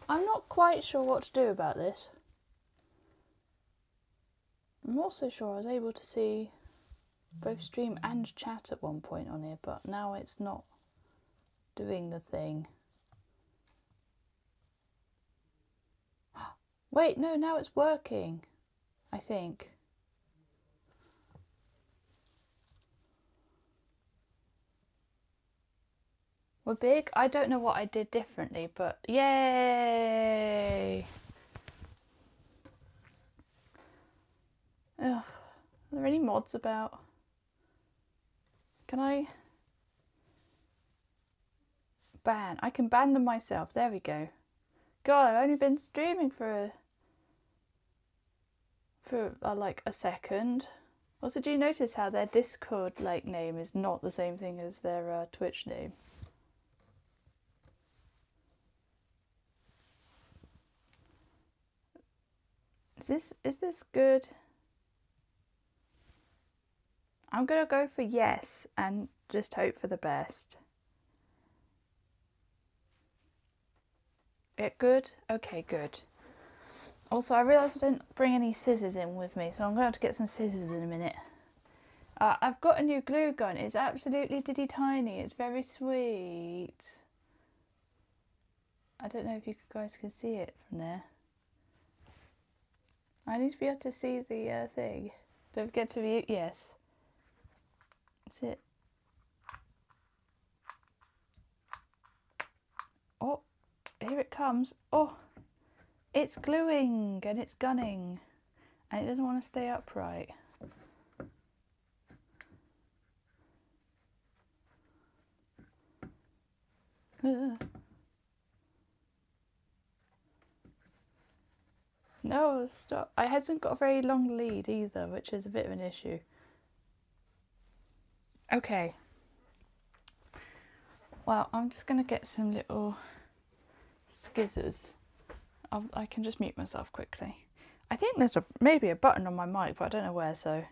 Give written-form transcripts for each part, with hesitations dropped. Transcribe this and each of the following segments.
I'm not quite sure what to do about this. I'm also sure I was able to see both stream and chat at one point on here, but now it's not doing the thing. Wait, no, now it's working, I think. We're big? I don't know what I did differently, but yay! Ugh. Are there any mods about? Can I ban? I can ban them myself. There we go. God, I've only been streaming for like a second. Also, do you notice how their Discord like name is not the same thing as their Twitch name? Is this good? I'm gonna go for yes and just hope for the best. It good? Okay, good. Also, I realised I didn't bring any scissors in with me, so I'm going to have to get some scissors in a minute. I've got a new glue gun. It's absolutely tiny. It's very sweet. I don't know if you guys can see it from there. I need to be able to see the thing. Don't forget to mute. Yes. That's it. Oh, here it comes. Oh, it's gluing and it's gunning. And it doesn't want to stay upright. No, stop. It hasn't got a very long lead either, which is a bit of an issue. Okay. Well, I'm just going to get some little skizzers. I can just mute myself quickly. I think there's maybe a button on my mic, but I don't know where, so...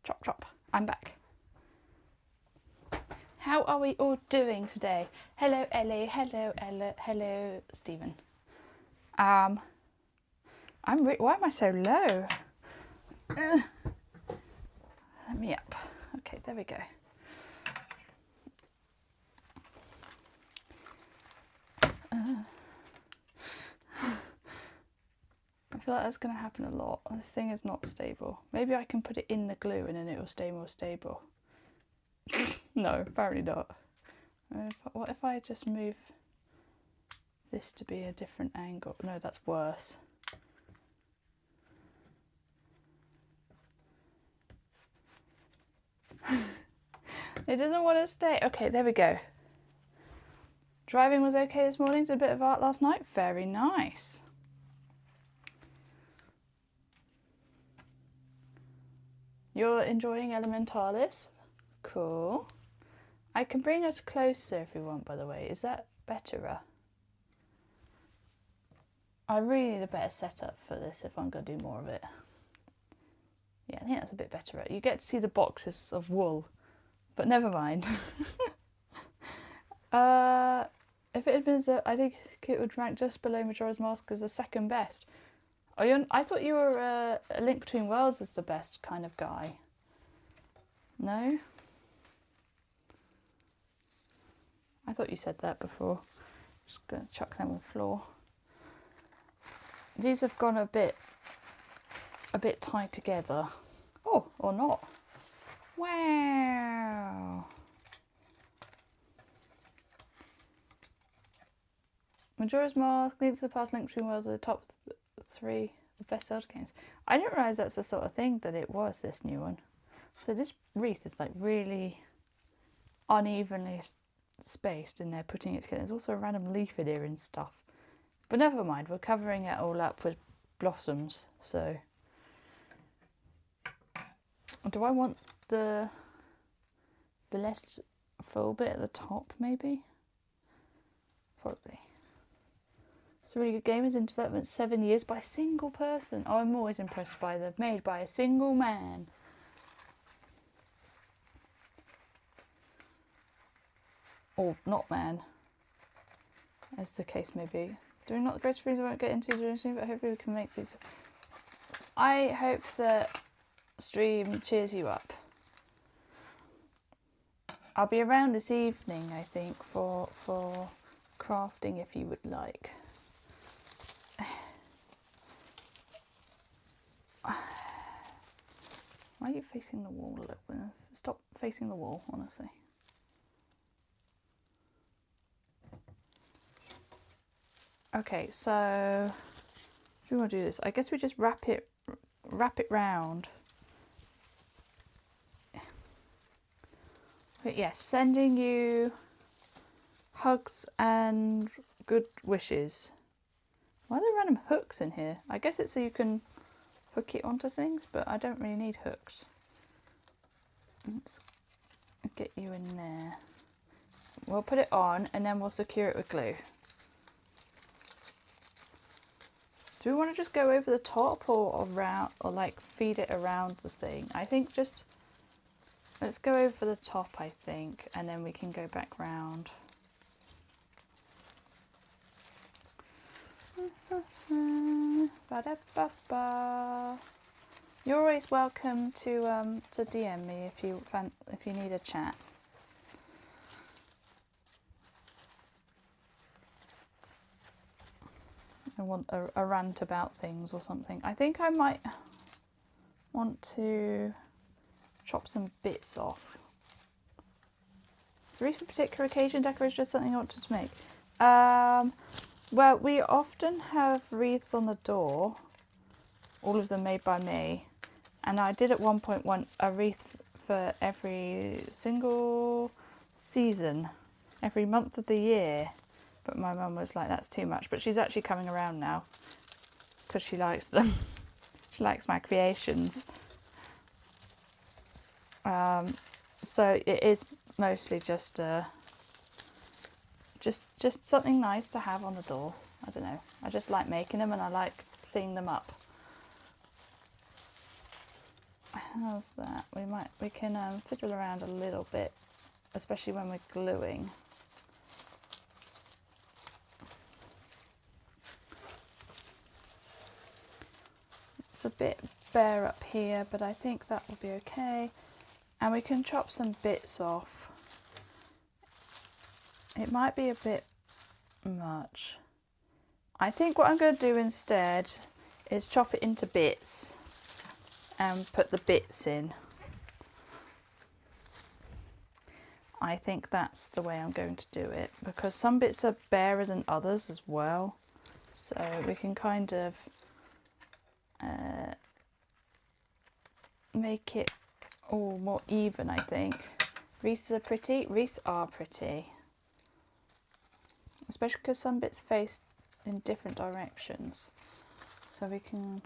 Chop chop, I'm back. How are we all doing today? Hello Ellie, hello Ella, hello Stephen. Why am I so low? Let me up. Okay, there we go. I feel like that's going to happen a lot. This thing is not stable. Maybe I can put it in the glue and then it will stay more stable. No, apparently not. What if I just move this to be a different angle? No, that's worse. It doesn't want to stay. Okay, there we go. Driving was okay this morning. Did a bit of art last night. Very nice. You're enjoying Elementalis? Cool. I can bring us closer if we want, by the way. Is that better? I really need a better setup for this if I'm going to do more of it. Yeah, I think that's a bit better. You get to see the boxes of wool, but never mind. If it had been, I think it would rank just below Majora's Mask as the second best. I thought you were a Link Between Worlds as the best kind of guy. No? I thought you said that before. Just going to chuck them on the floor. These have gone a bit tied together. Oh, or not. Wow. Majora's Mask, Link to the Past, Link Between Worlds are the top 3 of best Zelda games. I didn't realise that's the sort of thing that it was, this new one. So this wreath is like really unevenly spaced in there, putting it together. There's also a random leaf in here and stuff. But never mind, we're covering it all up with blossoms, so... Do I want the less full bit at the top, maybe? Probably. It's a really good game. It's in development 7 years by a single person. Oh, I'm always impressed by them. Made by a single man. Or not man, as the case may be. Doing not the greatest reason I won't get into doing anything, but hopefully we can make these. I hope that stream cheers you up. I'll be around this evening, I think, for crafting if you would like. Why are you facing the wall a little bit? Stop facing the wall, honestly. Okay, so do we want to do this? I guess we just wrap it round. But yes, sending you hugs and good wishes. Why are there random hooks in here? I guess it's so you can hook it onto things, but I don't really need hooks. Let's get you in there. We'll put it on and then we'll secure it with glue. Do we want to just go over the top or around, or like feed it around the thing? I think just, let's go over the top, I think, and then we can go back round. You're always welcome to DM me if you need a chat. I want a rant about things or something. I think I might want to chop some bits off. Is the wreath for a particular occasion, decoration, just something I wanted to make? Well, we often have wreaths on the door, all of them made by me, and I did at one point want a wreath for every single season, every month of the year. But my mum was like, that's too much. But she's actually coming around now because she likes them. She likes my creations. So it is mostly just something nice to have on the door. I don't know. I just like making them and I like seeing them up. How's that? We can fiddle around a little bit, especially when we're gluing. A bit bare up here, but I think that will be okay, and we can chop some bits off. It might be a bit much. I think what I'm going to do instead is chop it into bits and put the bits in. I think that's the way I'm going to do it, because some bits are barer than others as well, so we can kind of make it all more even, I think. Wreaths are pretty. Wreaths are pretty. Especially because some bits face in different directions. So we can,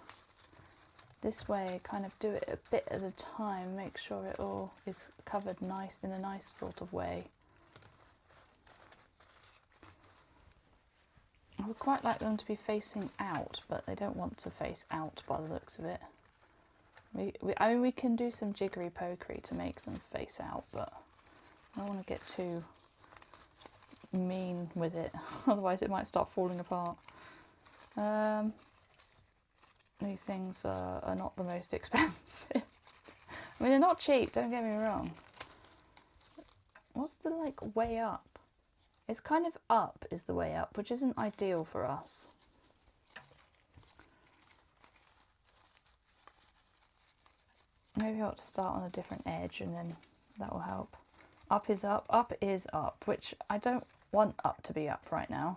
this way, kind of do it a bit at a time, make sure it all is covered nice in a nice sort of way. would quite like them to be facing out, but they don't want to face out by the looks of it. I mean, we can do some jiggery pokery to make them face out, but I don't want to get too mean with it, otherwise it might start falling apart. These things are not the most expensive. I mean, they're not cheap, don't get me wrong. What's the, like, way up? It's kind of up is the way up, which isn't ideal for us. Maybe I ought to start on a different edge and then that will help. Up is up, which I don't want up to be up right now.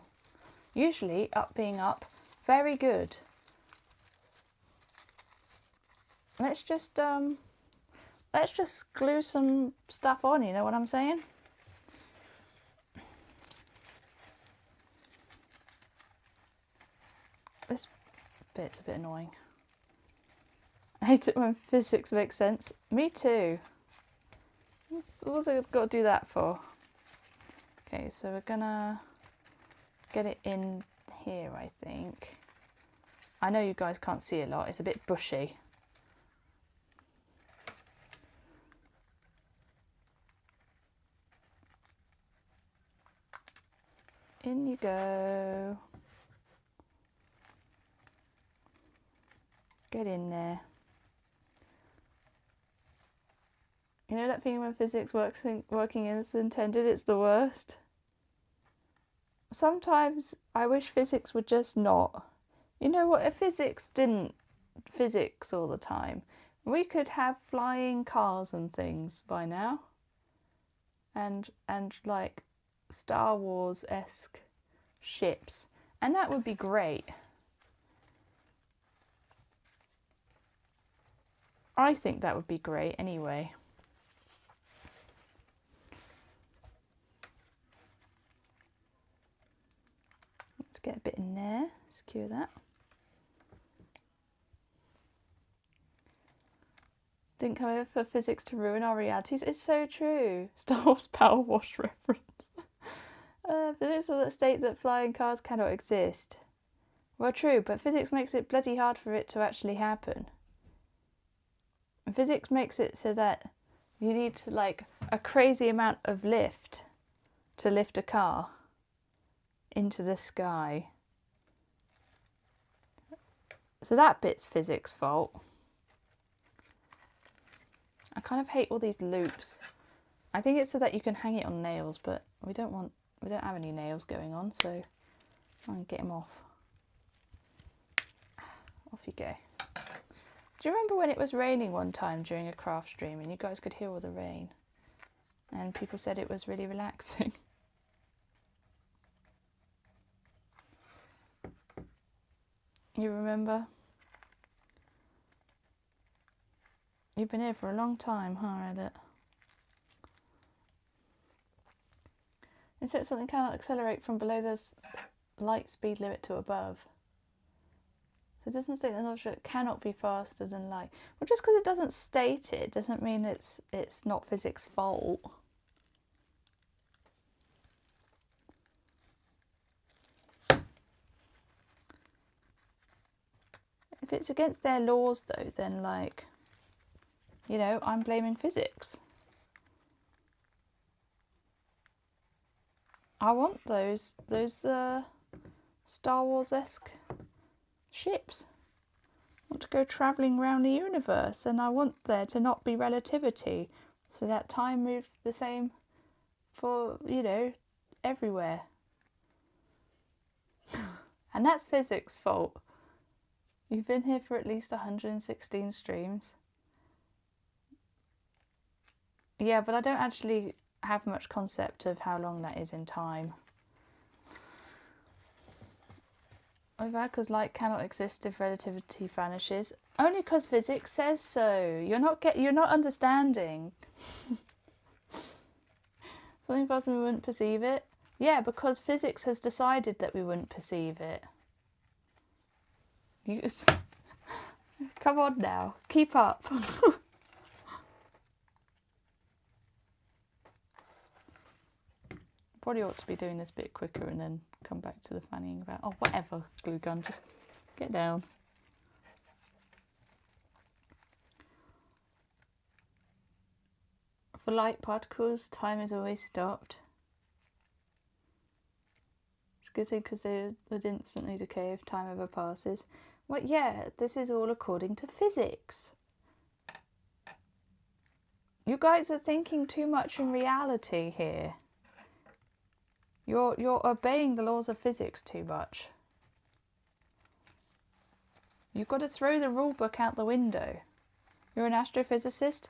Usually up being up, very good. Let's just glue some stuff on, you know what I'm saying? This bit's a bit annoying. I hate it when physics makes sense. Me too. What's it got to do that for? Okay, so we're gonna get it in here, I think. I know you guys can't see a lot, it's a bit bushy. In you go. Get in there. You know that thing when physics working as intended, it's the worst? Sometimes I wish physics would just not. You know what, if physics didn't physics all the time, we could have flying cars and things by now. And like Star Wars-esque ships. And that would be great. I think that would be great anyway. Let's get a bit in there, secure that. Didn't come over for physics to ruin our realities. It's so true. Star Wars Power Wash reference. Physics will state that flying cars cannot exist. Well, true, but physics makes it bloody hard for it to actually happen. And physics makes it so that you need to, like, a crazy amount of lift to lift a car into the sky. So that bit's physics' fault. I kind of hate all these loops. I think it's so that you can hang it on nails, but we don't have any nails going on, so try and get them off. Off you go. Do you remember when it was raining one time during a craft stream and you guys could hear all the rain? And people said it was really relaxing. You remember? You've been here for a long time, huh, Reddit? It said something cannot accelerate from below the light speed limit to above. So it doesn't state that an object cannot be faster than light. Well, just because it doesn't state it doesn't mean it's not physics' fault. If it's against their laws, though, then, like, you know, I'm blaming physics. I want those Star Wars-esque ships. I want to go travelling around the universe, and I want there to not be relativity, so that time moves the same for, you know, everywhere. And that's physics' fault. You've been here for at least 116 streams. Yeah, but I don't actually have much concept of how long that is in time. Because light cannot exist if relativity vanishes. Only because physics says so. You're not understanding. Something faster we wouldn't perceive it. Yeah, because physics has decided that we wouldn't perceive it. Come on now, keep up. Probably ought to be doing this a bit quicker and then come back to the fannying about. Oh, whatever, glue gun, just get down. For light particles, time is always stopped. It's a good thing because they'd instantly decay if time ever passes. Well, yeah, this is all according to physics. You guys are thinking too much in reality here. You're obeying the laws of physics too much. You've got to throw the rule book out the window. You're an astrophysicist?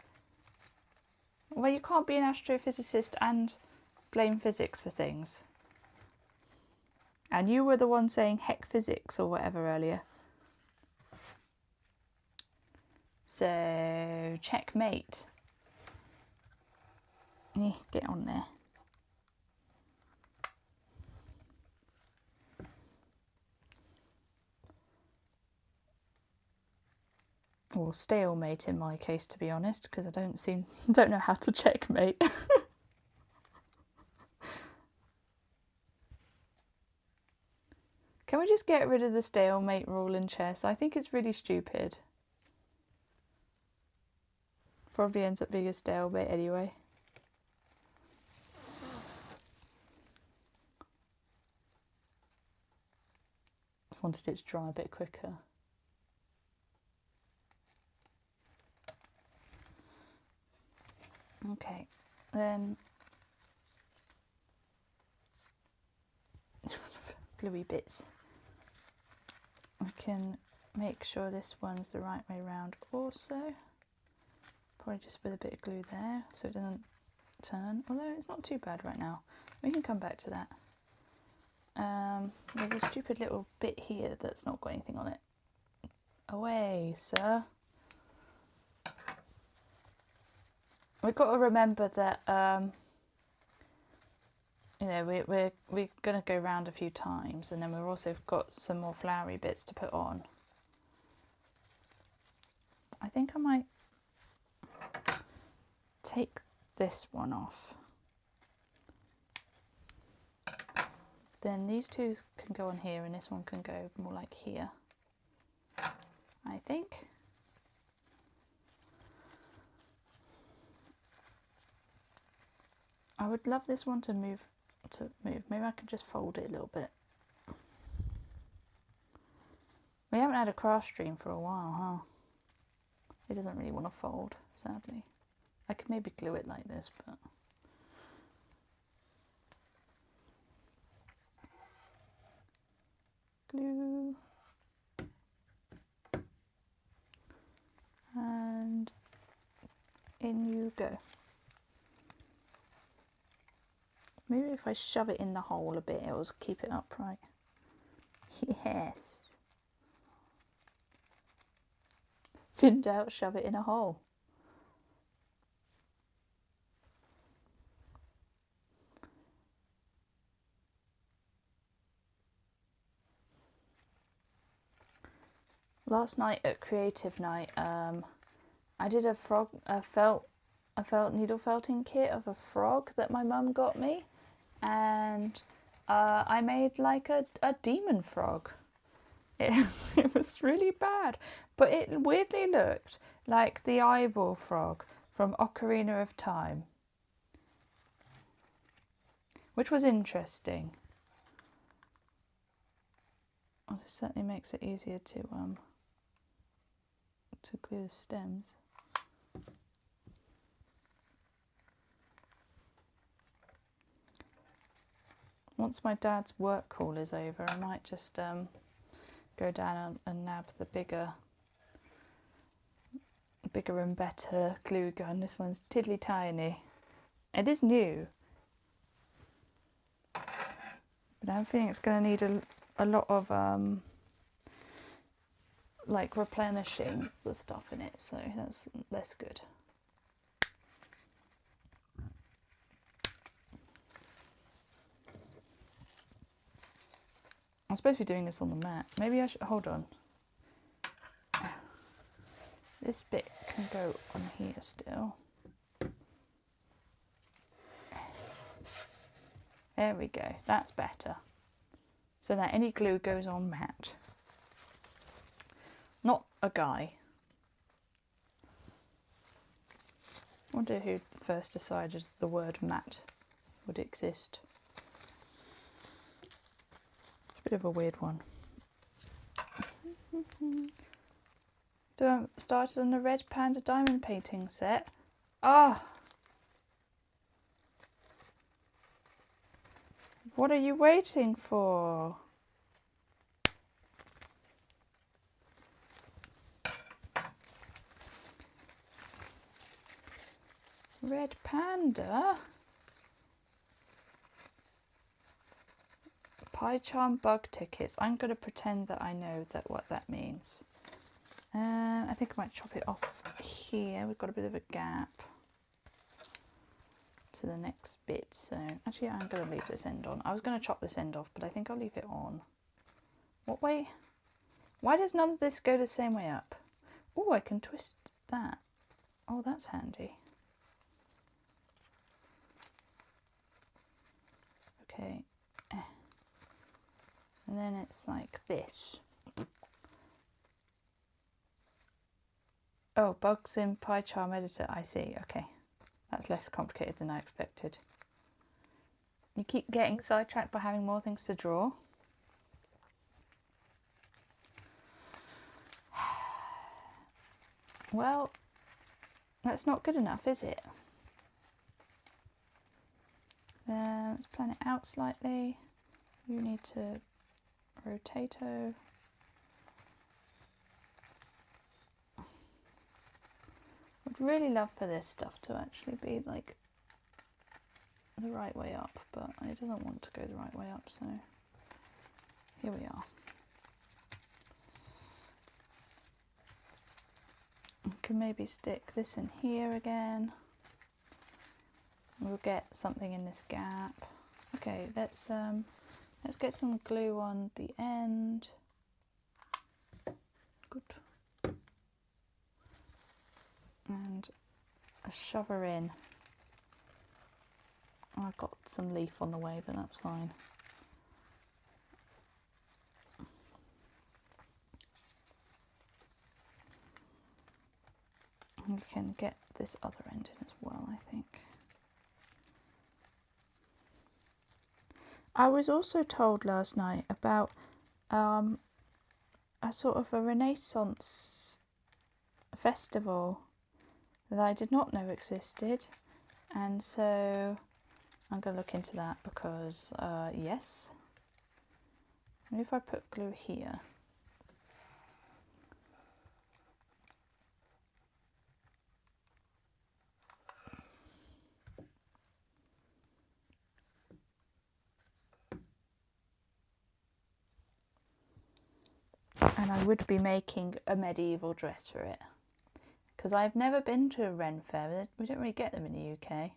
Well, you can't be an astrophysicist and blame physics for things. And you were the one saying heck physics or whatever earlier. So, checkmate. Get on there. Or stalemate in my case, to be honest, because I don't know how to checkmate. Can we just get rid of the stalemate rule in chess? I think it's really stupid. Probably ends up being a stalemate anyway. I wanted it to dry a bit quicker. Okay, then gluey bits. I can make sure this one's the right way around also. Probably just with a bit of glue there so it doesn't turn, although it's not too bad right now. We can come back to that. There's a stupid little bit here that's not got anything on it. Away, sir. We've got to remember that, you know, we're going to go round a few times, and then we've also got some more flowery bits to put on. I think I might take this one off. Then these two can go on here, and this one can go more like here, I think. I would love this one to move. Maybe I could just fold it a little bit. We haven't had a craft stream for a while, huh? It doesn't really want to fold, sadly. I could maybe glue it like this, but... Glue. And in you go. Maybe if I shove it in the hole a bit, it'll keep it upright. Yes. Thinned out, shove it in a hole. Last night at creative night, I did a felt needle felting kit of a frog that my mum got me, and I made like a demon frog. It was really bad, but it weirdly looked like the eyeball frog from Ocarina of Time, which was interesting. Well, this certainly makes it easier to glue the stems. Once my dad's work call is over, I might just go down and nab the bigger and better glue gun. This one's tiddly tiny. It is new, but I think it's going to need a lot of like replenishing the stuff in it, so that's less good. I'm supposed to be doing this on the mat. Maybe I should, hold on. This bit can go on here still. There we go, that's better. so that any glue goes on matte. Not a guy. I wonder who first decided the word matte would exist. It's a bit of a weird one. So I started on the Red Panda diamond painting set. Ah! What are you waiting for? Red Panda? Pie charm bug tickets. I'm going to pretend that I know what that means. I think I might chop it off here. We've got a bit of a gap to the next bit. So actually I'm going to leave this end on. I was going to chop this end off, but I think I'll leave it on. What way? Why does none of this go the same way up? Oh, I can twist that. Oh, that's handy. Okay. And then it's like this. Oh, bugs in pie charm editor. I see. Okay. That's less complicated than I expected. You keep getting sidetracked by having more things to draw. Well, that's not good enough, is it? Let's plan it out slightly. You need to rotato. Would really love for this stuff to actually be like the right way up, but it doesn't want to go the right way up, so here we are. I can maybe stick this in here again. We'll get something in this gap. Okay, let's get some glue on the end. Good. And a shove her in. Oh, I've got some leaf on the way, but that's fine. And we can get this other end in as well, I think. I was also told last night about a sort of a Renaissance festival that I did not know existed, and so I'm going to look into that because yes. Maybe if I put glue here. And I would be making a medieval dress for it. Because I've never been to a Ren fair. We don't really get them in the UK.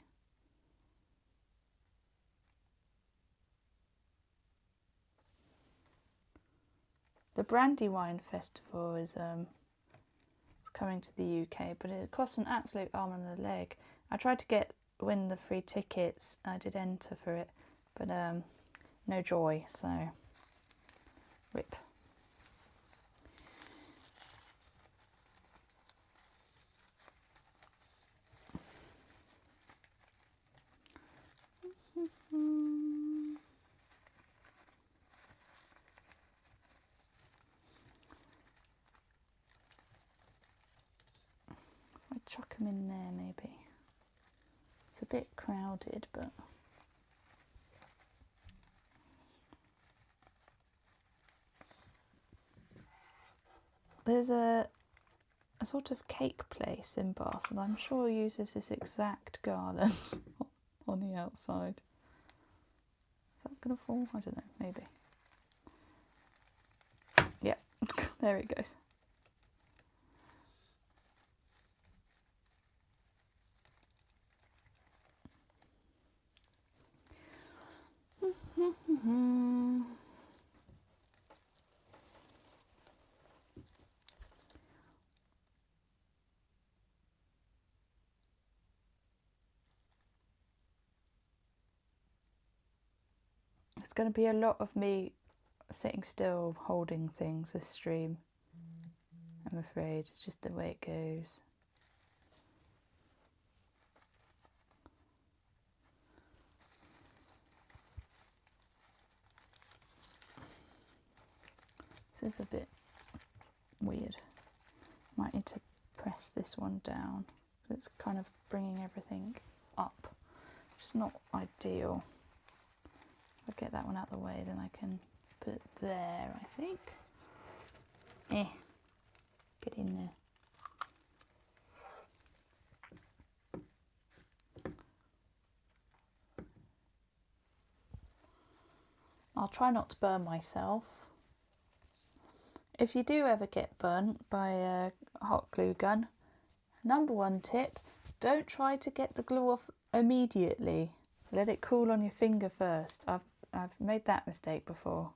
The Brandywine Festival is coming to the UK, but it costs an absolute arm and a leg. I tried to win the free tickets. I did enter for it, but no joy, so rip. I chuck them in there maybe. It's a bit crowded, but there's a sort of cake place in Bath, and I'm sure uses this exact garland on the outside. Is that gonna fall? I don't know, maybe. Yeah, there it goes. It's going to be a lot of me sitting still holding things this stream, I'm afraid. It's just the way it goes. This is a bit weird. Might need to press this one down. It's kind of bringing everything up. It's not ideal. If I get that one out of the way, then I can put it there, I think. Get in there. I'll try not to burn myself. If you do ever get burnt by a hot glue gun, number one tip, don't try to get the glue off immediately. Let it cool on your finger first. I've made that mistake before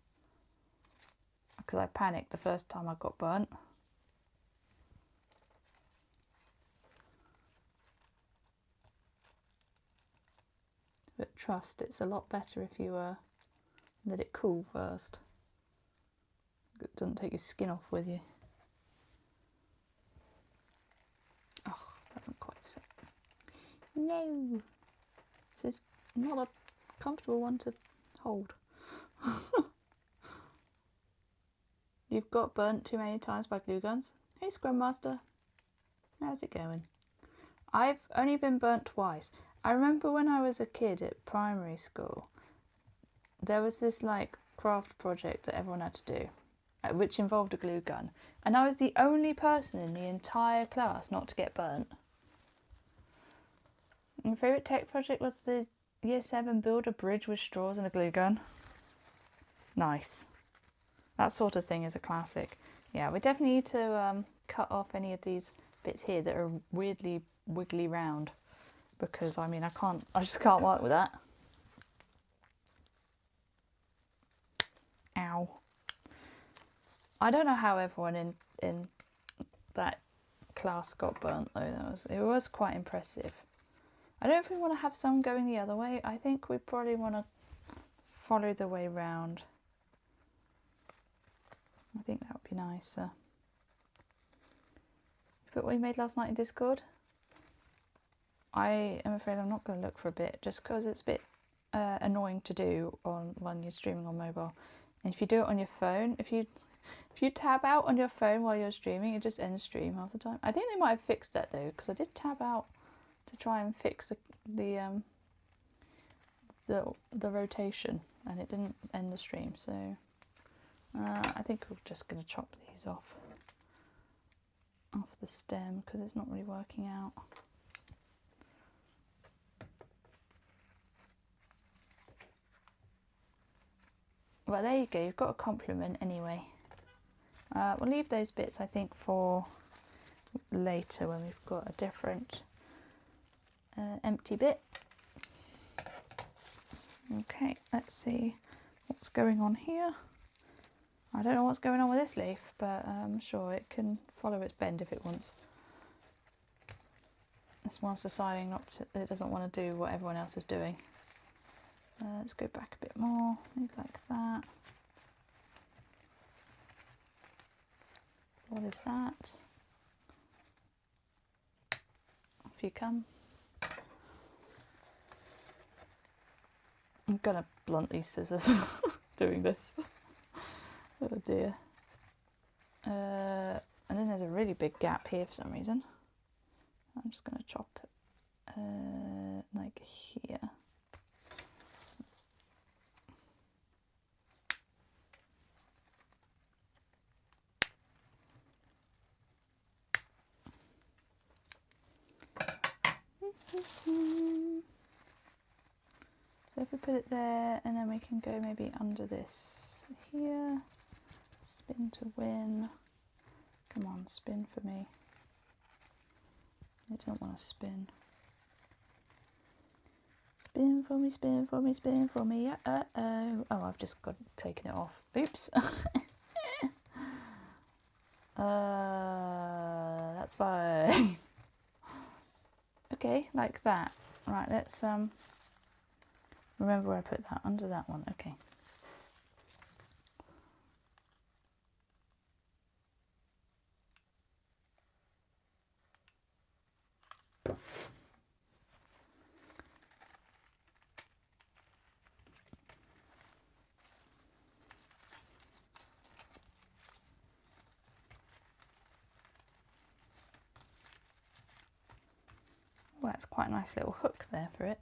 because I panicked the first time I got burnt. But trust, it's a lot better if you let it cool first. It doesn't take your skin off with you. Oh, doesn't quite sit. No! This is not a comfortable one to hold. You've got burnt too many times by glue guns. Hey Scrum Master, how's it going? I've only been burnt twice. I remember when I was a kid at primary school, there was this like craft project that everyone had to do, which involved a glue gun, and I was the only person in the entire class not to get burnt. My favourite tech project was the Year 7 build a bridge with straws and a glue gun. Nice. That sort of thing is a classic. Yeah, we definitely need to cut off any of these bits here that are weirdly wiggly round, because I mean I just can't work with that. Ow. I don't know how everyone in that class got burnt though. It was quite impressive. I don't know if we want to have some going the other way. I think we probably want to follow the way round. I think that would be nicer. But what we made last night in Discord? I am afraid I'm not going to look for a bit, just because it's a bit annoying to do when you're streaming on mobile. And if you do it on your phone, if you tab out on your phone while you're streaming, it just ends stream half the time. I think they might have fixed that though, because I did tab out to try and fix the rotation, and it didn't end the stream. So I think we're just going to chop these off the stem because it's not really working out. Well, there you go. You've got a compliment anyway. We'll leave those bits, I think, for later when we've got a different empty bit. Okay, let's see what's going on here. I don't know what's going on with this leaf, but I'm sure it can follow its bend if it wants. This one's deciding it doesn't want to do what everyone else is doing. Let's go back a bit more, maybe like that. What is that? Off you come. I'm gonna blunt these scissors doing this. Oh dear. And then there's a really big gap here for some reason. I'm just gonna chop like here. So if we put it there, and then we can go maybe under this here. Spin to win. Come on, spin for me. I don't want to spin. Spin for me, spin for me, spin for me. Uh-oh. Oh, I've just taken it off. Oops. That's fine. Okay, like that. Right, let's remember where I put that, under that one. Okay. that's quite a nice little hook there for it.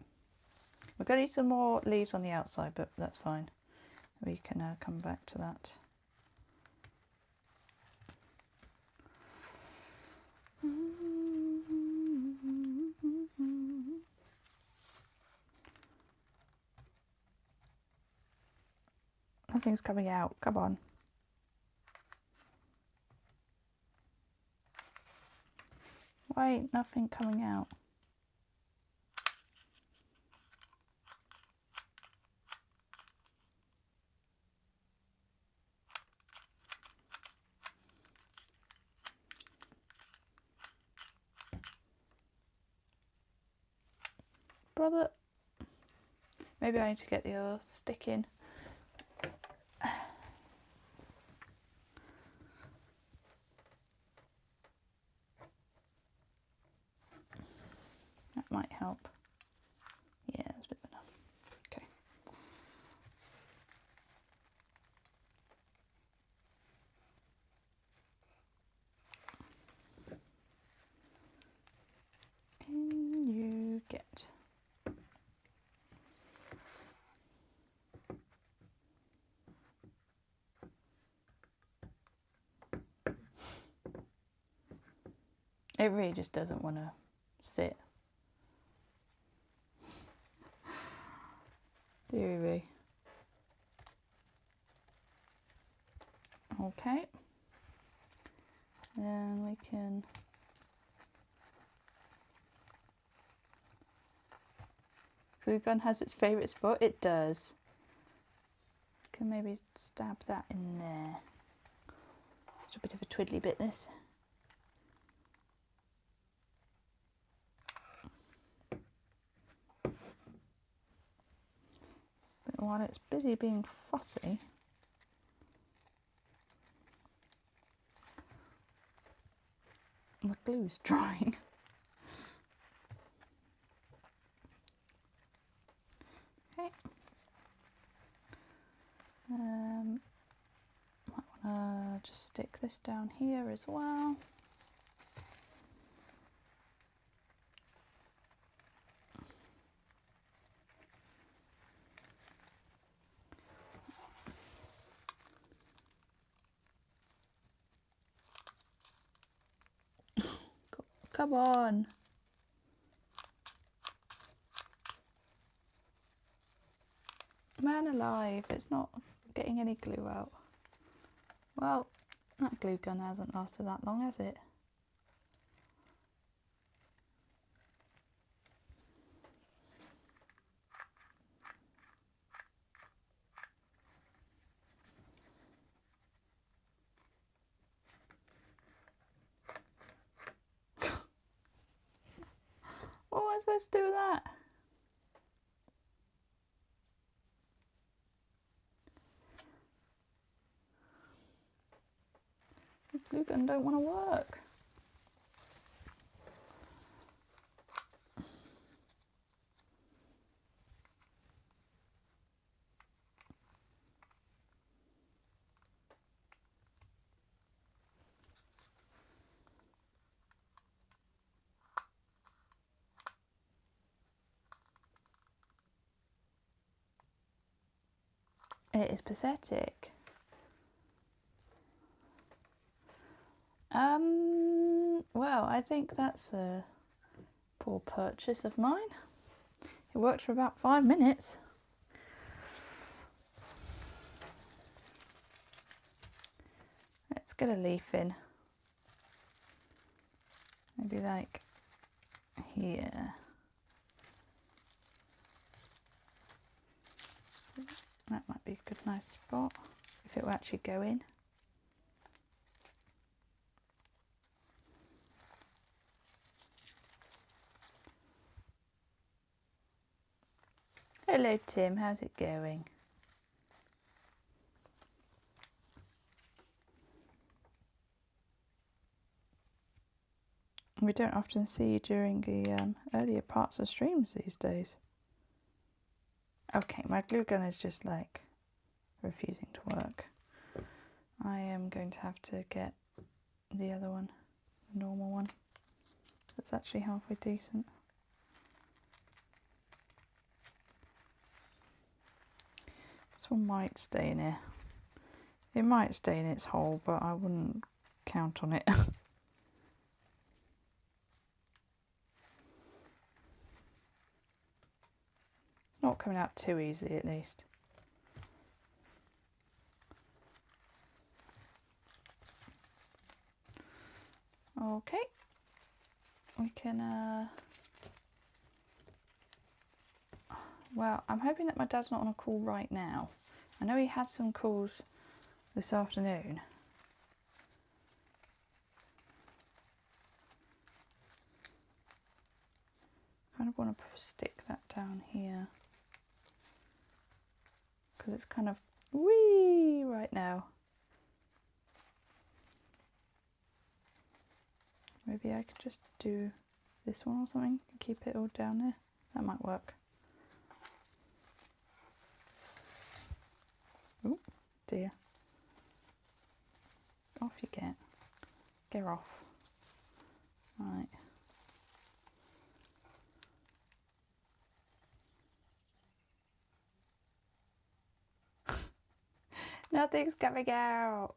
We're going to need some more leaves on the outside, but that's fine. We can come back to that. Nothing's coming out, come on. Why ain't nothing coming out? Brother, maybe I need to get the other stick in. That might help. Yeah, that's a bit better. Okay. In you get. It really just doesn't want to sit. Deary me. Okay. Then we can glue gun has its favourite spot. It does. Can maybe stab that in there. It's a bit of a twiddly bit, this. But while it's busy being fussy, the glue's drying. Okay. Might want to just stick this down here as well. Come on. Man alive, it's not getting any glue out. Well, that glue gun hasn't lasted that long, has it? What am I supposed to do with that? The glue gun don't want to work. It is pathetic. Well, I think that's a poor purchase of mine. It worked for about 5 minutes. Let's get a leaf in. Maybe like here. That might be a good nice spot if it will actually go in. Hello Tim, how's it going? We don't often see you during the earlier parts of streams these days. Okay, my glue gun is just like refusing to work. I am going to have to get the other one, the normal one. That's actually halfway decent. This one might stay in here. It might stay in its hole, but I wouldn't count on it. It's not coming out too easily, at least. Okay, we can, well, I'm hoping that my dad's not on a call right now. I know he had some calls this afternoon. I kind of want to stick that down here because it's kind of wee right now. Maybe I could just do this one or something and keep it all down there. That might work. Oh dear. Off you get. Get off. Right. Nothing's coming out.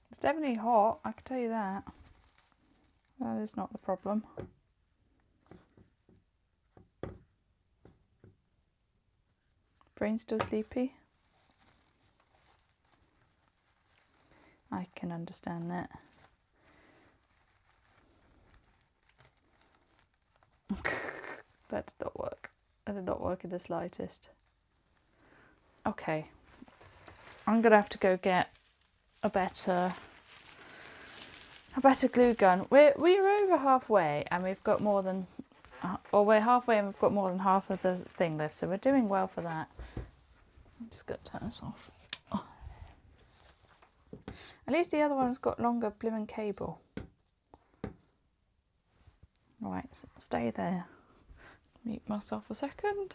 It's definitely hot, I can tell you that. That is not the problem. Brain still sleepy? I can understand that. That did not work. That did not work in the slightest. Okay. I'm gonna have to go get a better glue gun. We're over halfway and we've got more than or we're halfway and we've got more than half of the thing left, so we're doing well for that. I'm just gonna turn this off. Oh. At least the other one's got longer blooming cable. Right, stay there. Mute myself a second.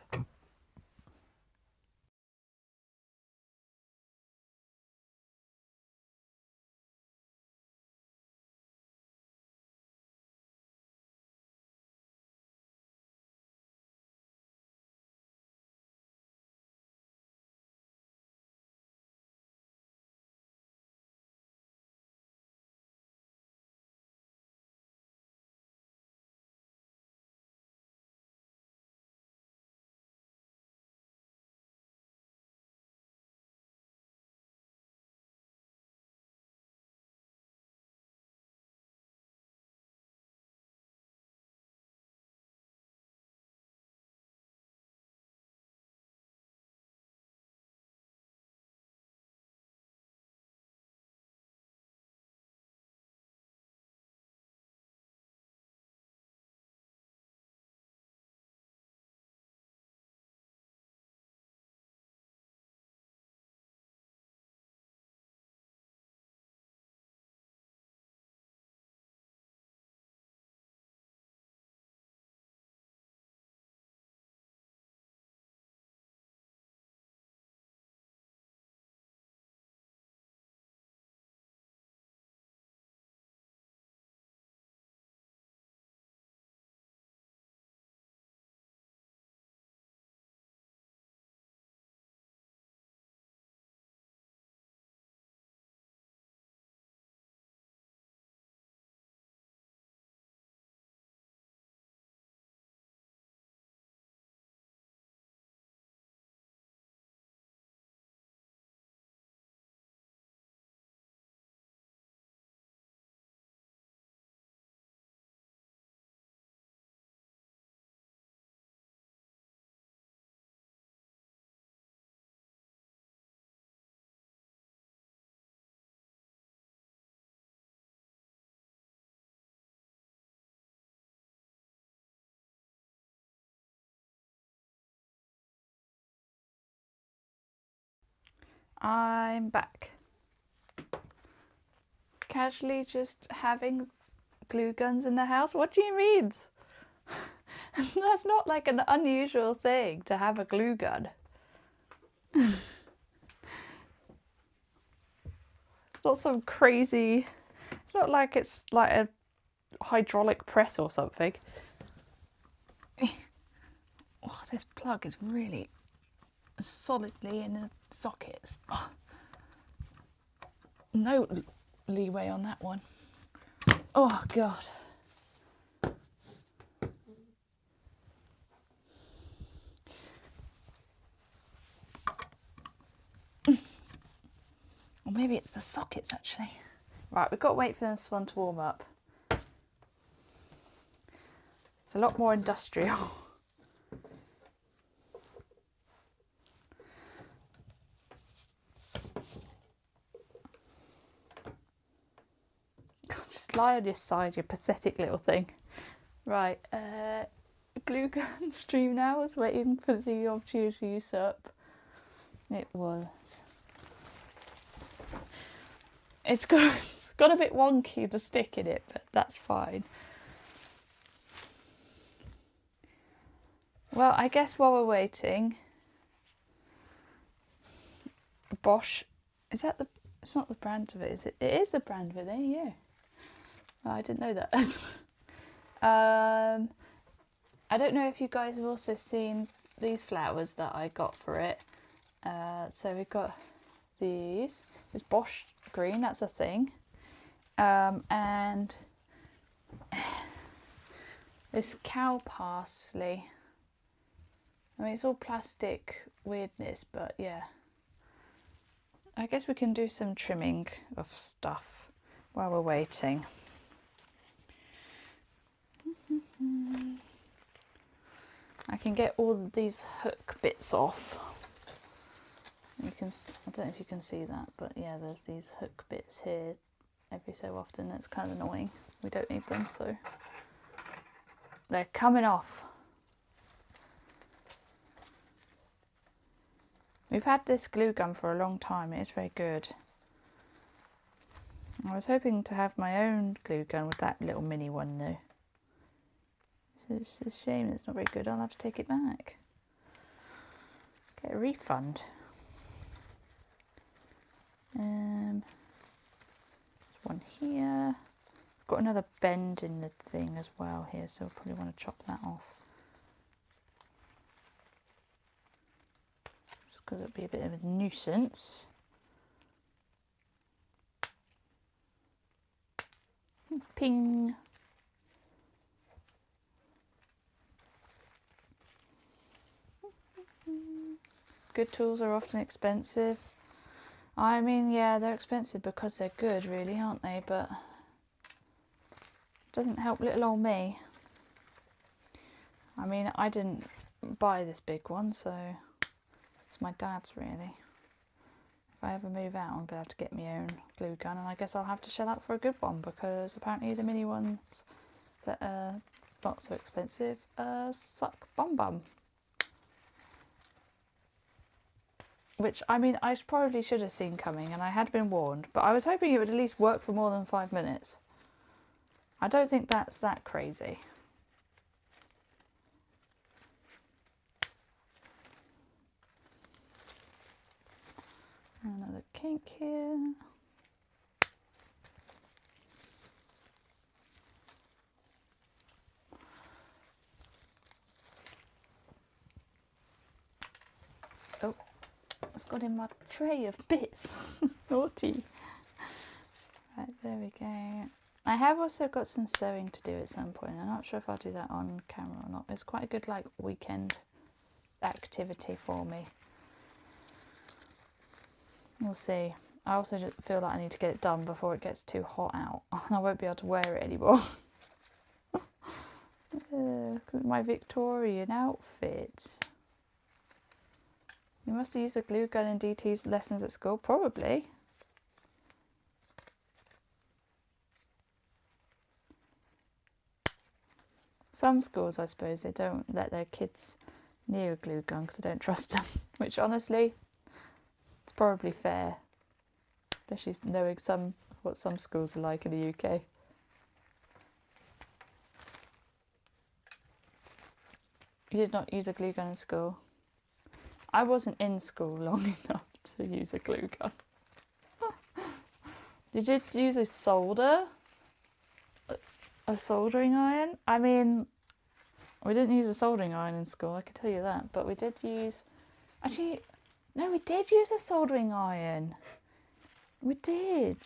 I'm back. Casually just having glue guns in the house? What do you mean? That's not like an unusual thing to have a glue gun. It's not some crazy... It's not like it's like a hydraulic press or something. Oh, this plug is really solidly in the sockets. Oh, no leeway on that one. Oh God. Or maybe it's the sockets actually. Right, we've got to wait for this one to warm up. It's a lot more industrial. Just lie on your side, you pathetic little thing. Right, glue gun stream now. I was waiting for the opportunity to use up. It was. It's got a bit wonky, the stick in it, but that's fine. Well, I guess while we're waiting, Bosch, is that the, it's not the brand of it, is it? It is the brand of it, there you go. Oh, I didn't know that. I don't know if you guys have also seen these flowers that I got for it. So we've got these. It's Bosch green, that's a thing. And this cow parsley. I mean, it's all plastic weirdness, but yeah. I guess we can do some trimming of stuff while we're waiting. I can get all these hook bits off. You can, I don't know if you can see that, but yeah, there's these hook bits here every so often. It's kind of annoying. We don't need them, so they're coming off. We've had this glue gun for a long time. It is very good. I was hoping to have my own glue gun with that little mini one though. So it's a shame it's not very good. I'll have to take it back. Get a refund. There's one here. I've got another bend in the thing as well here, so I'll probably want to chop that off. Just because it'd be a bit of a nuisance. Ping. Good tools are often expensive. I mean, yeah, they're expensive because they're good, really, aren't they? But it doesn't help little old me. I mean, I didn't buy this big one, so it's my dad's, really. If I ever move out, I'm going to have to get my own glue gun, and I guess I'll have to shell out for a good one, because apparently the mini ones that are not so expensive suck bum bum. Which, I mean, I probably should have seen coming, and I had been warned, but I was hoping it would at least work for more than 5 minutes. I don't think that's that crazy. Another kink here. Oh, it's got in my tray of bits. Naughty. Right, there we go. I have also got some sewing to do at some point. I'm not sure if I'll do that on camera or not. It's quite a good like weekend activity for me. We'll see. I also just feel like I need to get it done before it gets too hot out. And I won't be able to wear it anymore. My Victorian outfit. You must have used a glue gun in DT's lessons at school. Probably. Some schools, I suppose, they don't let their kids near a glue gun because they don't trust them. Which, honestly, it's probably fair. Especially knowing what some schools are like in the UK. You did not use a glue gun in school? I wasn't in school long enough to use a glue gun. Did you use a solder? A soldering iron? I mean, We didn't use a soldering iron in school, I can tell you that. But we did use... Actually, no, we did use a soldering iron. We did.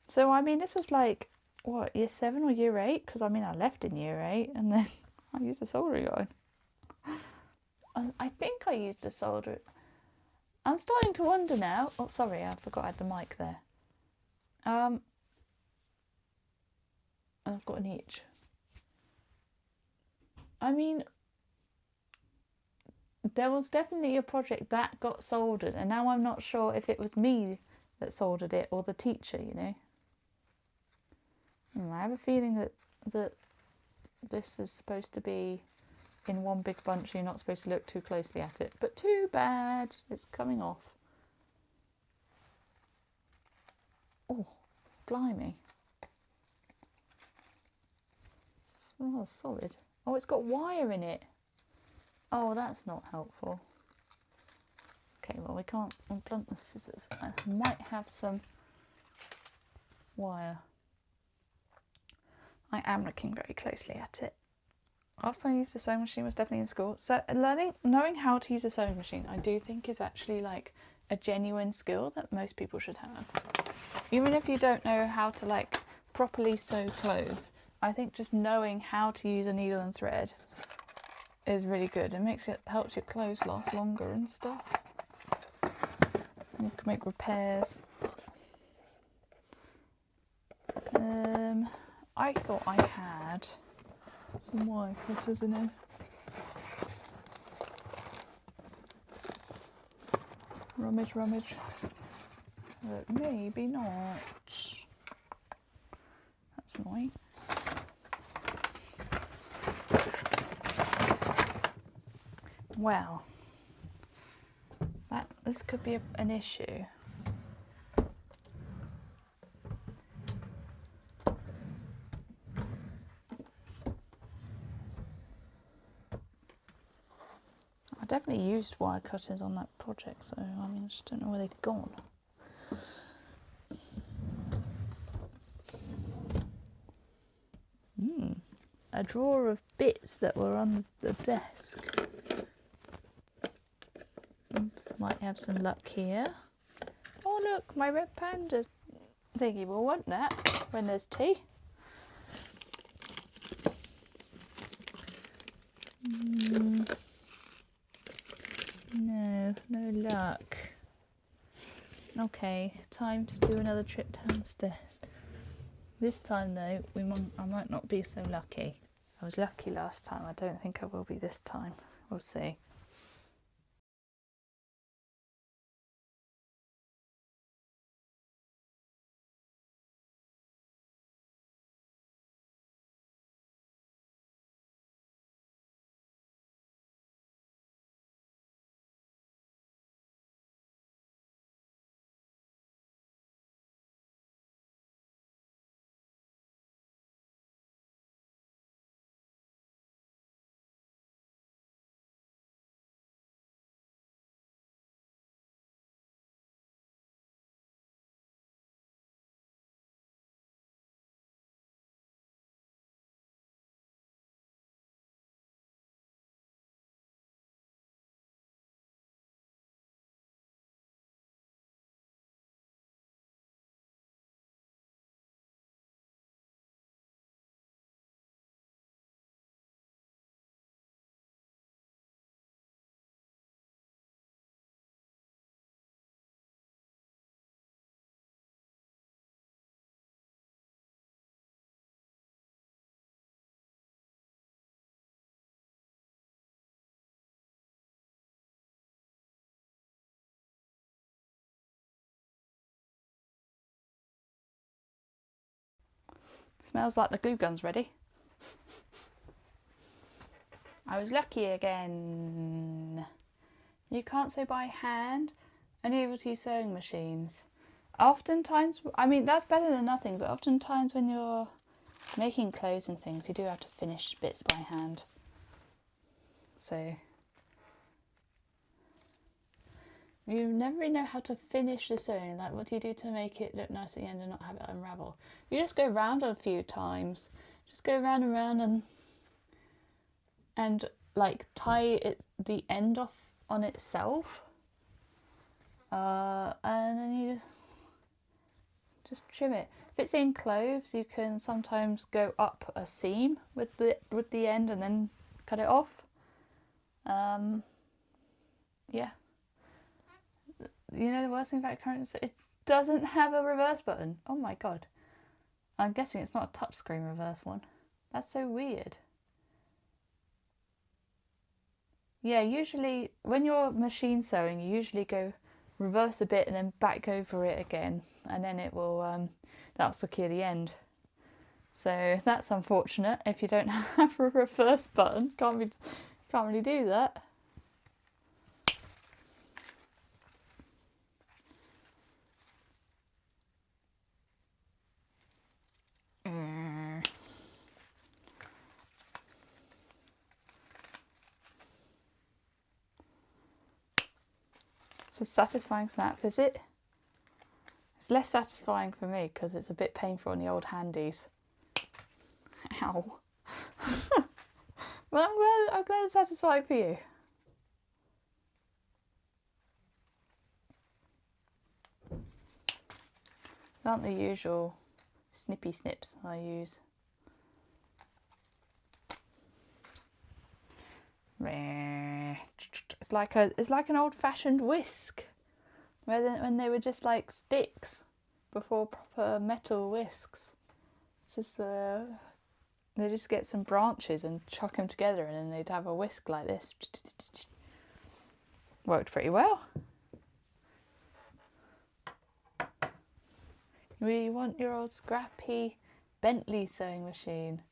So, I mean, this was like, what, year 7 or year 8? Because, I mean, I left in year 8 and then I used a soldering iron. I think I used a solder... I'm starting to wonder now. Oh, sorry, I forgot I had the mic there. I've got an itch. I mean, there was definitely a project that got soldered, and now I'm not sure if it was me that soldered it or the teacher, you know. I have a feeling that this is supposed to be in one big bunch. You're not supposed to look too closely at it, but too bad, it's coming off. Oh, blimey. Smells solid. Oh, it's got wire in it. Oh, that's not helpful. Okay, well, we can't blunt the scissors. I might have some wire. I am looking very closely at it. Last time I used a sewing machine was definitely in school. So knowing how to use a sewing machine, I do think is actually like a genuine skill that most people should have. Even if you don't know how to like properly sew clothes, I think just knowing how to use a needle and thread is really good. It helps your clothes last longer and stuff. You can make repairs. I thought I had some wire cutters in here. Rummage. But maybe not. That's annoying. Well, this could be an issue. I definitely used wire cutters on that project, so I mean, I just don't know where they've gone. A drawer of bits that were on the desk. Might have some luck here. Oh look, my red panda thingy will want that when there's tea. No luck. Okay, time to do another trip downstairs. This time though, I might not be so lucky. I was lucky last time, I don't think I will be this time. We'll see. Smells like the glue gun's ready. I was lucky again. You can't sew by hand, only able to use sewing machines. Oftentimes, I mean that's better than nothing, but oftentimes when you're making clothes and things, you do have to finish bits by hand. So you never really know how to finish the sewing. Like, what do you do to make it look nice at the end and not have it unravel? You just go around a few times. Just go round and round, and and like tie the end off on itself, and then you just trim it. If it's in cloves, you can sometimes go up a seam with the end and then cut it off. Yeah. You know the worst thing about current, it doesn't have a reverse button. Oh my god. I'm guessing it's not a touchscreen reverse one. That's so weird. Yeah, usually when you're machine sewing, you usually go reverse a bit and then back over it again, and then it will that'll secure the end. So that's unfortunate if you don't have a reverse button. Can't really do that. It's a satisfying snap, is it? It's less satisfying for me because it's a bit painful on the old handies. Ow. But I'm glad it's satisfying for you. These aren't the usual snippy snips I use. It's like an old-fashioned whisk, when they were just like sticks before proper metal whisks. It's just they just get some branches and chuck them together, and then they'd have a whisk like this. Worked pretty well. You want your old scrappy Bentley sewing machine?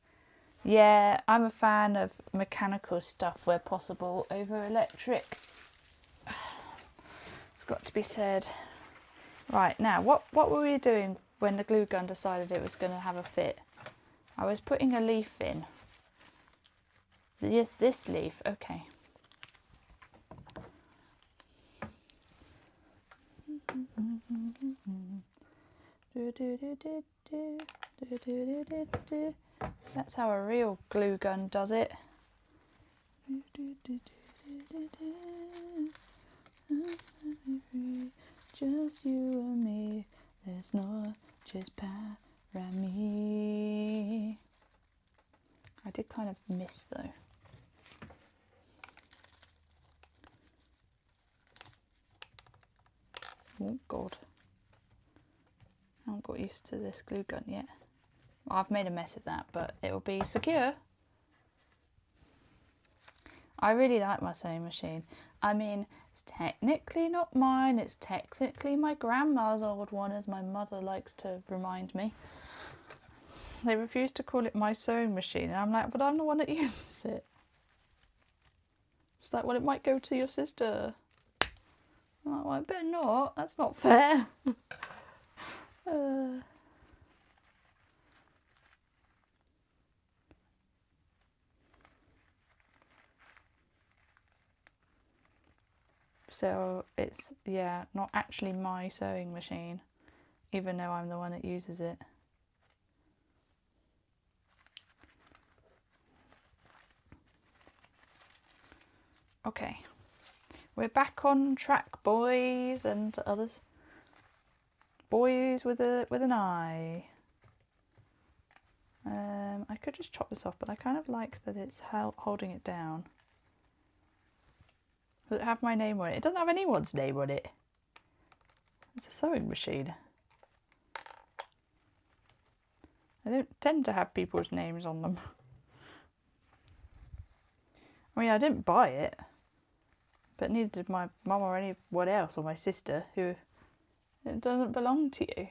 Yeah, I'm a fan of mechanical stuff where possible over electric. It's got to be said. Right, now, what were we doing when the glue gun decided it was going to have a fit? I was putting a leaf in. This leaf, okay. That's how a real glue gun does it. Just you and me, there's no just para me. I did kind of miss though. Oh god. I haven't got used to this glue gun yet. Well, I've made a mess of that, but it will be secure. I really like my sewing machine. I mean, it's technically not mine, it's technically my grandma's old one, as my mother likes to remind me. They refuse to call it my sewing machine, and I'm like, but I'm the one that uses it. She's like, well, it might go to your sister. I'm like, well, I better not, that's not fair. So it's, yeah, not actually my sewing machine, even though I'm the one that uses it. Okay, we're back on track, boys and others. Boys with an eye. I could just chop this off, but I kind of like that it's holding it down. Does it have my name on it? It doesn't have anyone's name on it. It's a sewing machine. I don't tend to have people's names on them. I mean, I didn't buy it, but neither did my mum or anyone else, or my sister, who it doesn't belong to you.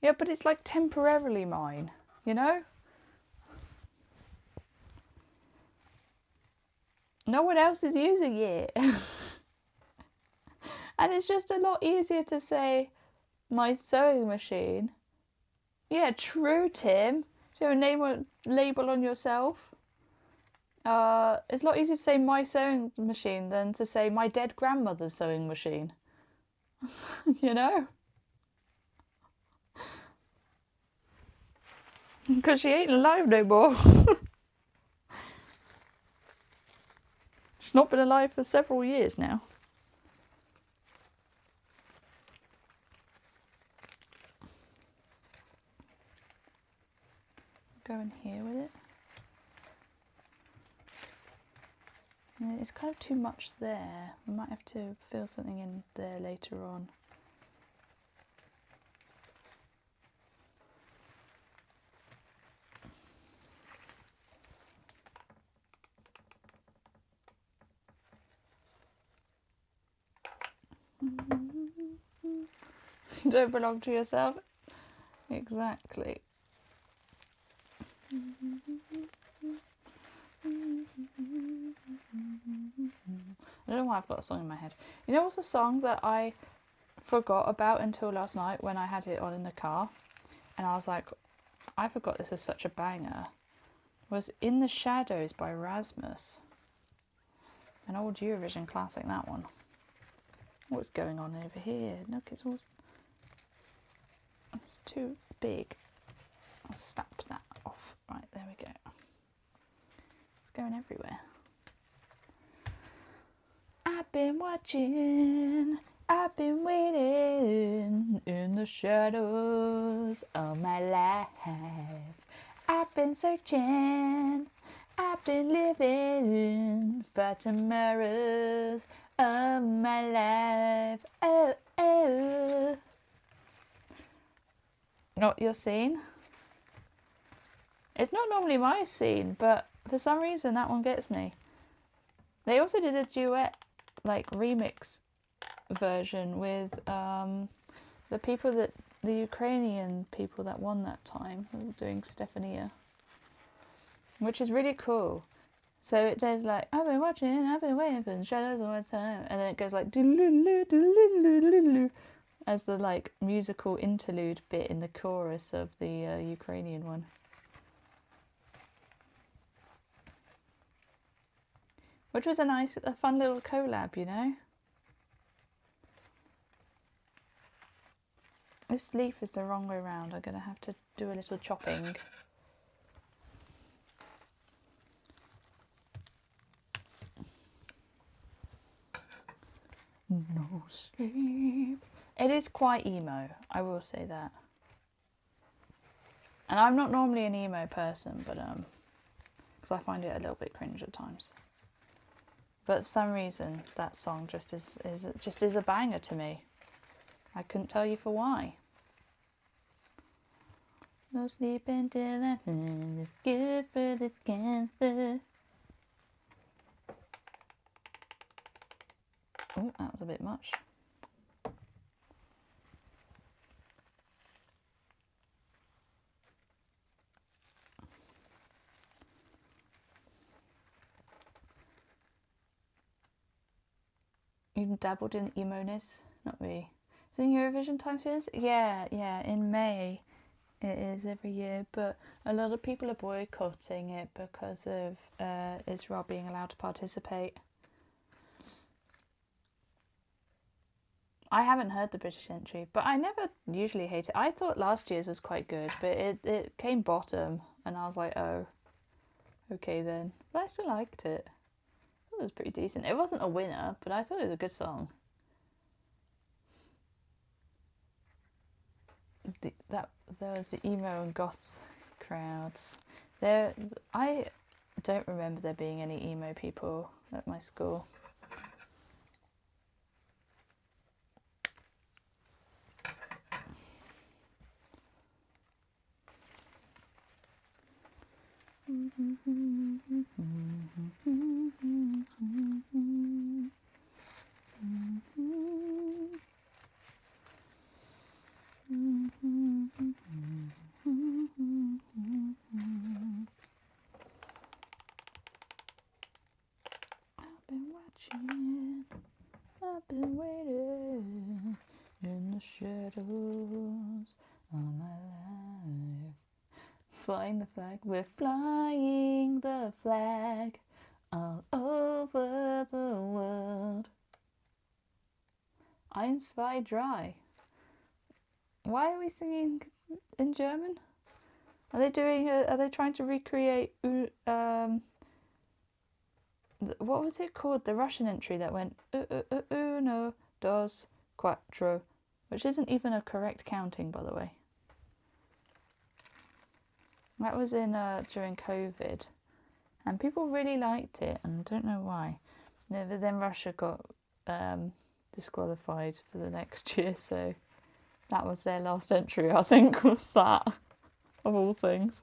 Yeah, but it's like temporarily mine, you know? No one else is using it. And it's just a lot easier to say my sewing machine. Yeah, true, Tim. Do you have a name or label on yourself? It's a lot easier to say my sewing machine than to say my dead grandmother's sewing machine. You know? Because she ain't alive no more. It's not been alive for several years now. Go in here with it. And it's kind of too much there. We might have to fill something in there later on. You don't belong to yourself. Exactly. I don't know why I've got a song in my head. You know what's a song that I forgot about until last night when I had it on in the car? And I was like, I forgot this was such a banger. It was In the Shadows by Rasmus. An old Eurovision classic, that one. What's going on over here? Look, it's too big. I'll snap that off. Right, there we go. It's going everywhere. I've been watching, I've been waiting in the shadows of my life. I've been searching, I've been living for tomorrows of my life. Oh, oh. Not your scene? It's not normally my scene, but for some reason that one gets me. They also did a duet, like remix version with the people that, the Ukrainian people that won that time, who were doing Steffania, which is really cool. So it does like, I've been watching, I've been waiting for the shadows all my time, and then it goes like as the like musical interlude bit in the chorus of the Ukrainian one. Which was a fun little collab, you know. This leaf is the wrong way around. I'm going to have to do a little chopping. No sleep. It is quite emo, I will say that. And I'm not normally an emo person, but because I find it a little bit cringe at times. But for some reason, that song just is a banger to me. I couldn't tell you for why. No sleep until I find it's good for the cancer. Oh, that was a bit much. You've dabbled in emo-ness? Not me. Is it Eurovision time series? Yeah, in May it is every year, but a lot of people are boycotting it because of Israel being allowed to participate. I haven't heard the British entry, but I never usually hate it. I thought last year's was quite good, but it came bottom, and I was like, oh, okay then. But I still liked it. It was pretty decent. It wasn't a winner, but I thought it was a good song. There was the emo and goth crowds. I don't remember there being any emo people at my school. I've been waiting in the shadows of my life. Flying the flag, we're flying the flag all over the world. Eins, zwei, drei. Why are we singing in German? Are they trying to recreate what was it called? The Russian entry that went uno, dos, quattro, which isn't even a correct counting, by the way. That was in during COVID, and people really liked it, and I don't know why. Then Russia got disqualified for the next year, so that was their last entry, I think, was that, of all things.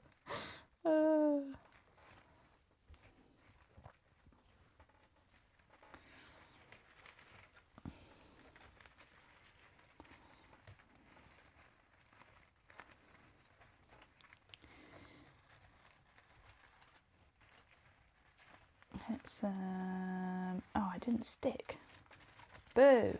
It's oh, I didn't stick. Boo.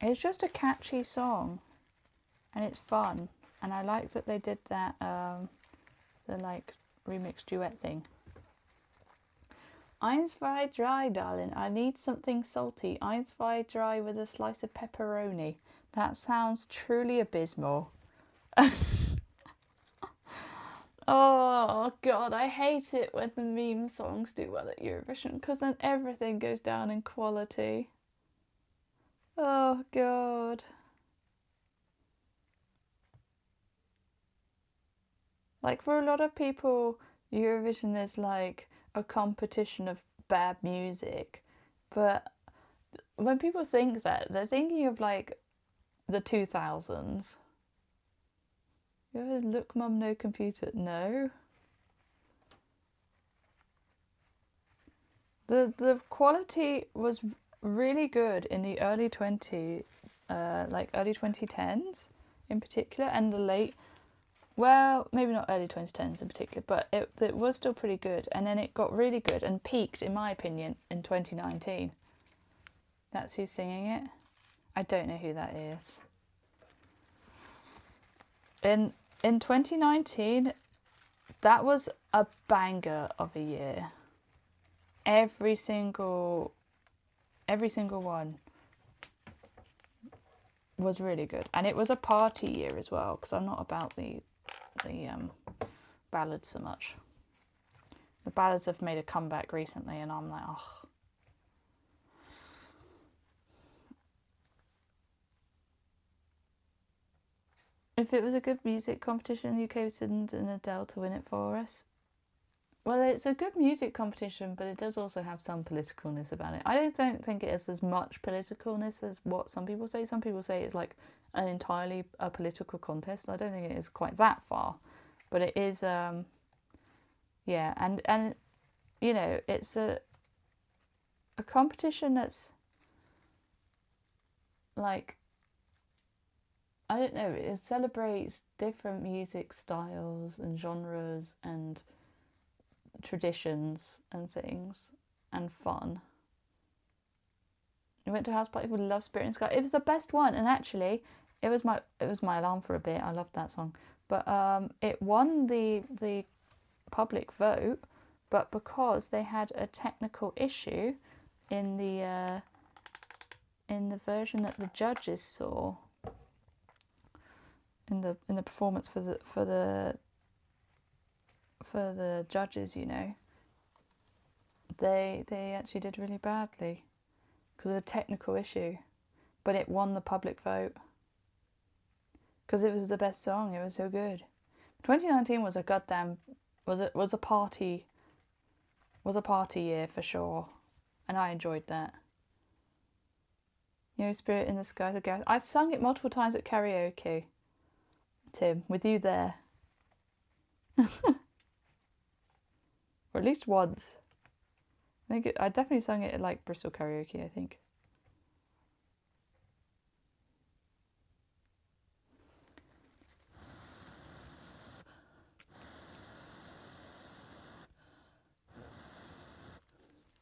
It's just a catchy song, and it's fun, and I like that they did that the like remix duet thing. Eins, zwei, drei, darling. I need something salty. Eins, zwei, drei with a slice of pepperoni. That sounds truly abysmal. Oh god, I hate it when the meme songs do well at Eurovision, because then everything goes down in quality. Oh god. Like, for a lot of people, Eurovision is like a competition of bad music, but when people think that, they're thinking of like the 2000s. You ever look, mum, no computer? No. The quality was really good in the early 2010s in particular, and the late, well, maybe not early 2010s in particular, but it was still pretty good, and then it got really good and peaked, in my opinion, in 2019. That's who's singing it? I don't know who that is. In 2019, that was a banger of a year. Every single one was really good, and it was a party year as well, because I'm not about the ballads so much. The ballads have made a comeback recently, and I'm like, oh. If it was a good music competition, the UK would send an Adele to win it for us. Well, it's a good music competition, but it does also have some politicalness about it. I don't think it has as much politicalness as what some people say. Some people say it's like an entirely a political contest. I don't think it is quite that far, but it is. Yeah, and you know, it's a competition that's like, I don't know. It celebrates different music styles and genres and traditions and things, and fun. We went to a house party with Love, Spirit and Sky. It was the best one, and actually it was my alarm for a bit. I loved that song, but it won the public vote, but because they had a technical issue in the version that the judges saw in the performance for the judges, you know, they actually did really badly because of a technical issue, but it won the public vote because it was the best song. It was so good. 2019 was a goddamn was a party year for sure, and I enjoyed that. You know, Spirit in the Sky, the Gareth. I've sung it multiple times at karaoke, Tim, with you there. Or at least once. I definitely sung it at like Bristol karaoke, I think.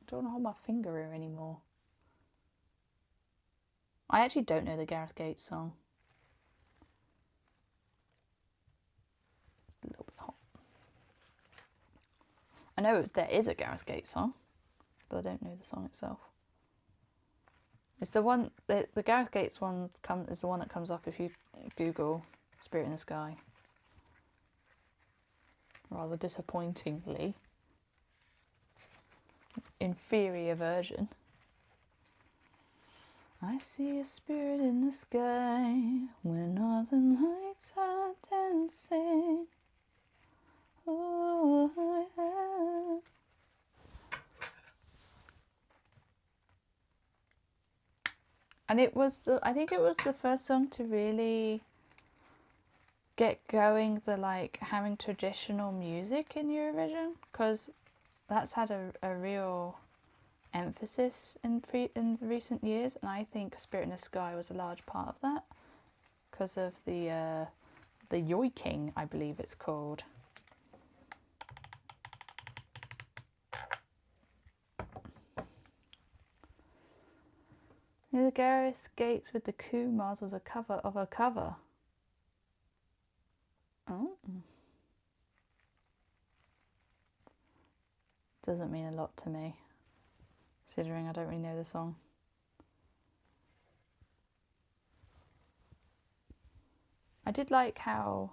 I don't want to hold my finger here anymore. I actually don't know the Gareth Gates song. I know there is a Gareth Gates song, but I don't know the song itself. It's the one, the Gareth Gates one is the one that comes up if you Google Spirit in the Sky. Rather disappointingly. Inferior version. I see a spirit in the sky when northern lights are dancing. Oh, yeah. And I think it was the first song to really get going the like having traditional music in Eurovision, because that's had a real emphasis in recent years, and I think Spirit in the Sky was a large part of that because of the yoiking, I believe it's called. The Gareth Gates with the Kumars was a cover of a cover. Oh. Doesn't mean a lot to me, considering I don't really know the song. I did like how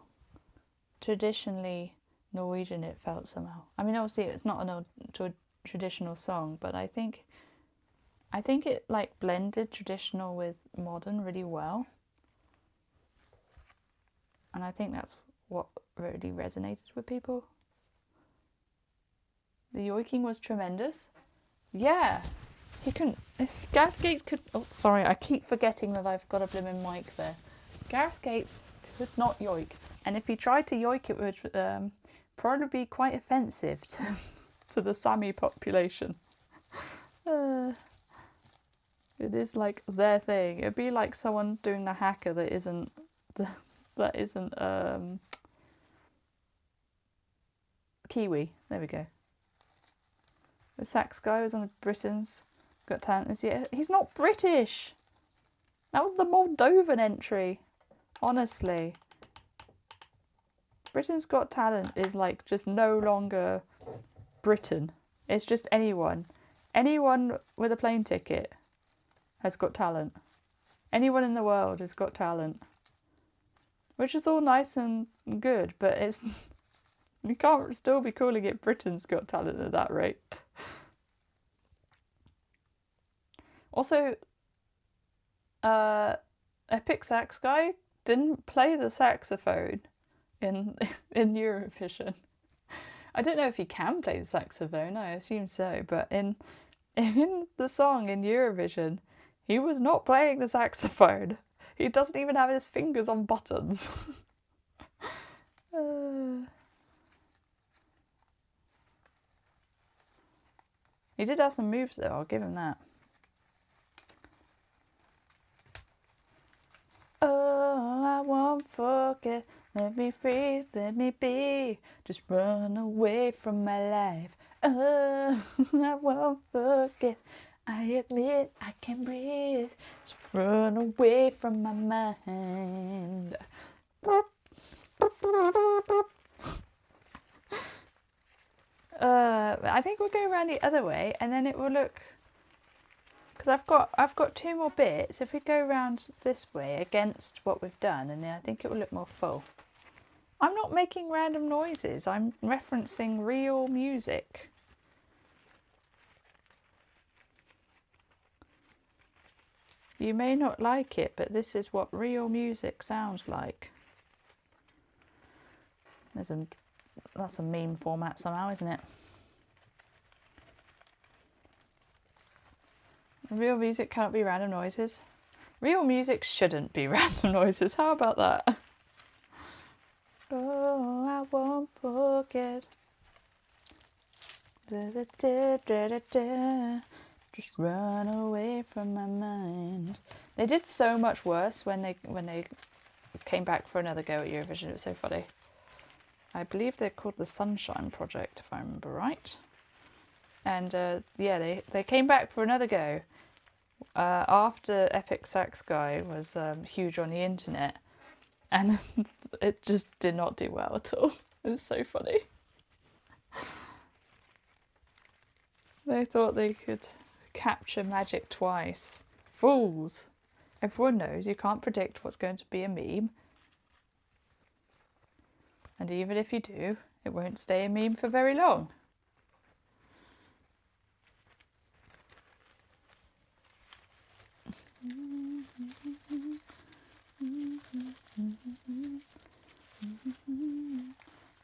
traditionally Norwegian it felt somehow. I mean, obviously it's not a traditional song, but I think it like blended traditional with modern really well. And I think that's what really resonated with people. The yoiking was tremendous. Yeah, he couldn't. Gareth Gates could. Oh, sorry, I keep forgetting that I've got a blimmin' mic there. Gareth Gates could not yoik, and if he tried to yoik, it would probably be quite offensive to the Sami population. It is like their thing. It'd be like someone doing the haka that isn't Kiwi. There we go. The sax guy was on the Britain's Got Talent this year. He's not British. That was the Moldovan entry. Honestly. Britain's Got Talent is like just no longer Britain. It's just anyone. Anyone with a plane ticket has got talent. Anyone in the world has got talent. Which is all nice and good, but it's... You can't still be calling it Britain's Got Talent at that rate. Also, Epic Sax Guy didn't play the saxophone in Eurovision. I don't know if he can play the saxophone, I assume so, but in the song in Eurovision, he was not playing the saxophone. He doesn't even have his fingers on buttons. He did have some moves though, I'll give him that. Oh, I won't forget, let me breathe, let me be, just run away from my life. Oh, I won't forget, I admit I can breathe, just run away from my mind. I think we'll go around the other way and then it will look, because I've got two more bits. If we go around this way against what we've done, and then I think it will look more full. I'm not making random noises, I'm referencing real music. You may not like it, but this is what real music sounds like. That's a meme format somehow, isn't it? Real music cannot be random noises. Real music shouldn't be random noises. How about that? Oh, I won't forget. Da, da, da, da, da, da. Just run away from my mind. They did so much worse when they came back for another go at Eurovision. It was so funny. I believe they're called the Sunshine Project, if I remember right. And yeah, they came back for another go after Epic Sax Guy was huge on the internet, and it just did not do well at all. It was so funny. They thought they could capture magic twice. Fools! Everyone knows you can't predict what's going to be a meme. And even if you do, it won't stay a meme for very long.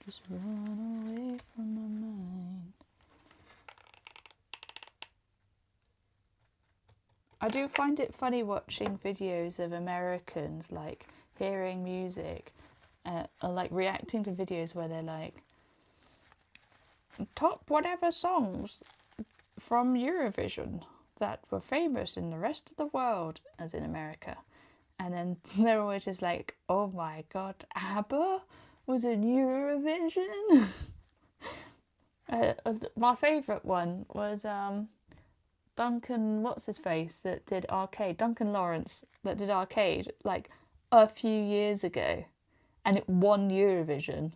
Just run away from my mind. I do find it funny watching videos of Americans like hearing music or like reacting to videos where they're like top whatever songs from Eurovision that were famous in the rest of the world, as in America. And then they're always just like, oh my god, ABBA was in Eurovision? My favourite one was Duncan, what's his face, that did Arcade, Duncan Lawrence, that did Arcade like a few years ago, and it won Eurovision.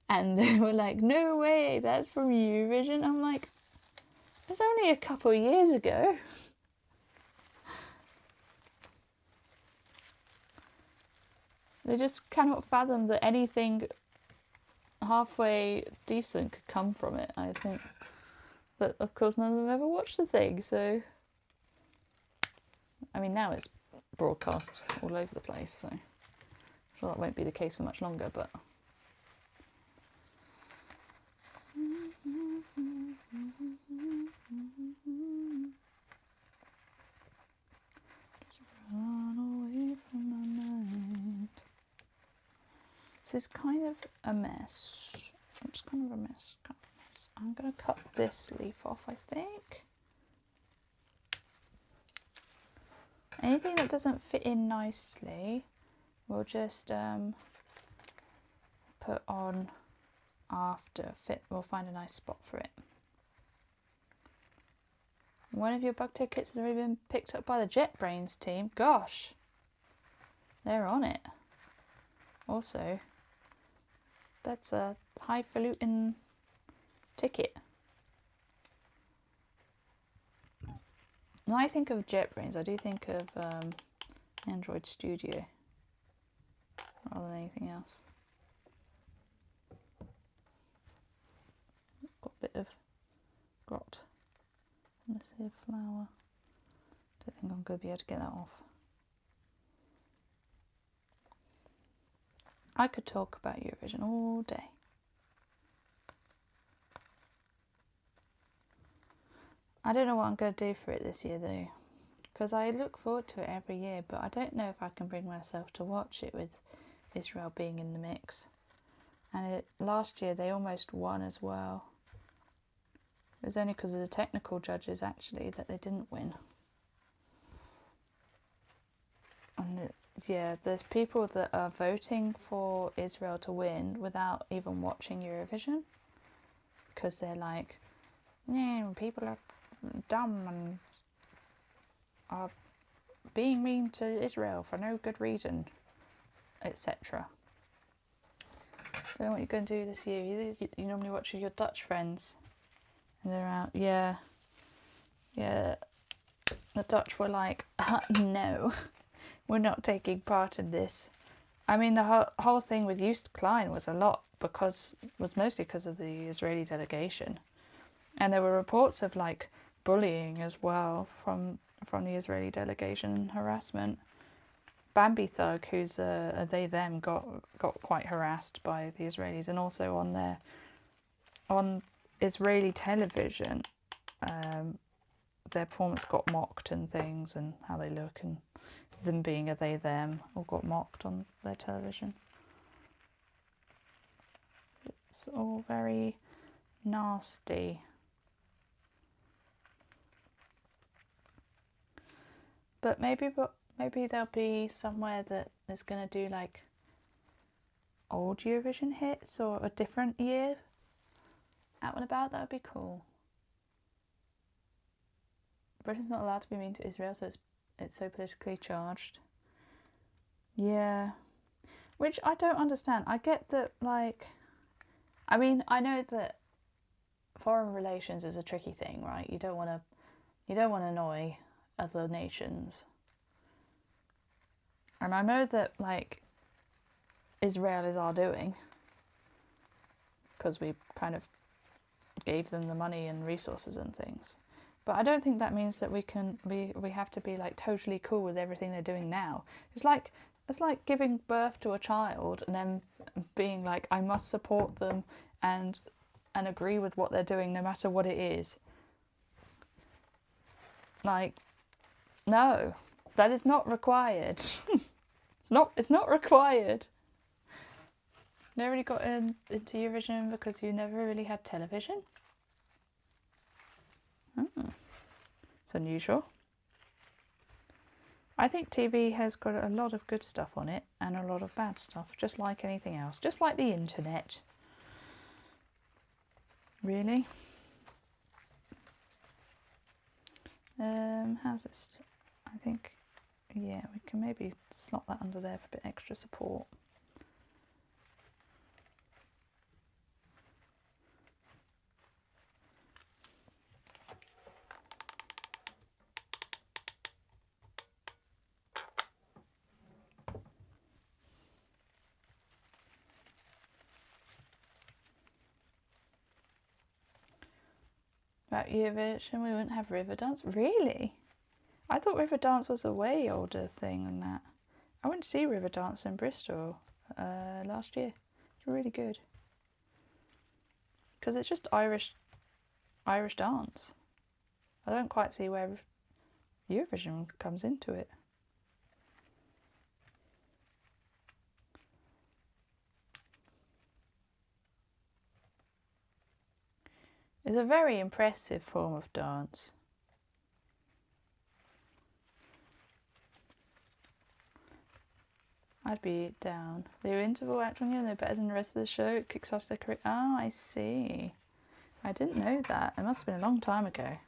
And they were like, no way, that's from Eurovision. I'm like, it's only a couple of years ago. They just cannot fathom that anything halfway decent could come from it, I think. But of course none of them ever watched the thing, so... I mean, now it's broadcast all over the place, so... I'm sure that won't be the case for much longer, but... Just run away from my mind. This is kind of a mess. It's kind of a mess. I'm going to cut this leaf off, I think. Anything that doesn't fit in nicely, we'll just put on after. We'll find a nice spot for it. One of your bug tickets has already been picked up by the JetBrains team. Gosh, they're on it. Also, that's a highfalutin ticket. When I think of JetBrains, I do think of Android Studio rather than anything else. Got a bit of grot on this here flower. Don't think I'm going to be able to get that off. I could talk about Eurovision all day. I don't know what I'm going to do for it this year though, because I look forward to it every year, but I don't know if I can bring myself to watch it with Israel being in the mix. And last year they almost won as well. It was only because of the technical judges actually that they didn't win. And yeah, there's people that are voting for Israel to win without even watching Eurovision, because they're like, yeah, people are dumb and are being mean to Israel for no good reason, etc. Don't know what you're going to do this year. You normally watch with your Dutch friends, and they're out. Yeah. The Dutch were like, no, we're not taking part in this. I mean, the whole thing with Joost Klein was mostly because of the Israeli delegation, and there were reports of like bullying as well from the Israeli delegation, harassment. Bambi Thug, who's a they/them, got quite harassed by the Israelis, and also on Israeli television, their performance got mocked and things, and how they look and them being a they/them all got mocked on their television. It's all very nasty. But maybe there'll be somewhere that is going to do like old Eurovision hits or a different year out and about. That would be cool. Britain's not allowed to be mean to Israel, so it's so politically charged. Yeah. Which I don't understand. I get that, like, I mean, I know that foreign relations is a tricky thing, right? You don't want to annoy other nations. And I know that, like, Israel is our doing, because we kind of gave them the money and resources and things. But I don't think that means that we have to be like totally cool with everything they're doing now. It's like giving birth to a child and then being like, I must support them and agree with what they're doing no matter what it is. Like, no, that is not required. It's not required. Never really got into Eurovision because you never really had television. It's unusual. I think TV has got a lot of good stuff on it and a lot of bad stuff, just like anything else, just like the internet. Really? How's this? I think, yeah, we can maybe slot that under there for a bit extra support. About Eurovision, we wouldn't have river dance. Really? I thought river dance was a way older thing than that. I went to see river dance in Bristol last year. It's really good. Because it's just Irish dance. I don't quite see where Eurovision comes into it. It's a very impressive form of dance. I'd be down. The interval act on you, they're better than the rest of the show. It kicks off their career. Oh, I see. I didn't know that. It must have been a long time ago.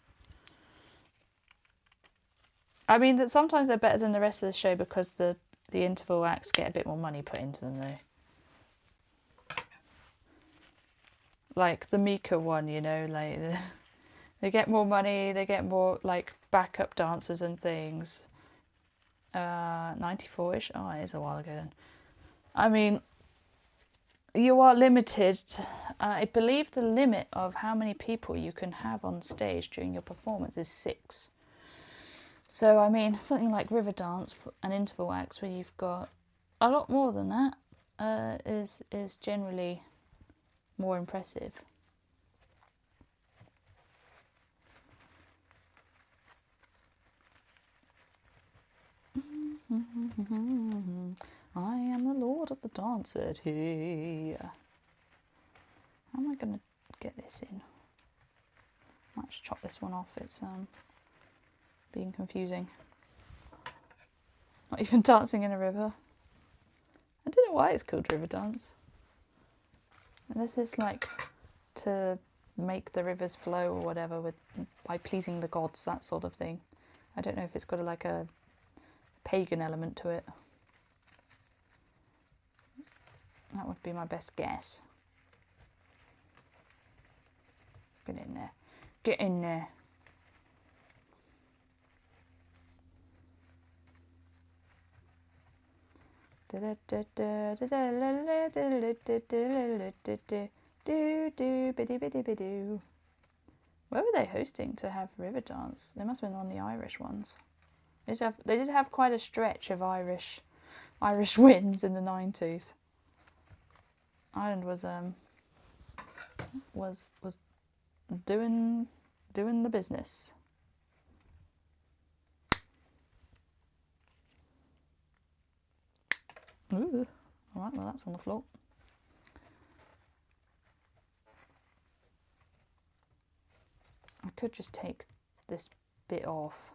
I mean, that sometimes they're better than the rest of the show because the interval acts get a bit more money put into them, though. Like the Mika one, you know, like they get more money, they get more like backup dancers and things. 94-ish. Oh, it is a while ago then. I mean, you are limited. I believe the limit of how many people you can have on stage during your performance is 6. So, I mean, something like river dance and interval acts where you've got a lot more than that is generally more impressive. I am the lord of the dance here. How am I going to get this in? Might just chop this one off. It's being confusing. Not even dancing in a river. I don't know why it's called river dance. Unless it's like to make the rivers flow or whatever by pleasing the gods, that sort of thing. I don't know if it's got like a pagan element to it. That would be my best guess. Get in there. Get in there. Where were they hosting to have river dance? They must have been one of the Irish ones. They did have quite a stretch of Irish wins in the 90s. Ireland was doing the business. Ooh, all right, well that's on the floor. I could just take this bit off.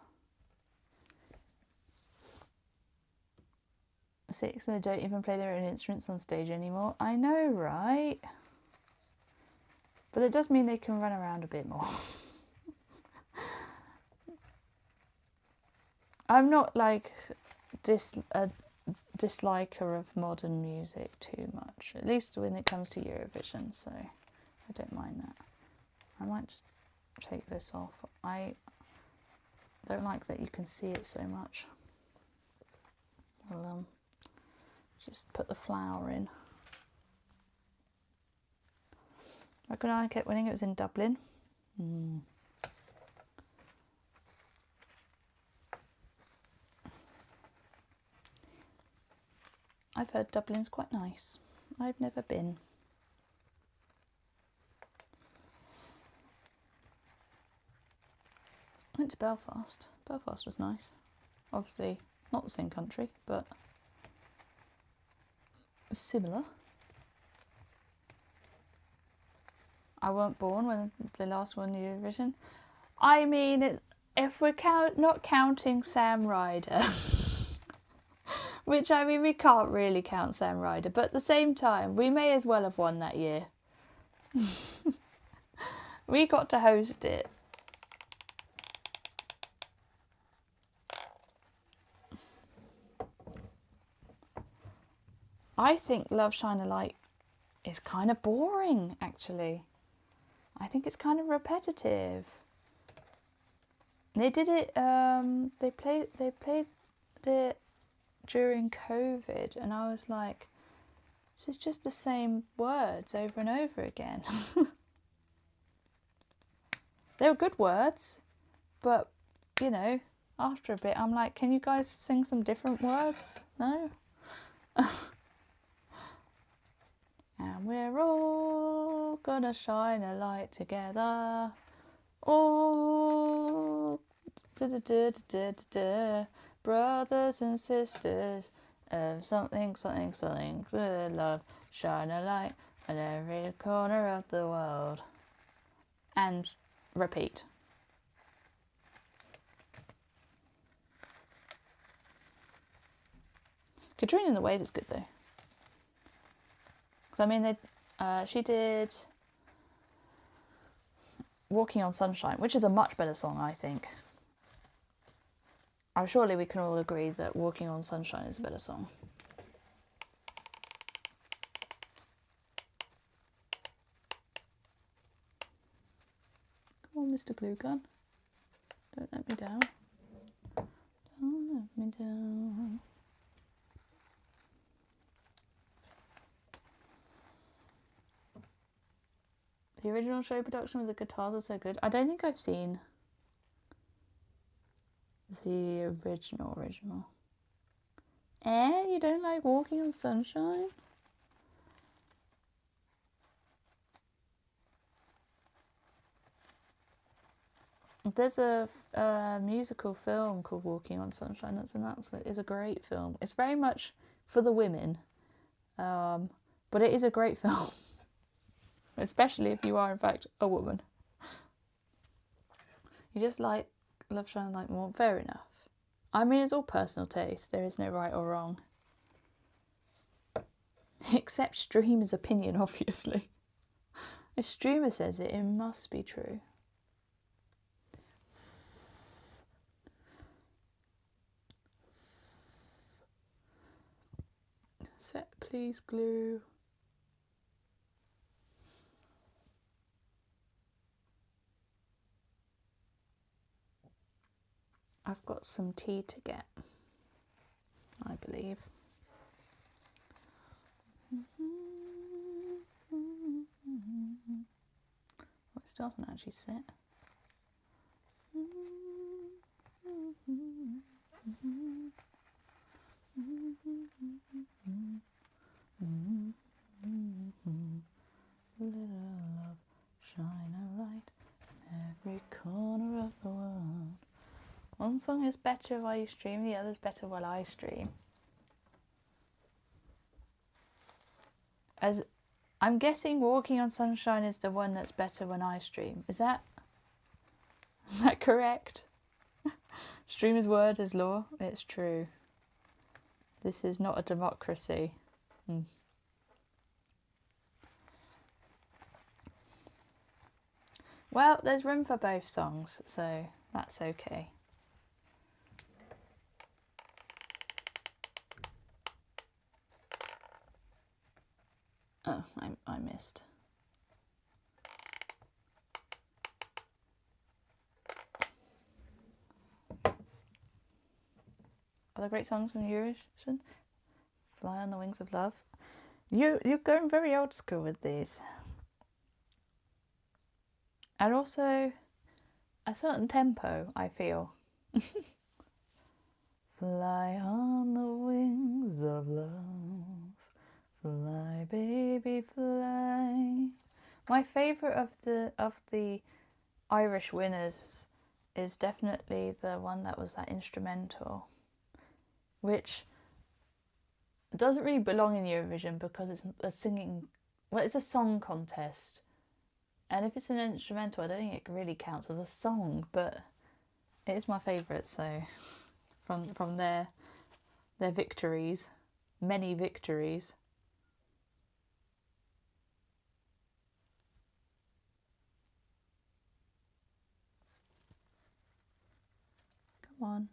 6, they don't even play their own instruments on stage anymore. I know, right? But it does mean they can run around a bit more. I'm not like a disliker of modern music too much, at least when it comes to Eurovision, so I don't mind that. I might just take this off. I don't like that you can see it so much. I'll just put the flower in. I reckon I kept winning. It was in Dublin. I've heard Dublin's quite nice. I've never been. I went to Belfast. Belfast was nice. Obviously not the same country, but similar. I weren't born when the last won Eurovision. I mean, if we're not counting Sam Ryder, which I mean we can't really count Sam Ryder, but at the same time we may as well have won that year. We got to host it. I think Love Shine a Light is kind of boring, actually. I think it's kind of repetitive. They did it. They played it during COVID, and I was like, "This is just the same words over and over again." They were good words, but you know, after a bit, I'm like, "Can you guys sing some different words?" No. And we're all gonna shine a light together. All brothers and sisters of something, something, something. Good love, shine a light in every corner of the world. And repeat. Katrina and the Waves is good though. I mean, she did Walking on Sunshine, which is a much better song, I think. Surely we can all agree that Walking on Sunshine is a better song. Come on, Mr. Glue Gun. Don't let me down. Don't let me down. The original show production with the guitars are so good. I don't think I've seen the original. You don't like Walking on Sunshine? There's a musical film called Walking on Sunshine. It's a great film. It's very much for the women, but it is a great film. Especially if you are, in fact, a woman. You just like Love Shine a Light more. Fair enough. I mean, it's all personal taste. There is no right or wrong. Except streamer's opinion, obviously. If streamer says it, it must be true. Set, please, glue. I've got some tea to get, I believe. Oh, it still hasn't actually set. Little love, shine a light in every corner of the world. One song is better while you stream, the other's better while I stream. As I'm guessing Walking on Sunshine is the one that's better when I stream. Is that correct? Streamer's word is law. It's true. This is not a democracy. Well, there's room for both songs, so that's okay. Oh, I missed. other great songs from Eurovision. Fly on the Wings of Love. You're going very old school with these. And also a certain tempo, I feel. Fly on the wings of love, fly baby fly. My favourite of the Irish winners is definitely the one that was that instrumental, which doesn't really belong in Eurovision because it's a singing, well, it's a song contest, and if it's an instrumental I don't think it really counts as a song, but it is my favourite. So from their victories, many victories. Come on.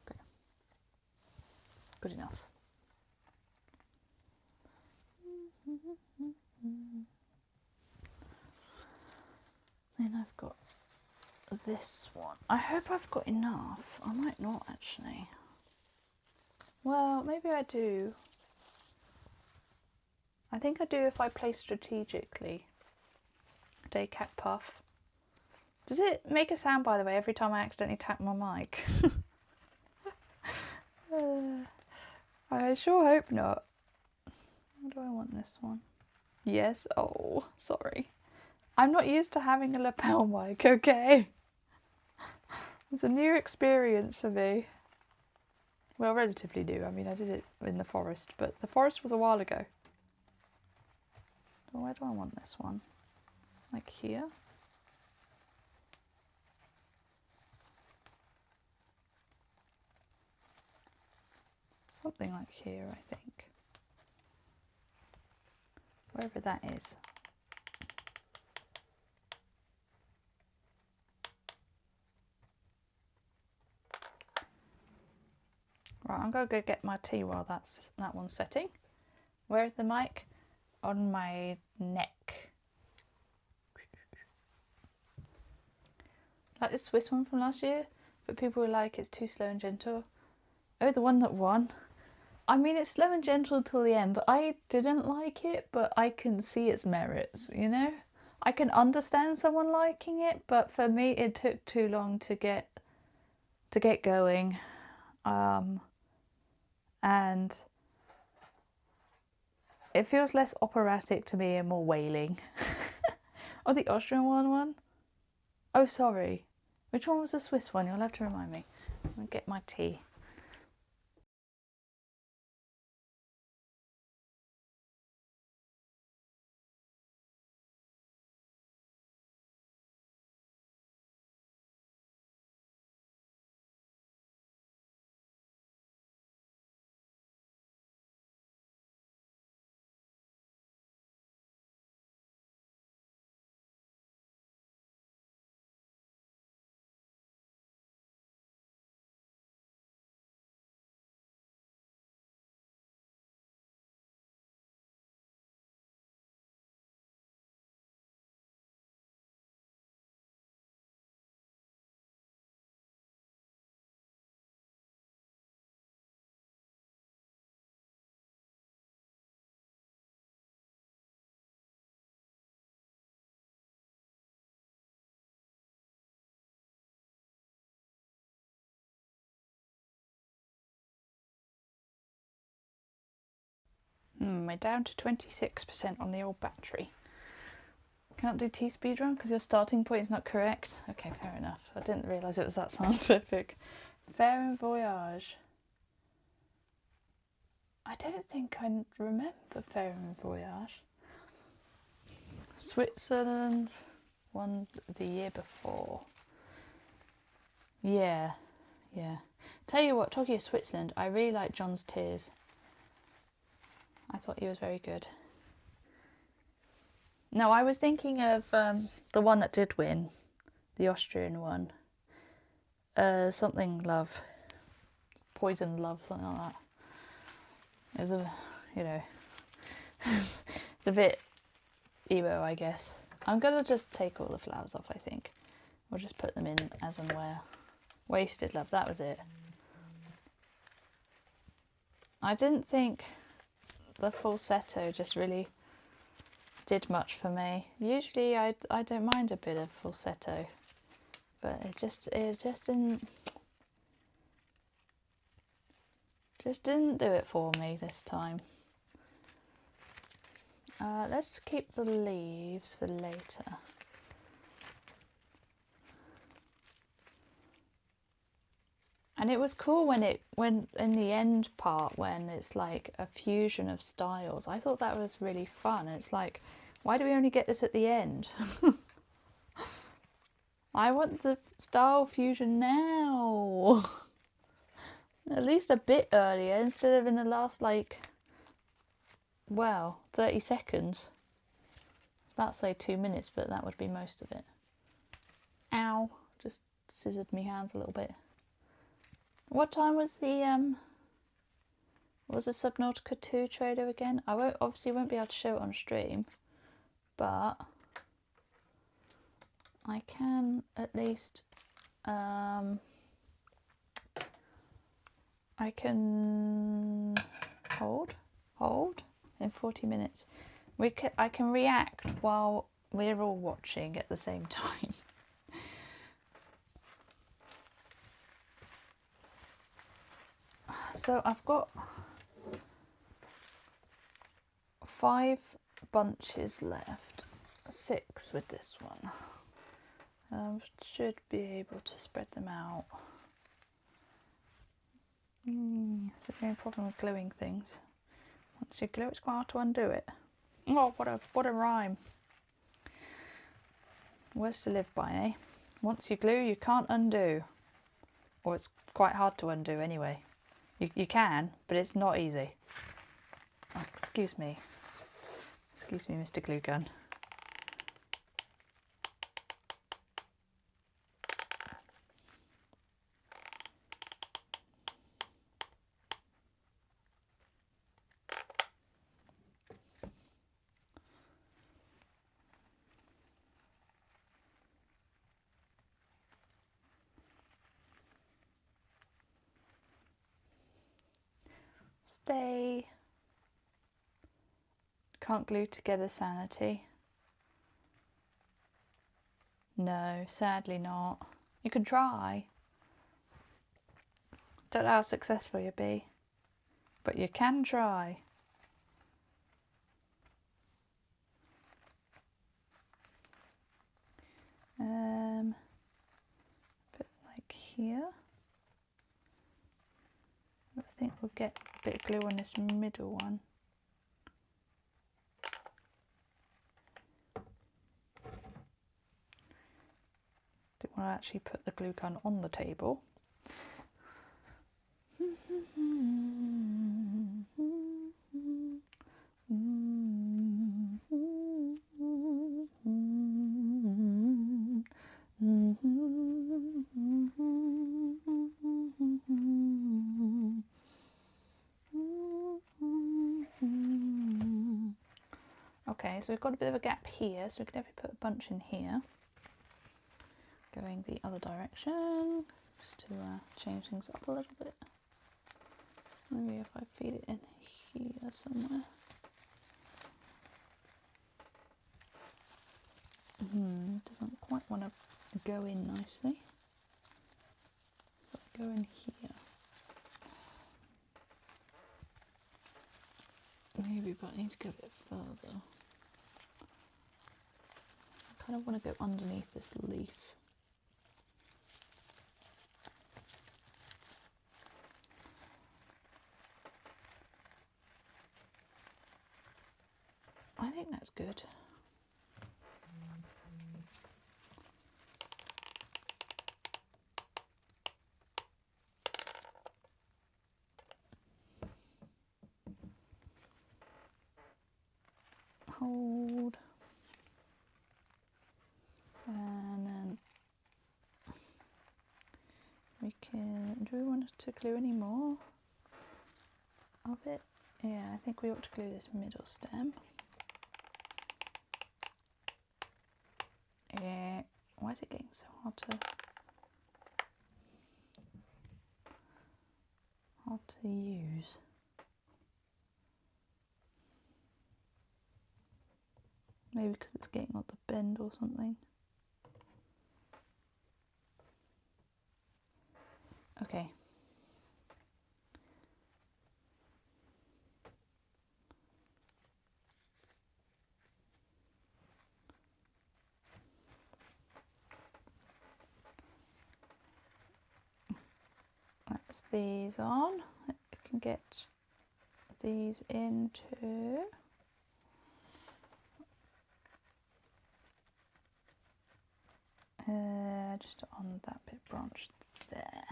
Okay. Good enough. Then I've got this one. I hope I've got enough. I might not actually. Well, maybe I do. I think I do if I play strategically. DayKat Puff. Does it make a sound, by the way, every time I accidentally tap my mic? I sure hope not. How do I want this one? Yes. Oh, sorry. I'm not used to having a lapel mic, okay? It's a new experience for me. Well, relatively new. I mean, I did it in the forest, but the forest was a while ago. So where do I want this one? Like here? Something like here, I think. Wherever that is. Right, I'm going to go get my tea while that one's setting. Where's the mic? On my neck. Like the Swiss one from last year, but people were like, it's too slow and gentle. Oh, the one that won. I mean, it's slow and gentle till the end. I didn't like it, but I can see its merits, you know? I can understand someone liking it, but for me it took too long to get going. And it feels less operatic to me and more wailing. Oh, the Austrian one won? Oh, sorry. Which one was the Swiss one? You'll have to remind me. I'll get my tea. We're down to 26% on the old battery. Can't do tea speedrun because your starting point is not correct. Okay, fair enough. I didn't realise it was that scientific. Fair Voyage. I don't think I remember Fair Voyage. Switzerland won the year before. Yeah. Tell you what, talking of Switzerland, I really like John's Tears. I thought he was very good. No, I was thinking of the one that did win, the Austrian one. Something Love. Poison Love, something like that. It was a, you know, It's a bit emo, I guess. I'm gonna just take all the flowers off, I think. We'll just put them in as and where. Wasted Love, that was it. I didn't think the falsetto just really did much for me. Usually I don't mind a bit of falsetto, but it just didn't do it for me this time. Let's keep the leaves for later. And it was cool when in the end part, when it's like a fusion of styles. I thought that was really fun. It's like, why do we only get this at the end? I want the style fusion now. At least a bit earlier instead of in the last, like, well, 30 seconds. I was about to say 2 minutes, but that would be most of it. Ow, just scissored me hands a little bit. What time was the Subnautica 2 trailer again? I obviously won't be able to show it on stream, but I can at least I can hold in 40 minutes. I can react while we're all watching at the same time. So I've got 5 bunches left, 6 with this one. Should be able to spread them out. It's the main problem with gluing things. Once you glue, it's quite hard to undo it. Oh, what a rhyme! Words to live by, eh? Once you glue, you can't undo, or it's quite hard to undo anyway. You can, but it's not easy. Oh, excuse me, Mr. Glue Gun. Stay. Can't glue together sanity. No, sadly not. You can try. Don't know how successful you'll be, but you can try. Bit like here. I think we'll get a bit of glue on this middle one. Didn't want to actually put the glue gun on the table. Okay, so we've got a bit of a gap here, so we can definitely put a bunch in here. Going the other direction, just to change things up a little bit. Maybe if I feed it in here somewhere. It doesn't quite want to go in nicely. But go in here. Maybe, but I need to go a bit further. I kind of want to go underneath this leaf. I think that's good. Hold. And then we can, do we want to glue any more of it Yeah, I think we ought to glue this middle stem. Yeah, why is it getting so hard to use? Maybe because it's getting on the bend or something. Okay. That's these on. I can get these into. Just on that bit branched there.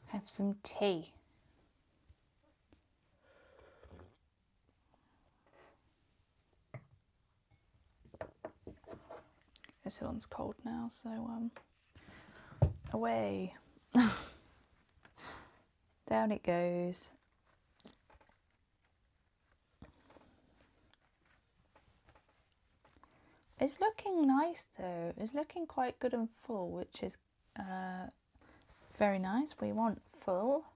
Have some tea. This one's cold now, so away. Down it goes. It's looking nice though. It's looking quite good and full, which is very nice. We want full,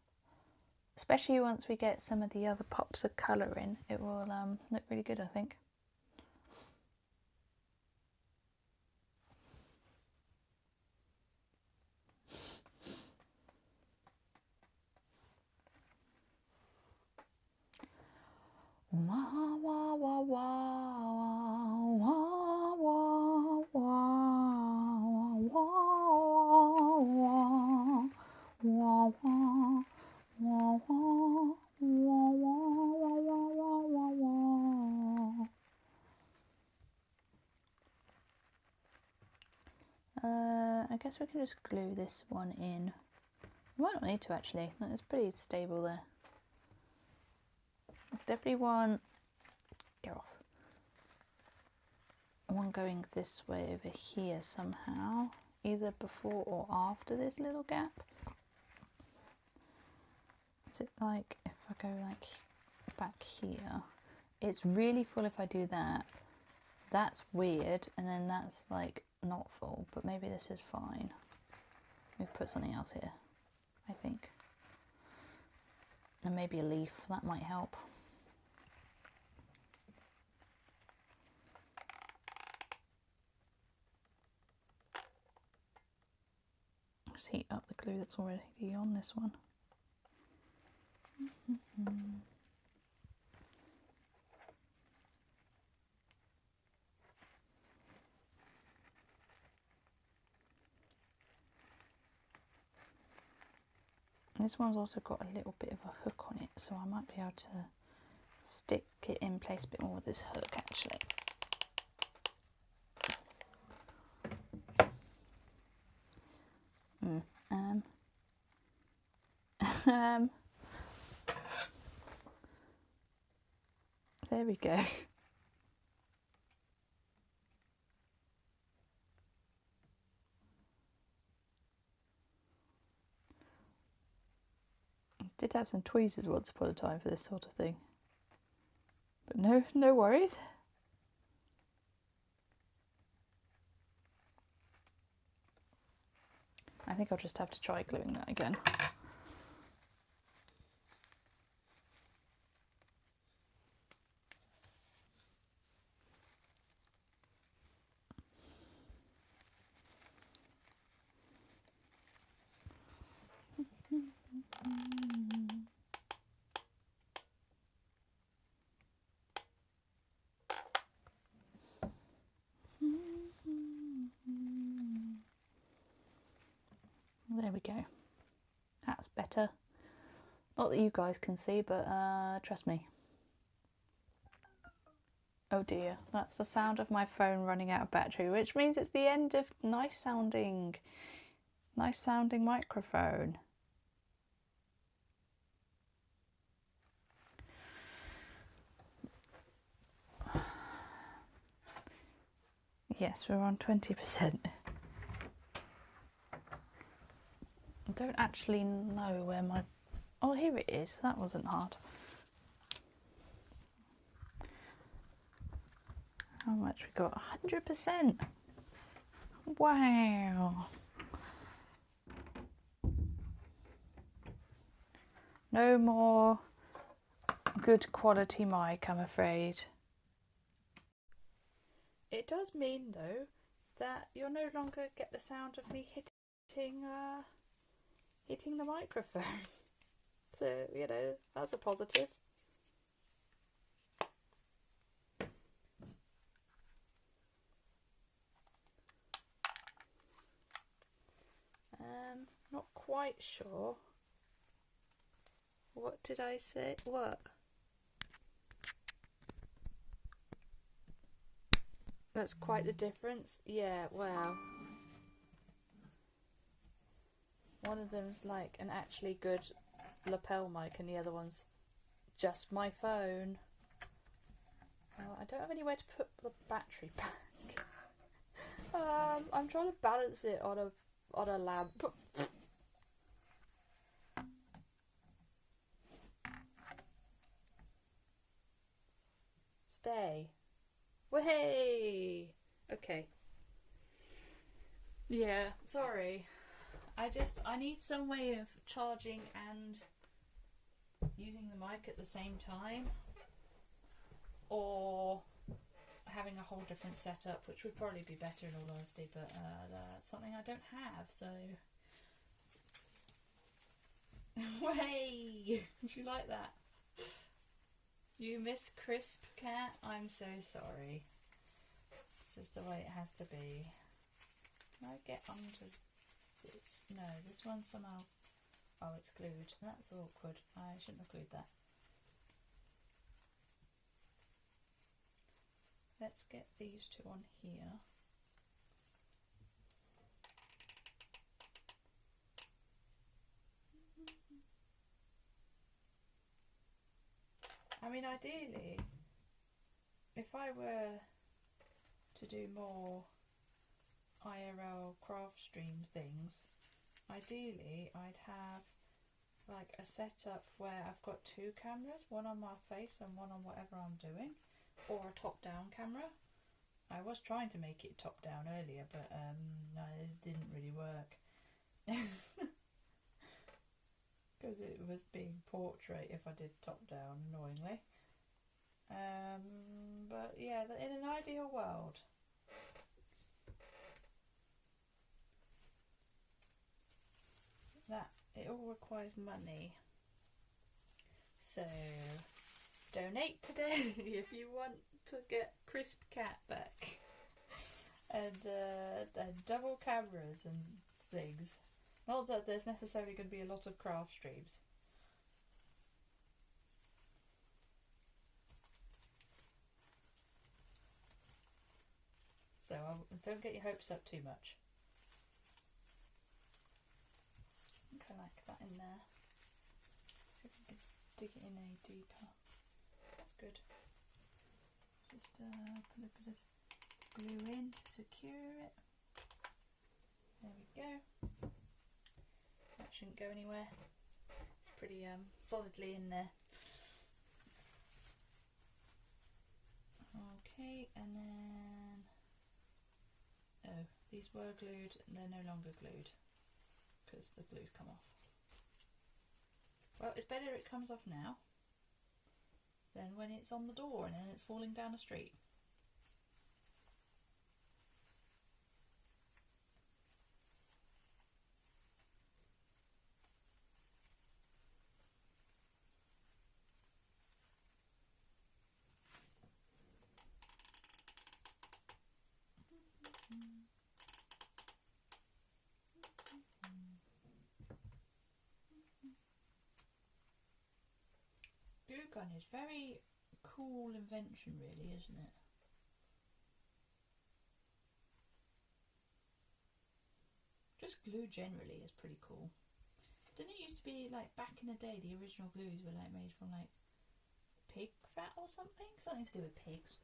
especially once we get some of the other pops of colour in. It will look really good, I think. Wah wah wah wah wah wah wah wah wah wah wah wah wah. I guess we can just glue this one in. We might not need to actually. It's pretty stable there. It's definitely one. Get off. One going this way over here somehow, either before or after this little gap. Is it like if I go like back here? It's really full if I do that. That's weird, and then that's like not full, but maybe this is fine. We put something else here, I think. And maybe a leaf, that might help. Let's heat up the glue that's already on this one. This one's also got a little bit of a hook on it, so I might be able to stick it in place a bit more with this hook actually. There we go. I did have some tweezers once upon a time for this sort of thing, but no worries. I think I'll just have to try gluing that again. There we go. That's better. Not that you guys can see, but trust me. Oh dear, that's the sound of my phone running out of battery, which means it's the end of nice sounding microphone. Yes, we're on 20%. I don't actually know where my... Oh, here it is. That wasn't hard. How much we got? 100%. Wow. No more good quality mic, I'm afraid. It does mean, though, that you'll no longer get the sound of me hitting the microphone. So, you know, that's a positive. Not quite sure. What did I say? What? That's quite the difference. Yeah, well. One of them's like an actually good lapel mic and the other one's just my phone. Oh, I don't have anywhere to put the battery back. I'm trying to balance it on a lamp. Stay. Way. Okay. Yeah, sorry. I need some way of charging and using the mic at the same time, or having a whole different setup, which would probably be better in all honesty, but that's something I don't have, so... Way! Do you like that? You miss Crisp Cat? I'm so sorry. This is the way it has to be. Can I get onto this? No, this one somehow... Oh, it's glued. That's awkward. I shouldn't have glued that. Let's get these two on here. I mean, ideally, if I were to do more IRL craft stream things, ideally I'd have like a setup where I've got two cameras, one on my face and one on whatever I'm doing, or a top-down camera. I was trying to make it top-down earlier, but no, it didn't really work. Because it was being portrait if I did top-down, annoyingly. But yeah, in an ideal world, it all requires money. So donate today if you want to get Crisp Cat back, and double cameras and things. Not that there's necessarily going to be a lot of craft streams. So don't get your hopes up too much. I think I like that in there. See if we can dig it in any deeper. That's good. Just put a bit of glue in to secure it. There we go. That shouldn't go anywhere. It's pretty solidly in there. Okay, and then... Oh, these were glued and they're no longer glued because the glue's come off. Well, it's better it comes off now than when it's on the door and then it's falling down the street. Glue gun is very cool invention, really, isn't it? Just glue generally is pretty cool. Didn't it used to be like back in the day the original glues were like made from like pig fat or something? Something to do with pigs.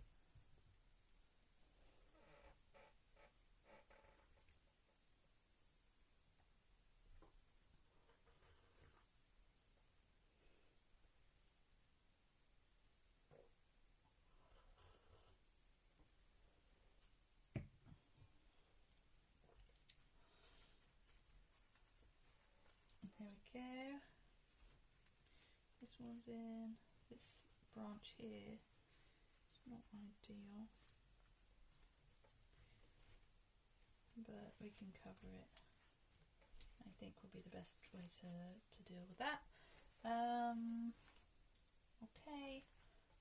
this one's in. This branch here. It's not ideal. But we can cover it. I think will be the best way to deal with that. Okay,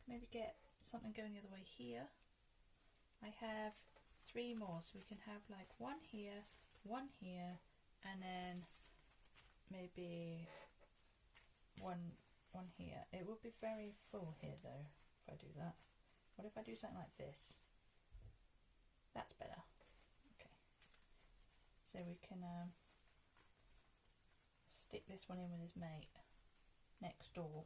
maybe get something going the other way here. I have 3 more, so we can have like one here, and then maybe one here. It would be very full here though if I do that. What if I do something like this? That's better. Okay, so we can stick this one in with his mate next door.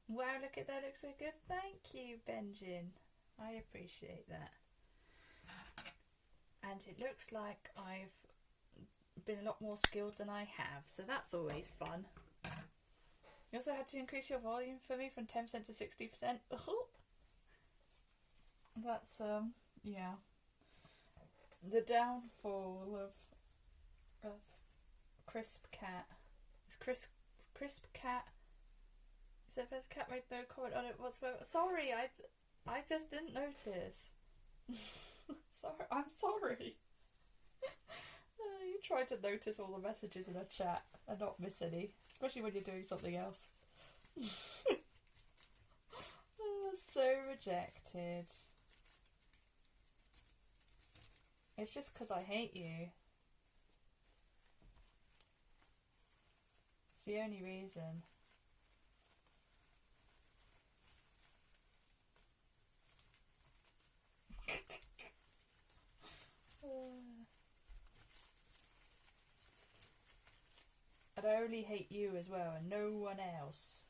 Wow, look at that, looks so good. Thank you, Benjin. I appreciate that. And it looks like I've been a lot more skilled than I have, so that's always fun. You also had to increase your volume for me from 10% to 60%. That's, yeah. The downfall of Crisp Cat. Is Crisp Cat... Except first cat made no comment on it whatsoever. Sorry, I just didn't notice. Sorry, I'm sorry. You try to notice all the messages in a chat and not miss any, especially when you're doing something else. So rejected. It's just because I hate you. It's the only reason. And I only hate you as well, and no one else.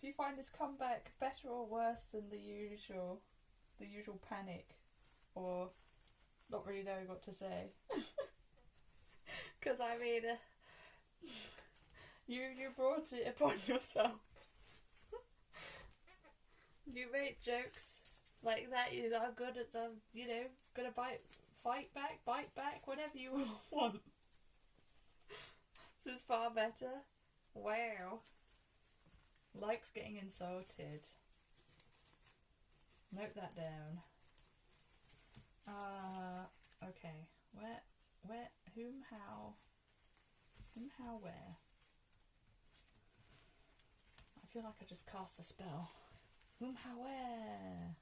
Do you find this comeback better or worse than the usual panic, or not really knowing what to say? Because I mean, you brought it upon yourself. You made jokes like that. I'm good at gonna fight back, whatever you want. This is far better. Wow. Likes getting insulted. Note that down. Okay. Where, whom, how, where? I feel like I just cast a spell. Whom, how, where?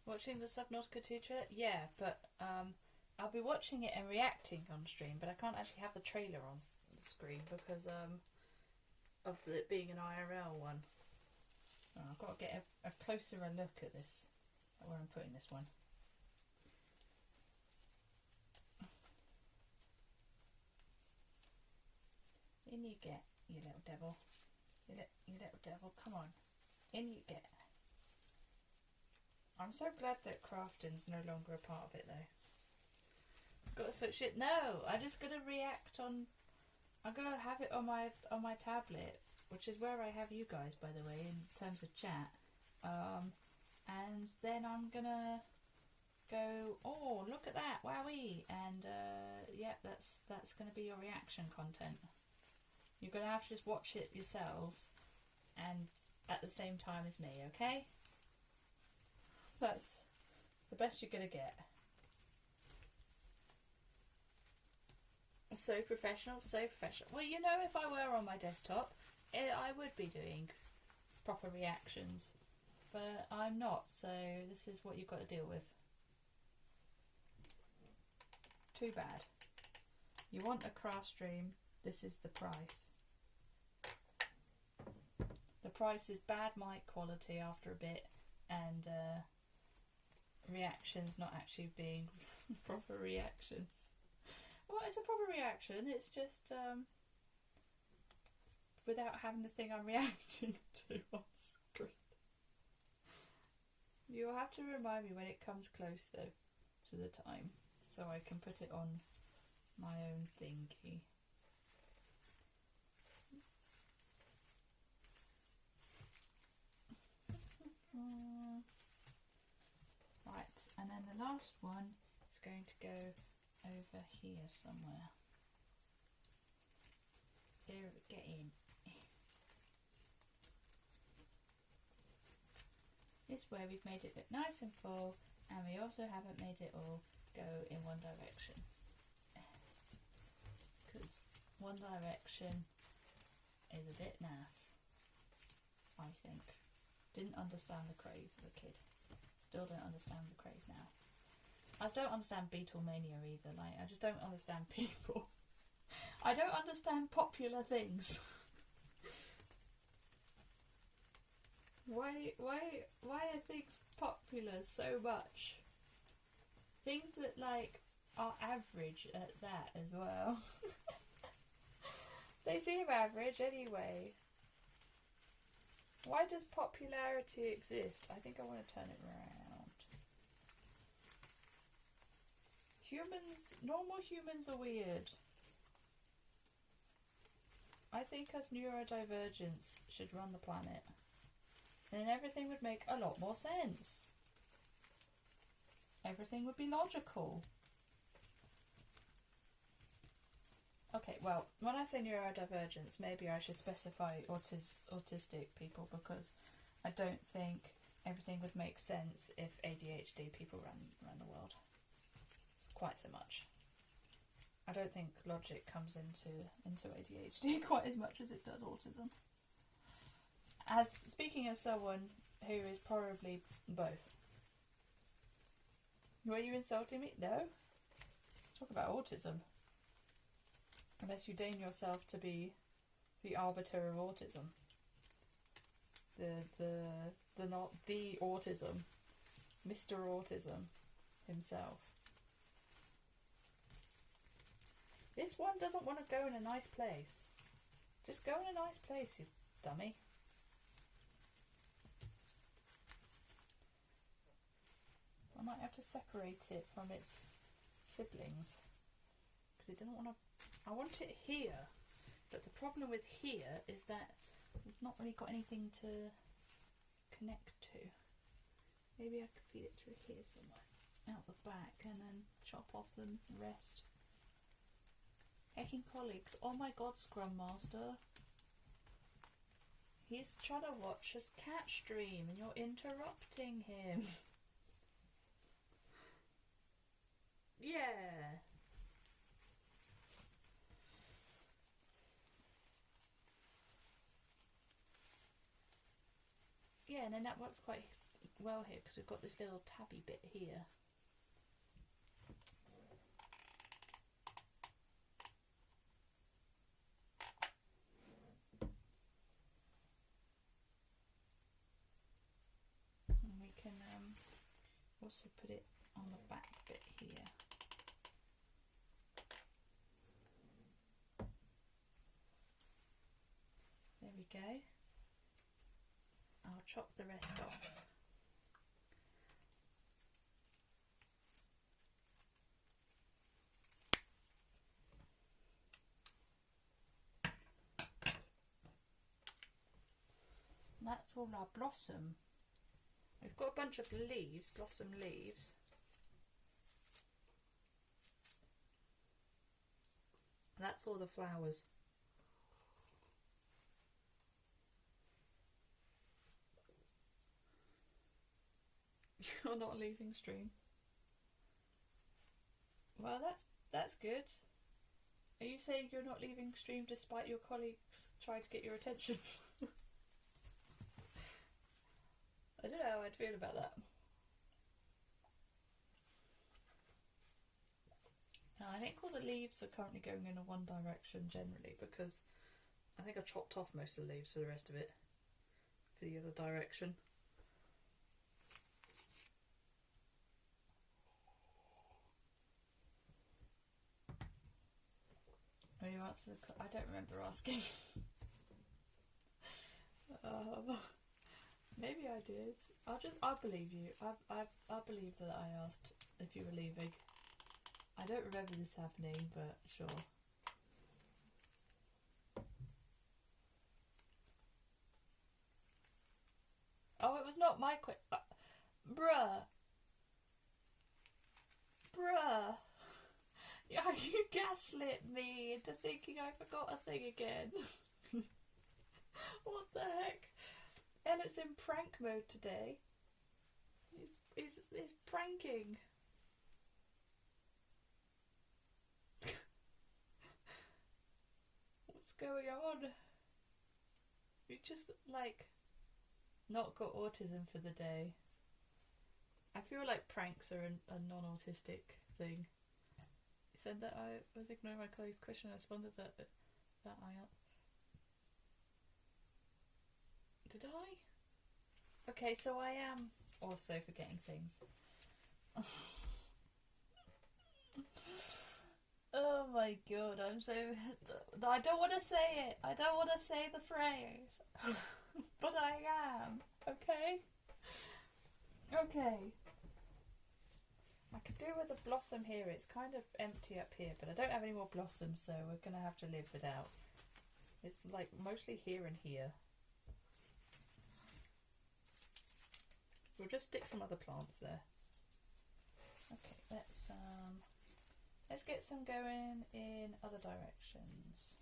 Watching the Subnautica 2 trailer? Yeah, but I'll be watching it and reacting on stream, but I can't actually have the trailer on screen because of it being an IRL one. Oh, I've got to get a closer look at this, at where I'm putting this one. In you get, you little devil. You little devil, come on. In you get. I'm so glad that crafting's no longer a part of it though. I've got to switch it. No, I'm just gonna react on. I'm gonna have it on my tablet, which is where I have you guys, by the way, in terms of chat. And then I'm gonna go, oh, look at that, wowee, and yeah, that's gonna be your reaction content. You're gonna have to just watch it yourselves, and at the same time as me, okay? That's the best you're gonna get. So professional, so professional. Well, you know, if I were on my desktop, I would be doing proper reactions. But I'm not, so this is what you've got to deal with. Too bad. You want a craft stream, this is the price. The price is bad mic quality after a bit, and reactions not actually being proper reactions. Well, it's a proper reaction, it's just without having the thing I'm reacting to on screen. You'll have to remind me when it comes close though to the time, so I can put it on my own thingy. Right, and then the last one is going to go over here somewhere. There, get in. This way we've made it look nice and full, and we also haven't made it all go in one direction. Because one direction is a bit naff, I think. Didn't understand the craze as a kid. Still don't understand the craze now. I don't understand Beatlemania either. Like, I just don't understand people. I don't understand popular things. Why are things popular so much? Things that like are average at that as well. They seem average anyway. Why does popularity exist? I think I want to turn it around. Normal humans are weird. I think us neurodivergents should run the planet. Then everything would make a lot more sense. Everything would be logical. Okay, well, when I say neurodivergence, maybe I should specify autistic people, because I don't think everything would make sense if ADHD people ran the world. It's quite so much. I don't think logic comes into ADHD quite as much as it does autism. Speaking as someone who is probably both. Were you insulting me? No. Talk about autism. Unless you deign yourself to be the arbiter of autism. The not the autism. Mr. Autism himself. This one doesn't want to go in a nice place. Just go in a nice place, you dummy. I might have to separate it from its siblings. Because it doesn't want to... I want it here. But the problem with here is that it's not really got anything to connect to. Maybe I could feed it through here somewhere. Out the back and then chop off the rest. Hecking colleagues. Oh my god, Scrum Master. He's trying to watch his cat stream and you're interrupting him. Yeah. Yeah, and then that works quite well here because we've got this little tabby bit here. And we can also put it on the back bit here. There we go. I'll chop the rest off. And that's all our blossom. We've got a bunch of leaves, blossom leaves. That's all the flowers. You're not leaving stream. Well, that's good. Are you saying you're not leaving stream despite your colleagues trying to get your attention? I don't know how I'd feel about that. Now, I think all the leaves are currently going in a one direction generally because I think I chopped off most of the leaves for the rest of it for the other direction. Oh, you answered the I don't remember asking. Maybe I did. I'll believe you. I believe that I asked if you were leaving. I don't remember this happening, but sure. Oh, it was not my bruh. Bruh. Yeah, you gaslit me into thinking I forgot a thing again. What the heck? Elliot's in prank mode today. He's pranking. What's going on? You just, like, not got autism for the day. I feel like pranks are a non-autistic thing. You said that I was ignoring my colleague's question. I responded that I... Did I? Okay, so I am also forgetting things. Oh my god, I'm so... I don't want to say it. I don't want to say the phrase. But I am. Okay? Okay. I could do with a blossom here. It's kind of empty up here, but I don't have any more blossoms, so we're going to have to live without. It's like mostly here and here. We'll just stick some other plants there. Okay, let's get some going in other directions.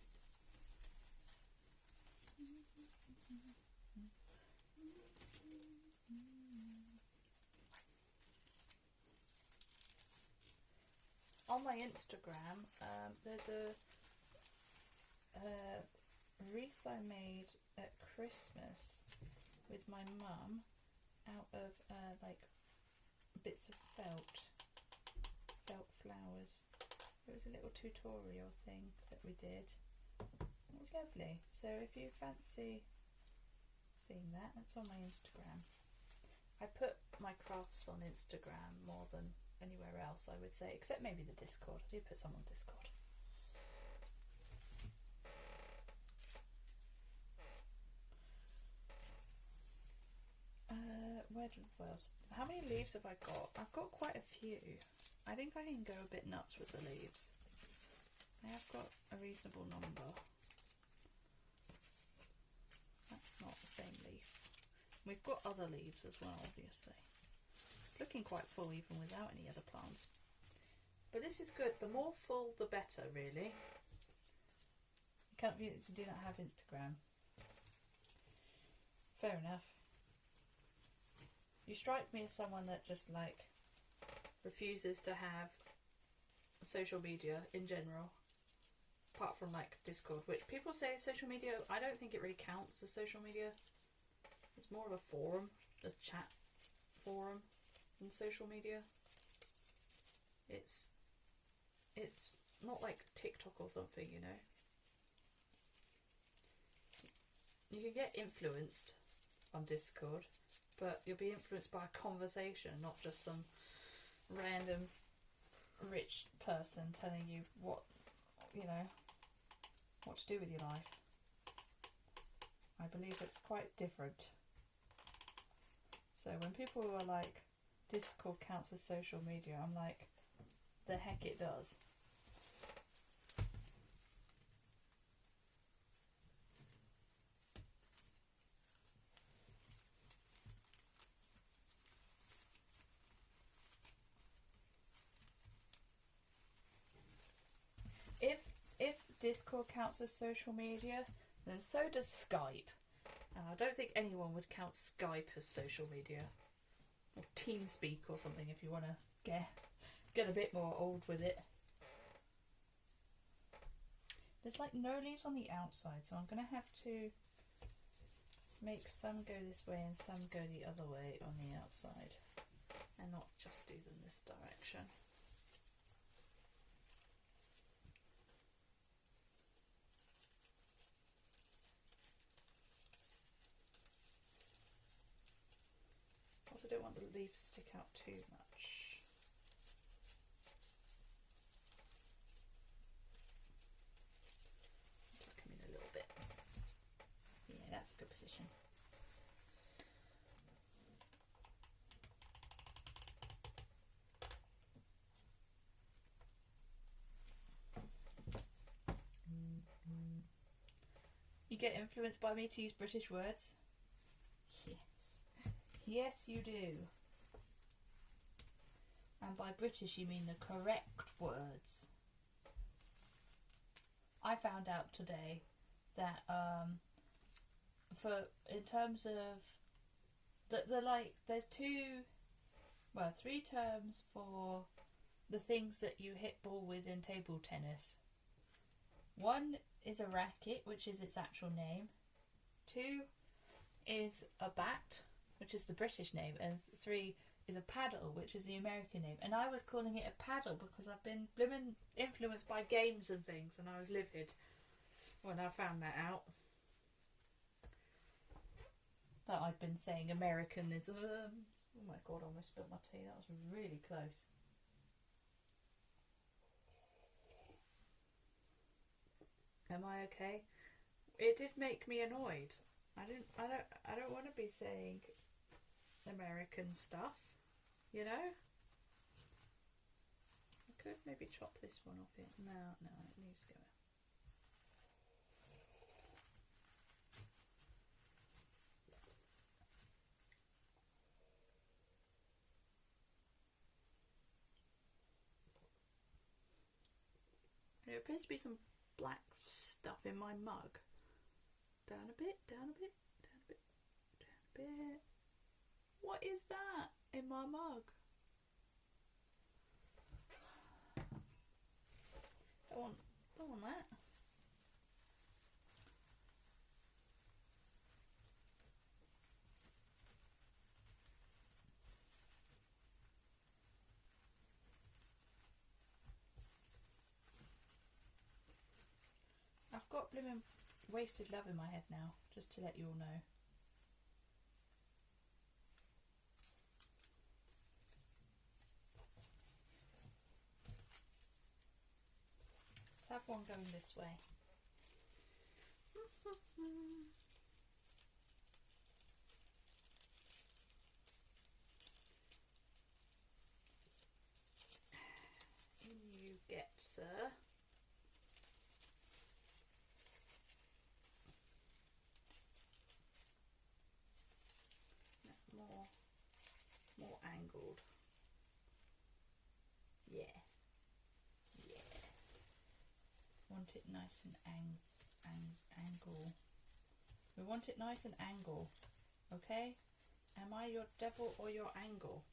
On my Instagram, there's a wreath I made at Christmas with my mum out of like bits of felt flowers. It was a little tutorial thing that we did. It was lovely. So if you fancy seeing that, that's on my Instagram. I put my crafts on Instagram more than anywhere else, I would say, except maybe the Discord. I do put some on Discord. What else? How many leaves have I got? I've got quite a few. I think I can go a bit nuts with the leaves. I have got a reasonable number. That's not the same leaf. We've got other leaves as well, obviously. It's looking quite full even without any other plants. But this is good. The more full, the better, really. You do not have Instagram. Fair enough. You strike me as someone that just, like, refuses to have social media in general. Apart from, like, Discord, which people say is social media. I don't think it really counts as social media. It's more of a forum, a chat forum than social media. It's not like TikTok or something, you know. You can get influenced on Discord, but you'll be influenced by a conversation, not just some random rich person telling you what, you know, what to do with your life. I believe it's quite different. So when people are like, Discord counts as social media, I'm like, the heck it does. If Discord counts as social media, then so does Skype. And I don't think anyone would count Skype as social media. Or TeamSpeak or something if you want to get a bit more old with it. There's like no leaves on the outside, so I'm going to have to make some go this way and some go the other way on the outside. And not just do them this direction. Also don't want the leaves to stick out too much. Tuck them in a little bit. Yeah, that's a good position. get influenced by me to use British words? Yes. Yes, you do. And by British you mean the correct words. I found out today that in terms of there's three terms for the things that you hit ball with in table tennis. One is a racket, which is its actual name. Two is a bat, which is the British name, and three is a paddle, which is the American name. And I was calling it a paddle because I've been blimmin' influenced by games and things, and I was livid when I found that out. That I'd been saying American is... oh my god, I almost spilled my tea. That was really close. Am I okay? It did make me annoyed. I don't want to be saying American stuff, you know? I could maybe chop this one off it. No, it needs to go. There appears to be some black stuff in my mug. Down a bit, down a bit, down a bit, down a bit. What is that in my mug? Don't want that. I've got blooming wasted love in my head now, just to let you all know. Let's have one going this way. In you get, sir. More angled. Yeah. Want it nice and angle. We want it nice and angle. Okay? Am I your devil or your angle?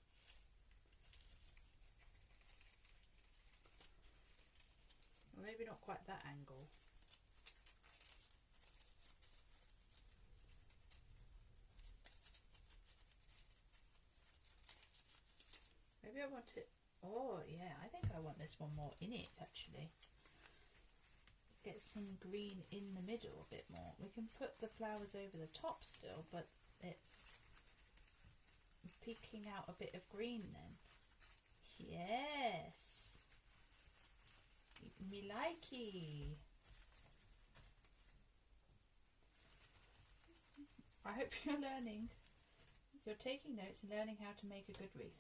Well, maybe not quite that angle. Maybe I want it... oh yeah, I think I want this one more in it actually. Get some green in the middle a bit more. We can put the flowers over the top still, but it's peeking out a bit of green then. Yes! Me likey! I hope you're learning. You're taking notes and learning how to make a good wreath.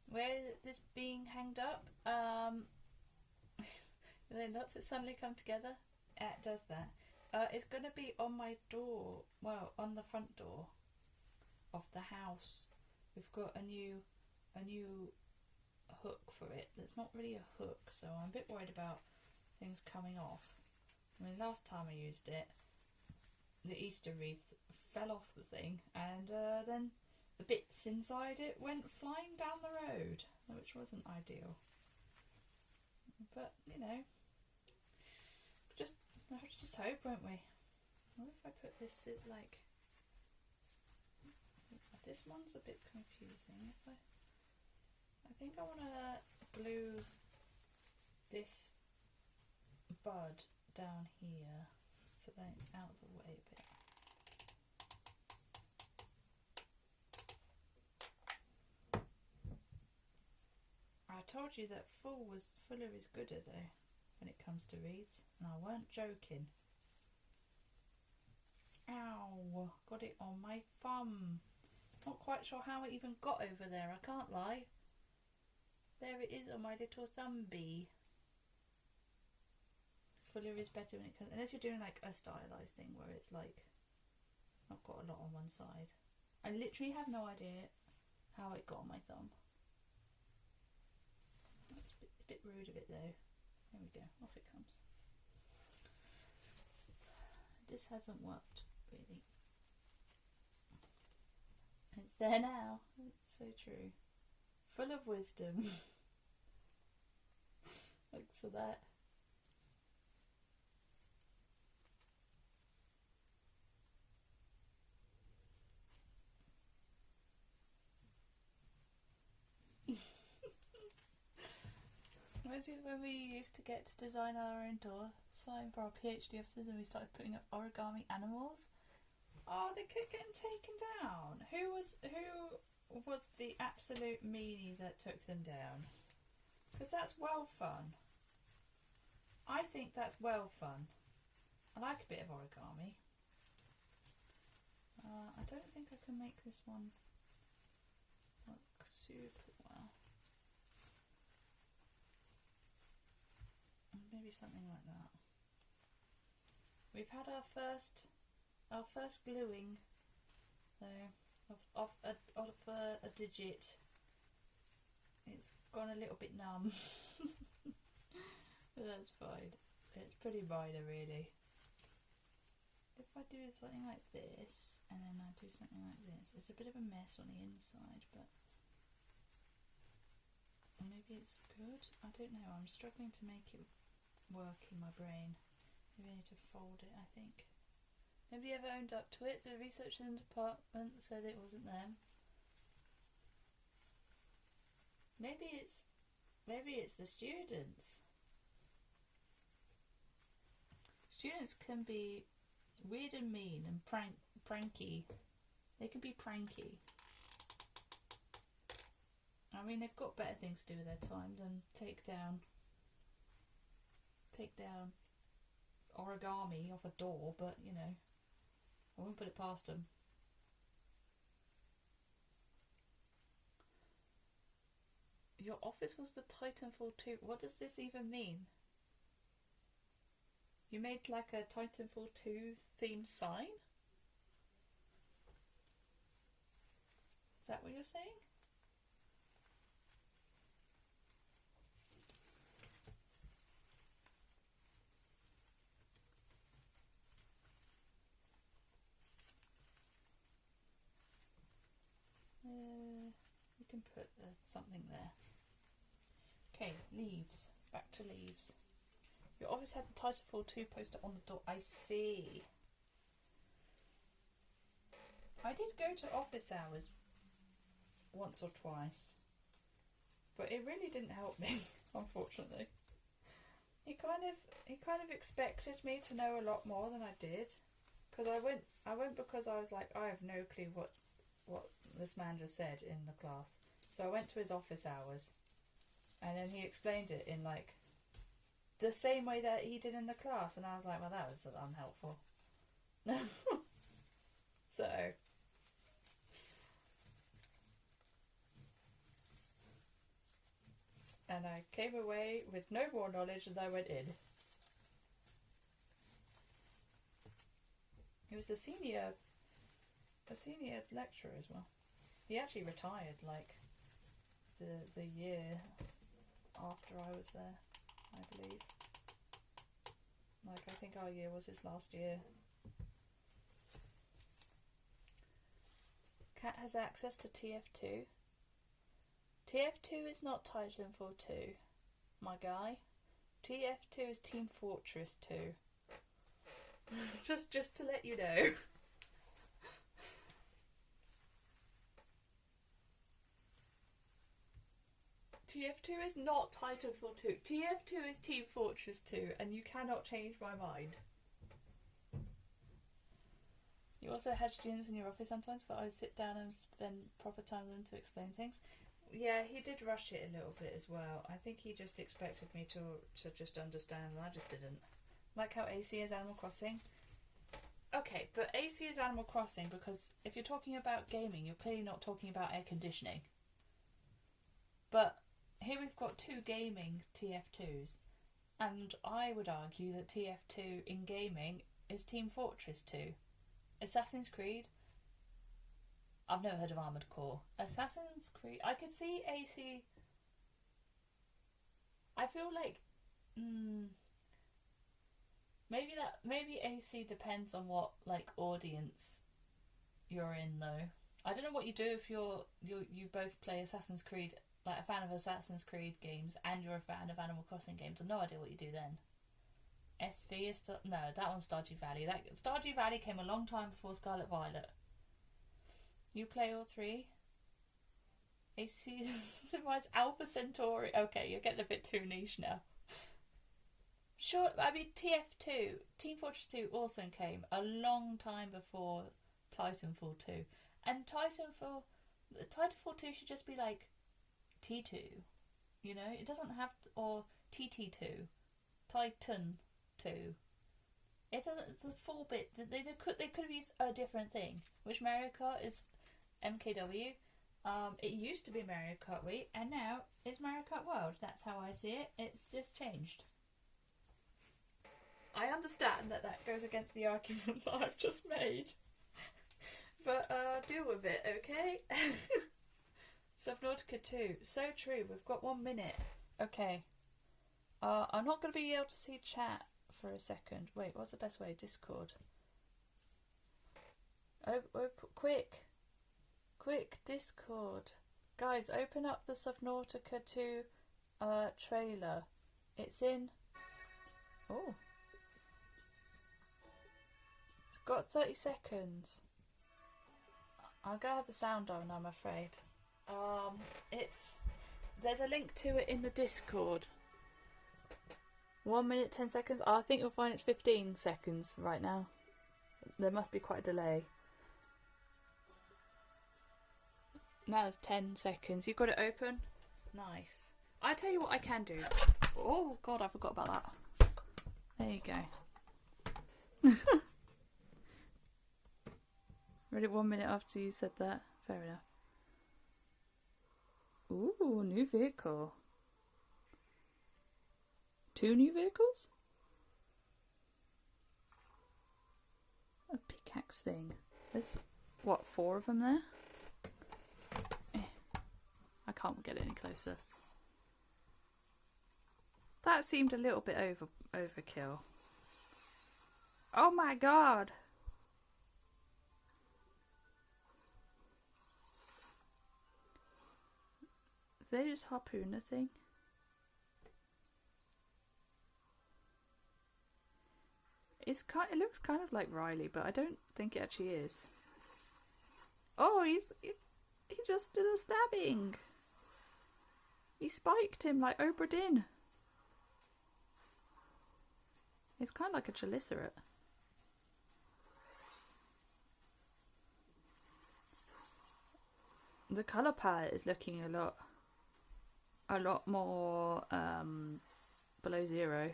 Where is this being hanged up? Then lots it suddenly come together. It does that. It's going to be on my door. Well, on the front door of the house. We've got a new hook for it. It's not really a hook, so I'm a bit worried about things coming off. I mean, last time I used it, the Easter wreath fell off the thing, and then the bits inside it went flying down the road, which wasn't ideal. But, you know, we'll have to just hope, won't we? What if I put this like... this one's a bit confusing. I think I want to glue this bud down here so that it's out of the way a bit. told you that Fuller is gooder though when it comes to wreaths, and I weren't joking. Ow, got it on my thumb. Not quite sure how it even got over there, I can't lie. There it is on my little thumbie. Fuller is better when it comes, unless you're doing like a stylised thing where it's like I've got a lot on one side. I literally have no idea how it got on my thumb. It's a bit rude of it though. There we go, off it comes. This hasn't worked really. It's there now. It's so true. Full of wisdom. Thanks for that. When we used to get to design our own door sign for our PhD offices and we started putting up origami animals. Oh, they kept getting taken down. Who was the absolute meanie that took them down? Because that's well fun. I think that's well fun. I like a bit of origami. I don't think I can make this one look super well. Maybe something like that. We've had our first gluing though of a digit. It's gone a little bit numb. But that's fine. It's pretty minor really. If I do something like this and then I do something like this, it's a bit of a mess on the inside, but maybe it's good. I don't know. I'm struggling to make it work in my brain. Maybe I need to fold it, I think. Nobody ever owned up to it. The researchers in the department said it wasn't them. Maybe it's the students. Students can be weird and mean and pranky. They can be pranky. I mean, they've got better things to do with their time than take down origami off a door, but you know, I wouldn't put it past them. Your office was the Titanfall 2. What does this even mean? You made like a Titanfall 2 themed sign? Is that what you're saying? We can put something there. Okay, leaves. Back to leaves. Your office had the Titanfall 2 poster on the door. I see. I did go to office hours once or twice, but it really didn't help me, unfortunately. He kind of expected me to know a lot more than I did, because I went because I was like, I have no clue what this man just said in the class. So I went to his office hours, and then he explained it in like the same way that he did in the class, and I was like, well, that was unhelpful. So and I came away with no more knowledge than I went in. He was a senior lecturer as well. He actually retired like the year after I was there, I believe. Like, I think our year was his last year. Kat has access to TF2. TF2 is not Titanfall 2, my guy. TF2 is Team Fortress 2. just to let you know. TF2 is not Titanfall 2. TF2 is Team Fortress 2, and you cannot change my mind. You also had students in your office sometimes, but I would sit down and spend proper time with them to explain things. Yeah, he did rush it a little bit as well. I think he just expected me to just understand, and I just didn't. Like how AC is Animal Crossing. Okay, but AC is Animal Crossing because if you're talking about gaming, you're clearly not talking about air conditioning. But here we've got two gaming TF2s, and I would argue that TF2 in gaming is Team Fortress 2. Assassin's Creed, I've never heard of Armored Core. Assassin's Creed, I could see AC. I feel like maybe AC depends on what like audience you're in though. I don't know what you do if you both play Assassin's Creed, like a fan of Assassin's Creed games, and you're a fan of Animal Crossing games. I've no idea what you do then. SV is still no, that one's Stardew Valley. That Stardew Valley came a long time before Scarlet Violet. You play all three? AC symbolize Alpha Centauri. Okay, you're getting a bit too niche now. Sure, I mean TF2, Team Fortress 2 also came a long time before Titanfall 2. And Titanfall 2 should just be like T2. You know, it doesn't have to, or TT2. Titan 2. It doesn't, the full bit, they could have used a different thing, which Mario Kart is MKW. It used to be Mario Kart Wii, and now it's Mario Kart World. That's how I see it. It's just changed. I understand that goes against the argument that I've just made. But deal with it, okay? Subnautica 2. So true, we've got 1 minute. Okay. I'm not going to be able to see chat for a second. Wait, what's the best way? Discord. Quick, Discord. Guys, open up the Subnautica 2 trailer. It's in... Oh. It's got 30 seconds. I'm going to have the sound on, I'm afraid. There's a link to it in the Discord. 1 minute, 10 seconds. I think you'll find it's 15 seconds right now. There must be quite a delay. Now it's 10 seconds. You've got it open? Nice. I tell you what I can do. Oh god, I forgot about that. There you go. Read it 1 minute after you said that. Fair enough. Ooh, new vehicle. 2 new vehicles? A pickaxe thing. There's, what, 4 of them there? I can't get any closer. That seemed a little bit overkill. Oh my god! Did they just harpoon the thing? It looks kind of like Riley, but I don't think it actually is. Oh, he just did a stabbing. He spiked him like Obra Dinn. It's kind of like a Chalicerate. The colour palette is looking a lot more below zero.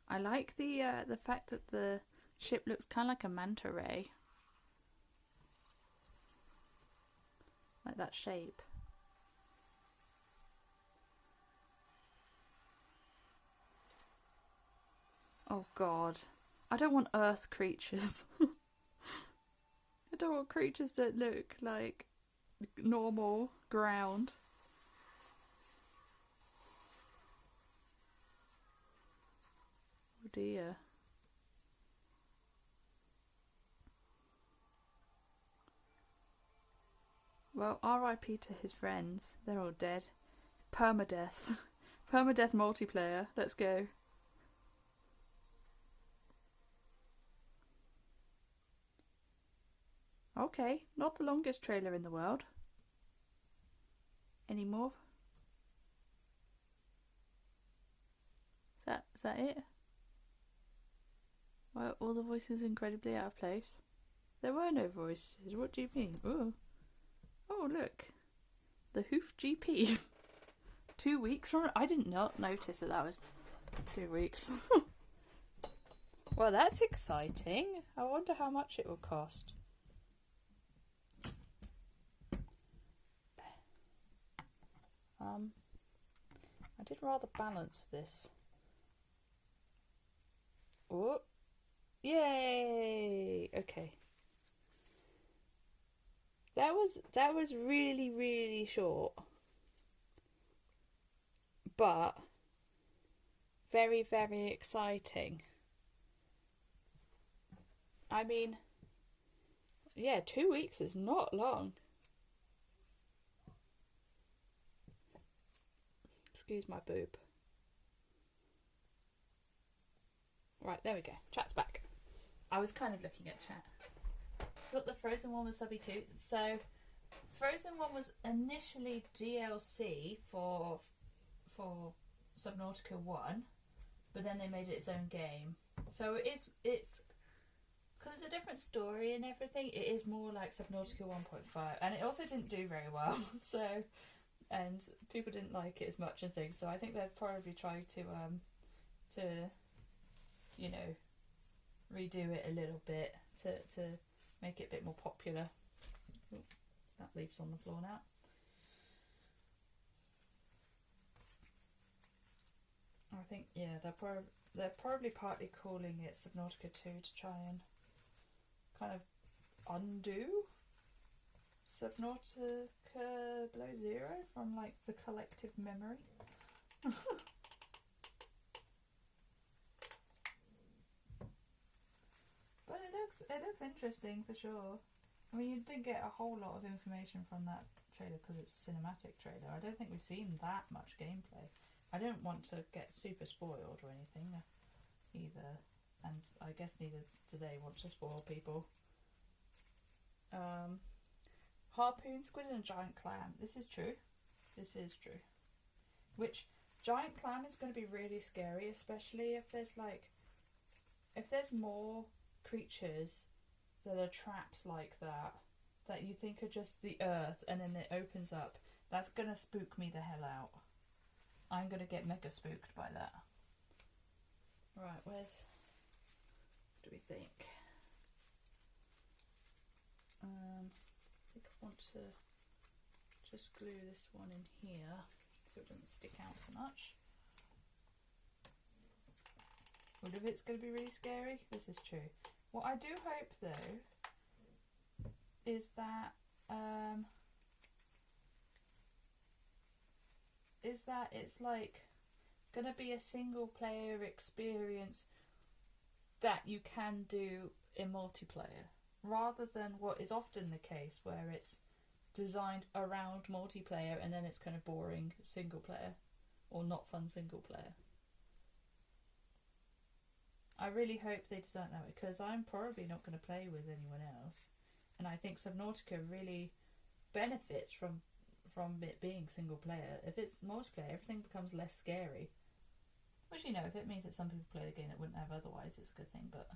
I like the fact that the ship looks kind of like a manta ray. Like that shape. Oh god. I don't want earth creatures. I don't want creatures that look like normal ground. Oh dear. Well, RIP to his friends. They're all dead. Permadeath. Permadeath multiplayer. Let's go. Okay, not the longest trailer in the world. Any more? Is that it? Well, all the voices incredibly out of place. There were no voices. What do you mean? Oh, oh look, the Hoof GP. 2 weeks from. I did not notice that was 2 weeks. Well, that's exciting. I wonder how much it will cost. I did rather balance this. Oh, yay! Okay. That was really, really short. But very, very exciting. I mean, yeah, 2 weeks is not long. Excuse my boob. Right, there we go. Chat's back. I was kind of looking at chat. Thought the Frozen one was subby too. So, Frozen one was initially DLC for Subnautica 1, but then they made it its own game. So it's because it's a different story and everything. It is more like Subnautica 1.5, and it also didn't do very well. So, and people didn't like it as much and things. So I think they're probably trying to you know, redo it a little bit to make it a bit more popular. Ooh, that leaf's on the floor now. I think, yeah, they're probably partly calling it Subnautica 2 to try and kind of undo Subnautica Below Zero from like the collective memory. But it looks interesting for sure. I mean, you did get a whole lot of information from that trailer because it's a cinematic trailer. I don't think we've seen that much gameplay. I don't want to get super spoiled or anything either, and I guess neither do they want to spoil people. Harpoon squid and giant clam. This is true. This is true. Which giant clam is going to be really scary, especially if there's more creatures that are traps like that you think are just the earth, and then it opens up. That's going to spook me the hell out. I'm going to get mega spooked by that. Right, what do we think? I think I want to just glue this one in here so it doesn't stick out so much. What if it's going to be really scary? This is true. What I do hope though is that it's like gonna be a single player experience that you can do in multiplayer, rather than what is often the case where it's designed around multiplayer and then it's kind of boring single player or not fun single player. I really hope they design that way, because I'm probably not going to play with anyone else, and I think Subnautica really benefits from it being single player. If it's multiplayer, everything becomes less scary. Which, you know, if it means that some people play the game that wouldn't have otherwise, it's a good thing, but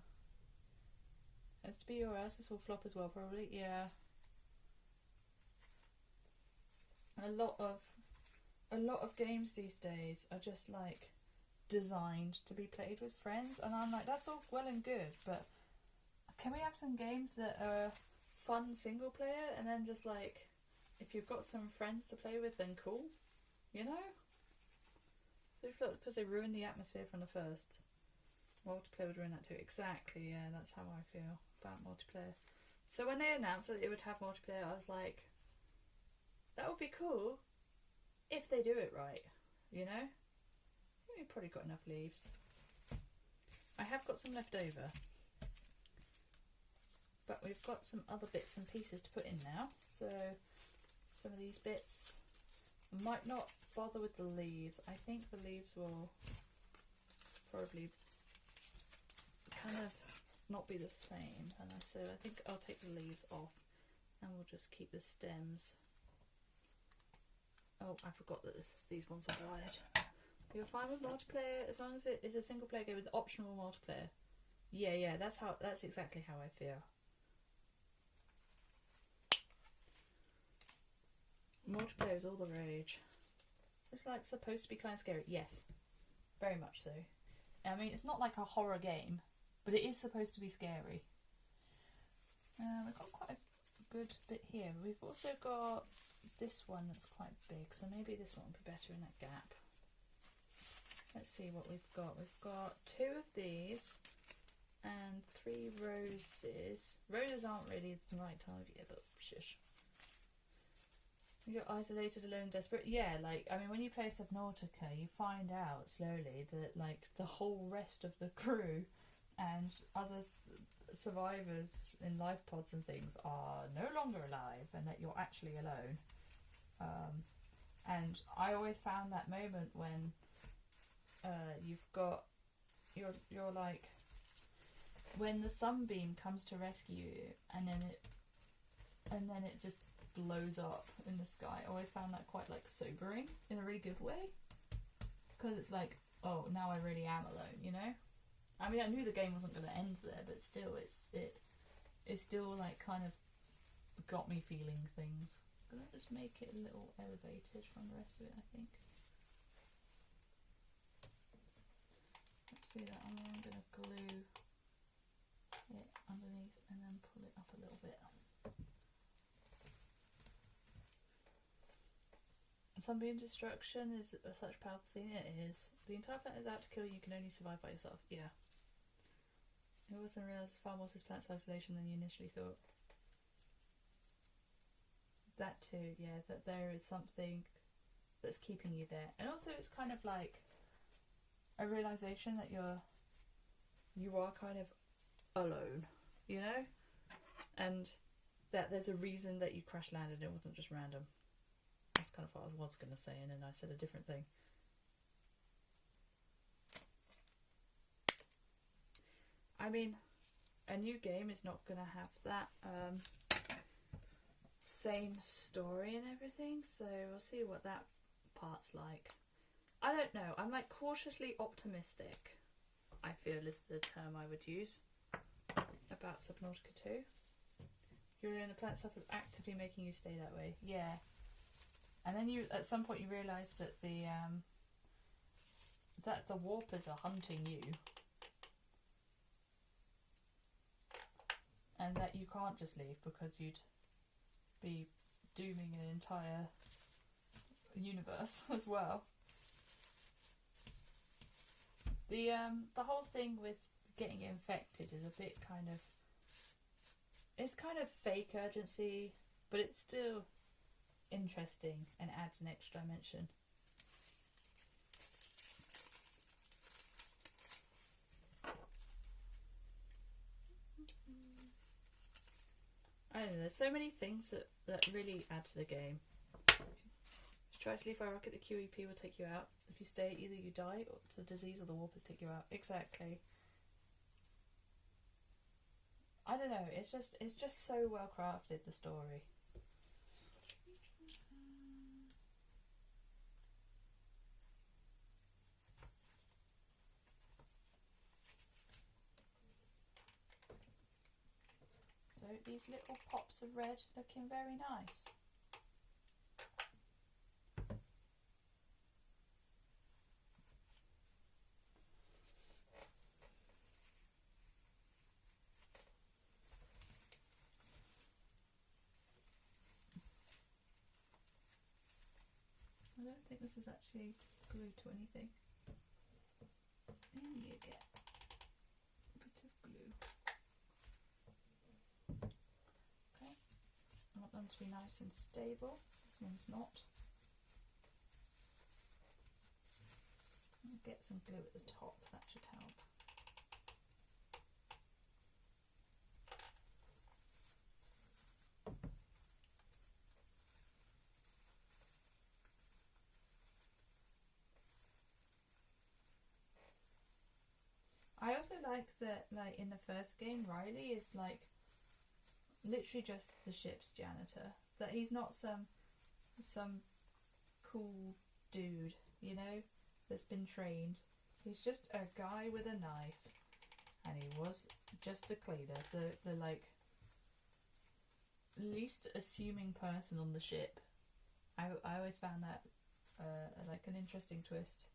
it's to be or else. This will flop as well, probably. Yeah. A lot of games these days are just like designed to be played with friends, and I'm like, that's all well and good, but can we have some games that are fun single player, and then just like, if you've got some friends to play with, then cool, you know? Because they ruined the atmosphere from the first. Multiplayer would ruin that too. Exactly, yeah, that's how I feel about multiplayer. So when they announced that it would have multiplayer, I was like, that would be cool if they do it right, you know? I think we've probably got enough leaves. I have got some left over, but we've got some other bits and pieces to put in now. So some of these bits, I might not bother with the leaves. I think the leaves will probably kind of not be the same, and so I think I'll take the leaves off and we'll just keep the stems. Oh, I forgot that these ones are wired. You're fine with multiplayer as long as it is a single player game with optional multiplayer. Yeah, that's exactly how I feel. multiplayer is all the rage. It's like supposed to be kind of scary. Yes, very much so. I mean, it's not like a horror game, but it is supposed to be scary. We've got quite a good bit here. We've also got this one that's quite big, so maybe this one would be better in that gap. Let's see what we've got. We've got 2 of these and 3 roses. Roses aren't really the right time of year, but shush. You're isolated, alone, desperate. Yeah, like, I mean, when you play Subnautica, you find out slowly that, like, the whole rest of the crew and other survivors in life pods and things are no longer alive, and that you're actually alone. And I always found that moment when you're like, when the sunbeam comes to rescue you, and then it just blows up in the sky. I always found that quite like sobering in a really good way, because it's like, oh, now I really am alone, you know. I mean, I knew the game wasn't going to end there, but still, it still like kind of got me feeling things. I'm gonna just make it a little elevated from the rest of it, I think. Let's do that. I'm gonna glue it underneath and then pull it up a little bit. Sunbeam destruction is such a powerful scene. It is. The entire planet is out to kill you. You can only survive by yourself. Yeah. It wasn't realised it's far more to this planet's isolation than you initially thought. That too, yeah. That there is something that's keeping you there, and also it's kind of like a realisation that you are kind of alone, you know, and that there's a reason that you crash landed. It wasn't just random. That's kind of what I was going to say, and then I said a different thing. I mean, a new game is not going to have that same story and everything, so we'll see what that part's like. I don't know, I'm like cautiously optimistic, I feel is the term I would use about Subnautica 2. You're in the planet stuff is actively making you stay that way. Yeah. And then you, at some point, you realise that the warpers are hunting you, and that you can't just leave because you'd be dooming an entire universe as well. The whole thing with getting infected is a bit kind of, it's kind of fake urgency, but it's still interesting and adds an extra dimension. I don't know, there's so many things that really add to the game. If you try to leave by rocket, the QEP will take you out. If you stay, either you die, or the disease or the warpers take you out. Exactly. I don't know, it's just so well crafted, the story. So these little pops of red looking very nice. I don't think this is actually glued to anything. And you get a bit of glue. Okay, I want them to be nice and stable. This one's not. I'll get some glue at the top, that should help. I also like that, like, in the first game, Riley is like literally just the ship's janitor. That he's not some cool dude, you know, that's been trained. He's just a guy with a knife, and he was just the cleaner, the like least assuming person on the ship, I always found that like an interesting twist.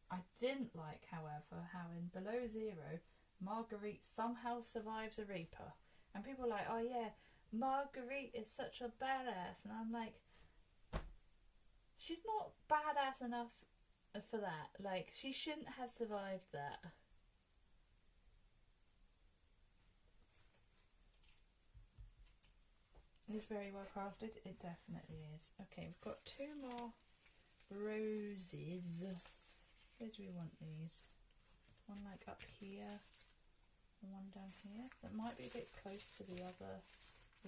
I didn't like, however, how in Below Zero, Marguerite somehow survives a Reaper. And people are like, oh yeah, Marguerite is such a badass. And I'm like, she's not badass enough for that. Like, she shouldn't have survived that. It's very well crafted. It definitely is. Okay, we've got 2 more roses. Where do we want these? One like up here and one down here. That might be a bit close to the other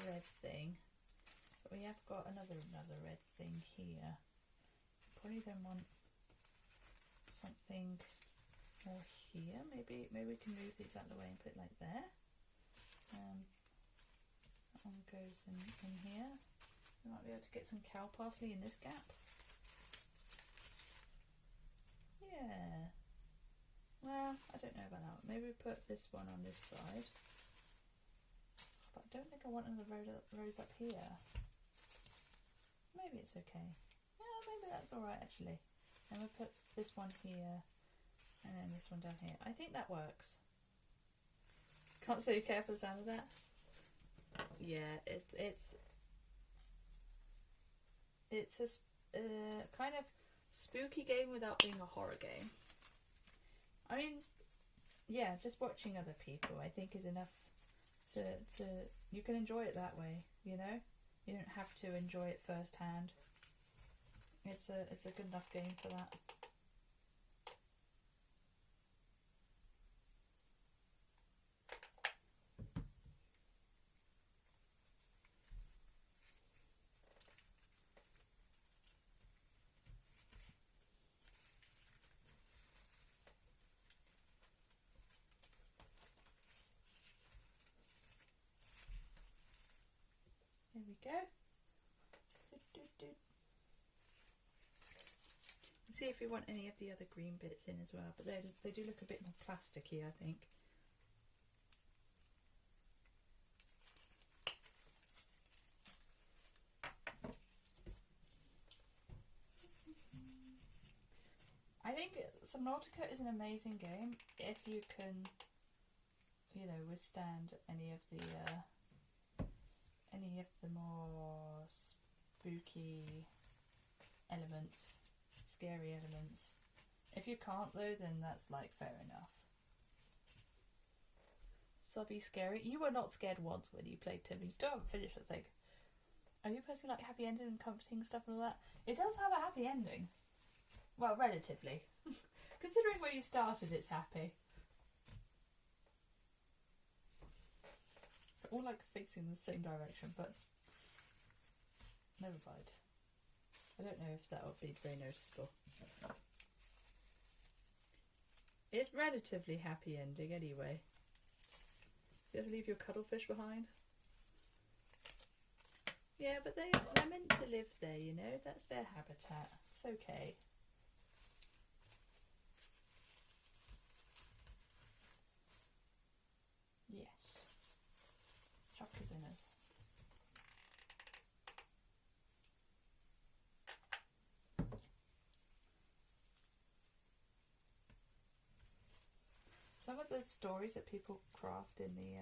red thing. But we have got another red thing here. Probably then want something more here. Maybe we can move these out of the way and put it like there. That one goes in here. We might be able to get some cow parsley in this gap. Yeah. Well, I don't know about that one. Maybe we put this one on this side. But I don't think I want another rose up here. Maybe it's okay. Yeah, maybe that's alright actually. And we'll put this one here and then this one down here. I think that works. Can't say you care for the sound of that. Yeah, it's a kind of spooky game without being a horror game. I mean, yeah, just watching other people I think is enough to you can enjoy it that way, you know? You don't have to enjoy it firsthand. It's a good enough game for that. There we go. See if we want any of the other green bits in as well, but they do look a bit more plasticky, I think. I think Subnautica is an amazing game if you can, you know, withstand any of the more spooky elements, scary elements. If you can't though, then that's like fair enough. Subby scary. You were not scared once when you played Tim. You still haven't finished the thing. Are you posting like happy ending and comforting stuff and all that? It does have a happy ending. Well, relatively. Considering where you started, it's happy. They're all like facing the same direction, but never mind. I don't know if that would be very noticeable. It's relatively happy ending anyway. You have to leave your cuttlefish behind. Yeah, but they're meant to live there, you know. That's their habitat. It's okay. Yes. Chuckers in us. Some of the stories that people craft in the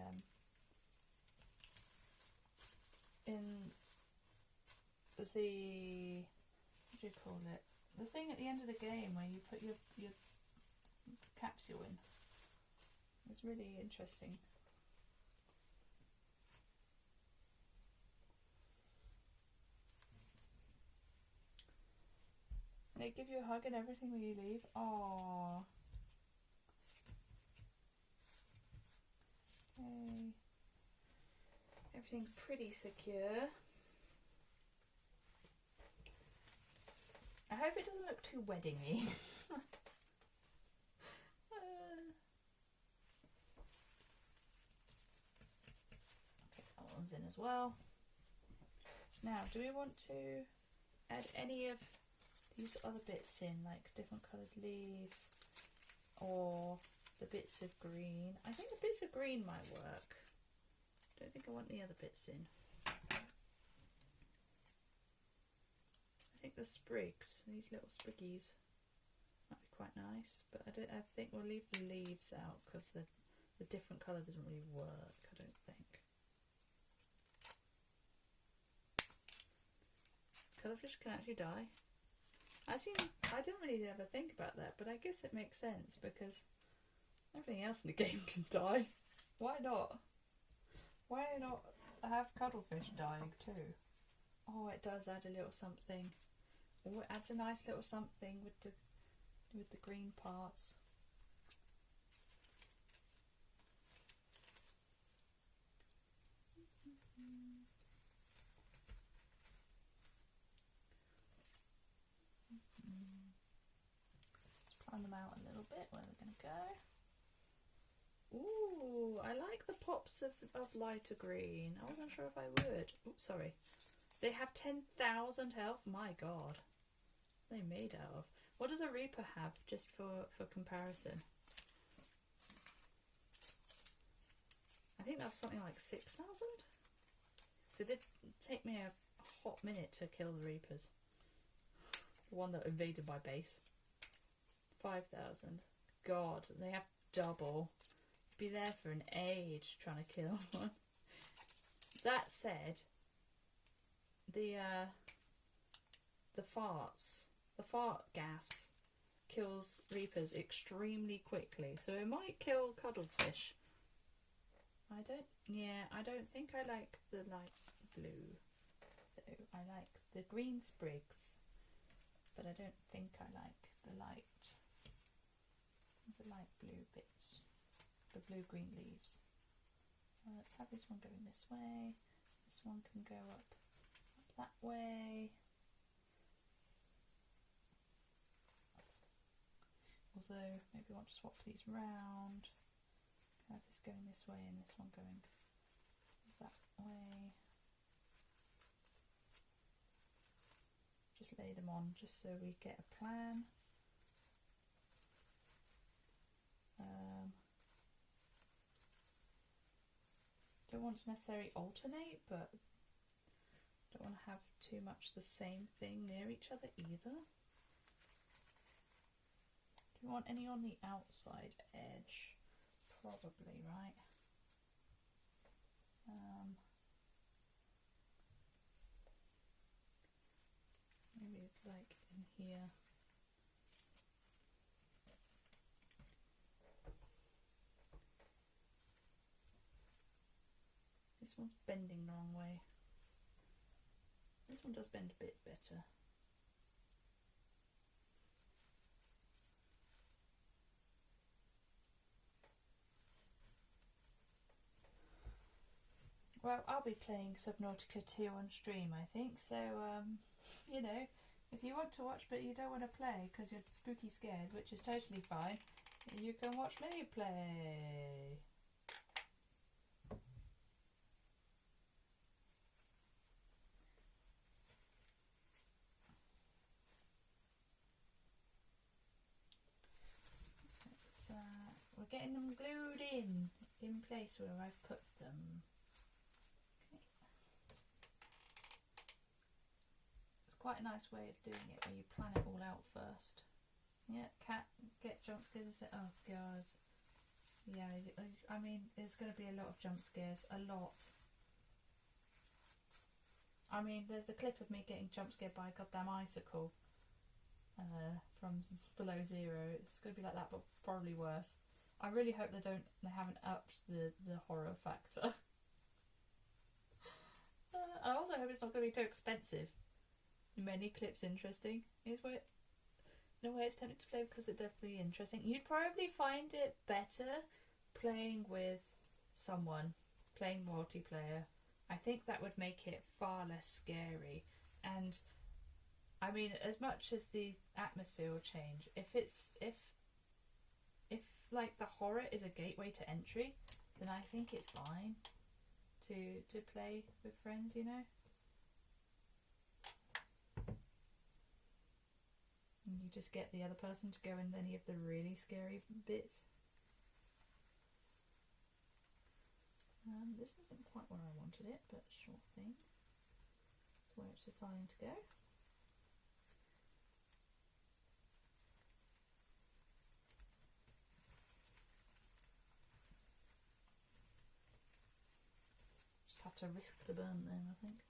what do you call it? The thing at the end of the game where you put your capsule in. It's really interesting. They give you a hug and everything when you leave. Aww. Okay. Everything's pretty secure. I hope it doesn't look too wedding-y. Okay, that one's in as well. Now, do we want to add any of these other bits in, like different coloured leaves or the bits of green? I think the bits of green might work. don't think I want the other bits in. I think the sprigs, these little spriggies, might be quite nice, but I think we'll leave the leaves out because the different colour doesn't really work, I don't think. Cuttlefish can actually die. Actually, I didn't really ever think about that, but I guess it makes sense because everything else in the game can die. Why not? Why not have cuttlefish dying too? Oh, it does add a little something. Oh, it adds a nice little something with the green parts. Let's plan them out a little bit where they're going to go. Ooh, I like the pops of lighter green. I wasn't sure if I would. Oops, sorry. They have 10,000 health. My God. What are they made out of? What does a Reaper have, just for comparison? I think that's something like 6,000. So it did take me a hot minute to kill the Reapers. The one that invaded my base. 5,000. God, they have double. Be there for an age trying to kill one. That said, the fart gas kills Reapers extremely quickly, so it might kill cuttlefish. I don't think I like the light blue. Though. I like the green sprigs, but I don't think I like the light blue bits. The blue-green leaves. Well, let's have this one going this way. This one can go up that way. Although, maybe I want to swap these round. Have this going this way and this one going that way. Just lay them on just so we get a plan. Don't want to necessarily alternate, but don't want to have too much the same thing near each other either. Do we want any on the outside edge? Probably, right? Maybe like in here. This one's bending the wrong way. This one does bend a bit better. Well, I'll be playing Subnautica 2 on stream, I think, so, you know, if you want to watch but you don't want to play because you're spooky scared, which is totally fine, you can watch me play. We're getting them glued in place where I've put them. Okay. It's quite a nice way of doing it where you plan it all out first. Yeah, cat, get jump scares. Oh God. Yeah, I mean, there's going to be a lot of jump scares. A lot. I mean, there's the clip of me getting jump scared by a goddamn icicle from below zero. It's going to be like that, but probably worse. I really hope they haven't upped the horror factor. I also hope it's not going to be too expensive. Many clips interesting. Is where, in a way, it's tempting to play because it's definitely interesting. You'd probably find it better playing with someone, playing multiplayer. I think that would make it far less scary. And I mean, as much as the atmosphere will change, if like the horror is a gateway to entry, then I think it's fine to play with friends, you know. And you just get the other person to go in any of the really scary bits. This isn't quite where I wanted it, but sure thing. It's where it's deciding to go. Just have to risk the burn then, I think.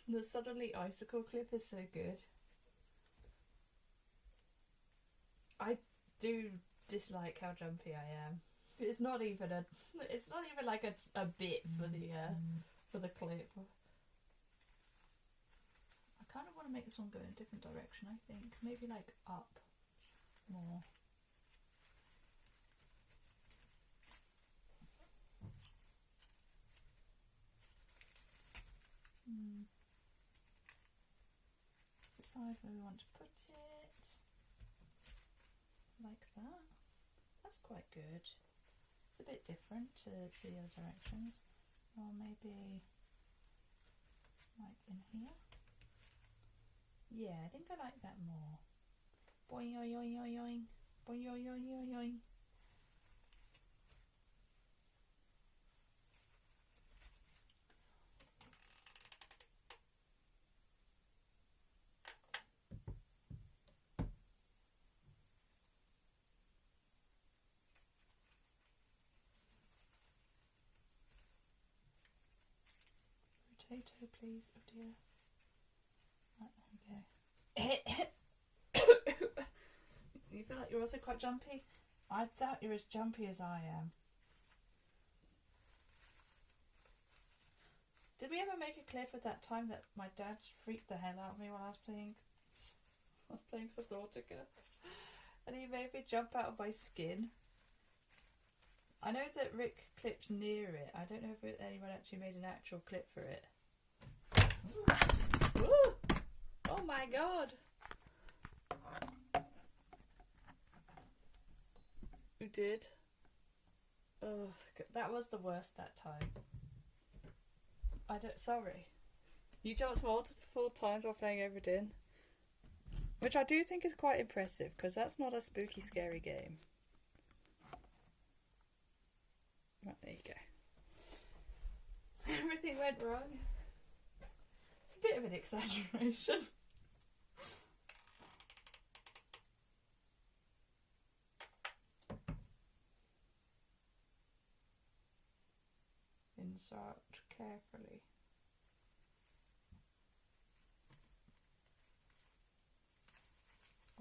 The suddenly icicle clip is so good. I do dislike how jumpy I am. It's not even like a bit for the clip. I kind of want to make this one go in a different direction, I think. Maybe like up more. Decide where we want to put it. Like that. That's quite good. It's a bit different to the other directions. Or maybe like in here. Yeah, I think I like that more. Boing yoing yoing yoing yoing. Boing yoing yoing yoing yoing. Potato, please. Oh dear. Right, there we go. You feel like you're also quite jumpy? I doubt you're as jumpy as I am. Did we ever make a clip of that time that my dad freaked the hell out of me while I was playing Subnautica? And he made me jump out of my skin. I know that Rick clipped near it. I don't know if anyone actually made an actual clip for it. Ooh. Oh my god! Who did? Oh, that was the worst that time. Sorry. You jumped multiple times while playing Oberdin, which I do think is quite impressive because that's not a spooky, scary game. Right, there you go. Everything went wrong. It's a bit of an exaggeration. Insert carefully.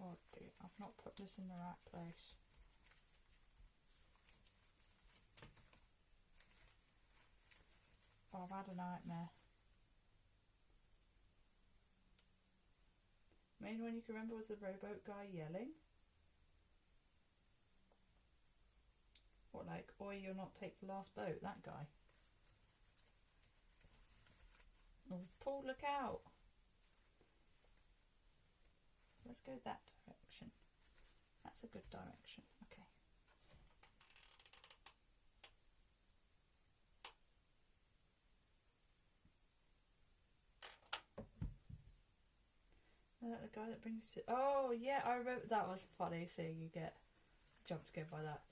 Oh dear, I've not put this in the right place. Oh, I've had a nightmare. Main one you can remember was the rowboat guy yelling. What, like, oi, you'll not take the last boat, that guy. Oh, Paul, look out. Let's go that direction. That's a good direction. Okay. The guy that brings you... Oh, yeah, I remember. That was funny seeing you get jump scared by that.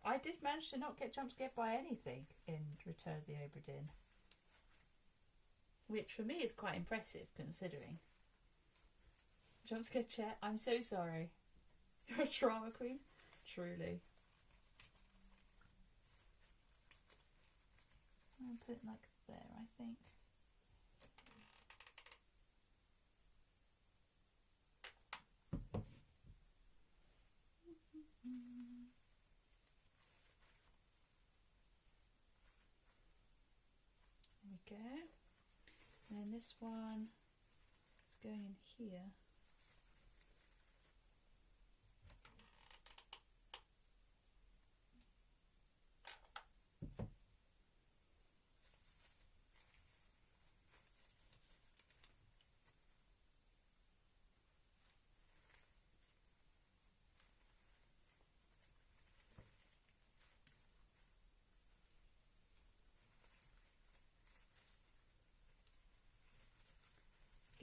I did manage to not get jump scared by anything in Return of the Oberdin, which for me is quite impressive considering. Jump scared chat, I'm so sorry. You're a drama queen, truly. I'll put it like there, I think. There we go. And then this one is going in here.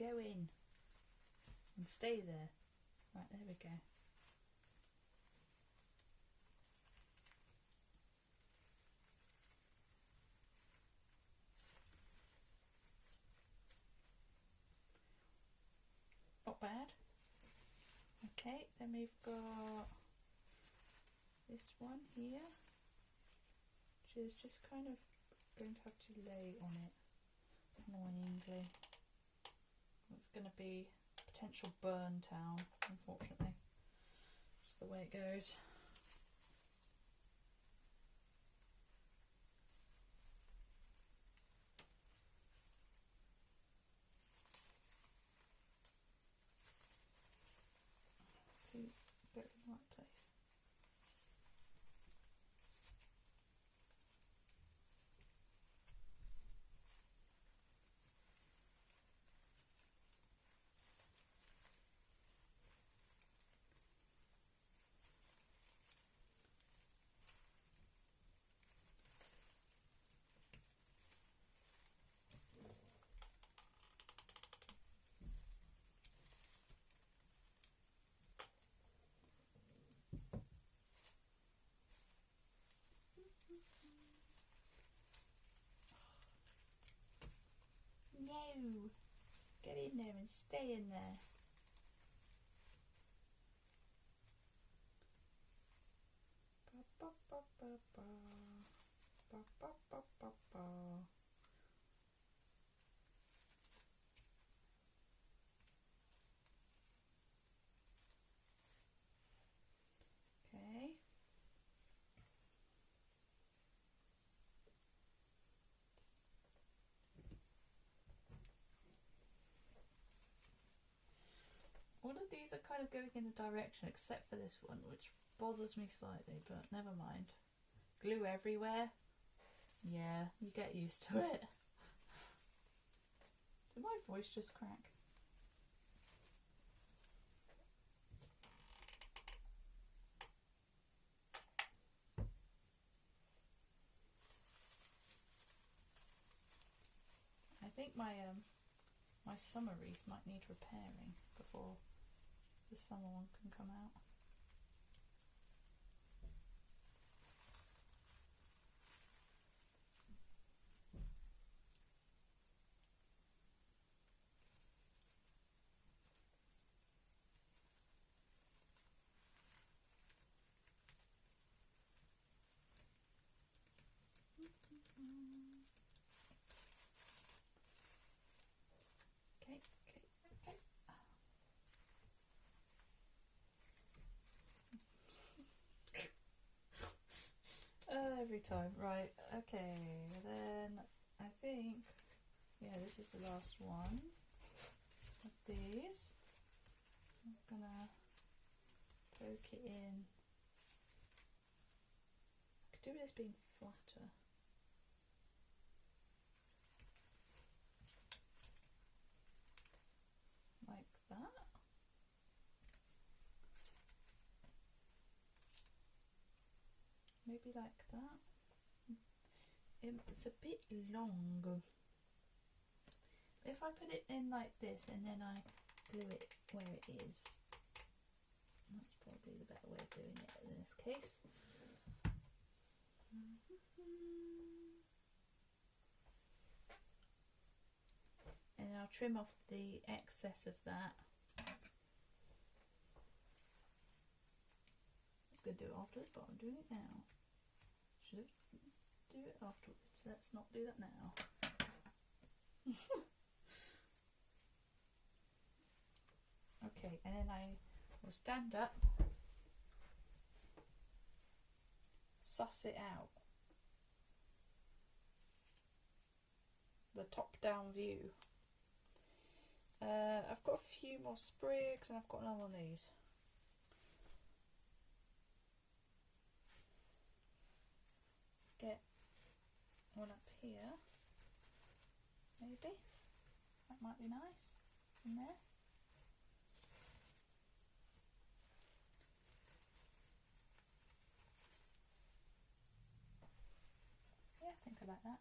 Go in and stay there. Right, there we go. Not bad. Okay, then we've got this one here, which is just kind of going to have to lay on it annoyingly. It's going to be potential burn town, unfortunately. Just the way it goes. Please go in the right place. No! Get in there and stay in there. Ba, ba, ba, ba, ba. Ba, ba, ba, ba, ba. Okay. All of these are kind of going in the direction except for this one, which bothers me slightly, but never mind. Glue everywhere? Yeah, you get used to it. Did my voice just crack? I think my my summer wreath might need repairing before the summer one can come out. Okay, okay, okay. Every time, right, okay, then I think, yeah, this is the last one of these. I'm gonna poke it in. I could do this being flatter. Like that. Maybe like that. It's a bit long. If I put it in like this and then I glue it where it is, that's probably the better way of doing it in this case. And I'll trim off the excess of that. I was going to do it afterwards, but I'm doing it now. Should do it afterwards. Let's not do that now. Okay, and then I will stand up, suss it out. The top down view. I've got a few more sprigs and I've got another one of these. Get one up here, maybe. That might be nice in there. Yeah, I think I like that.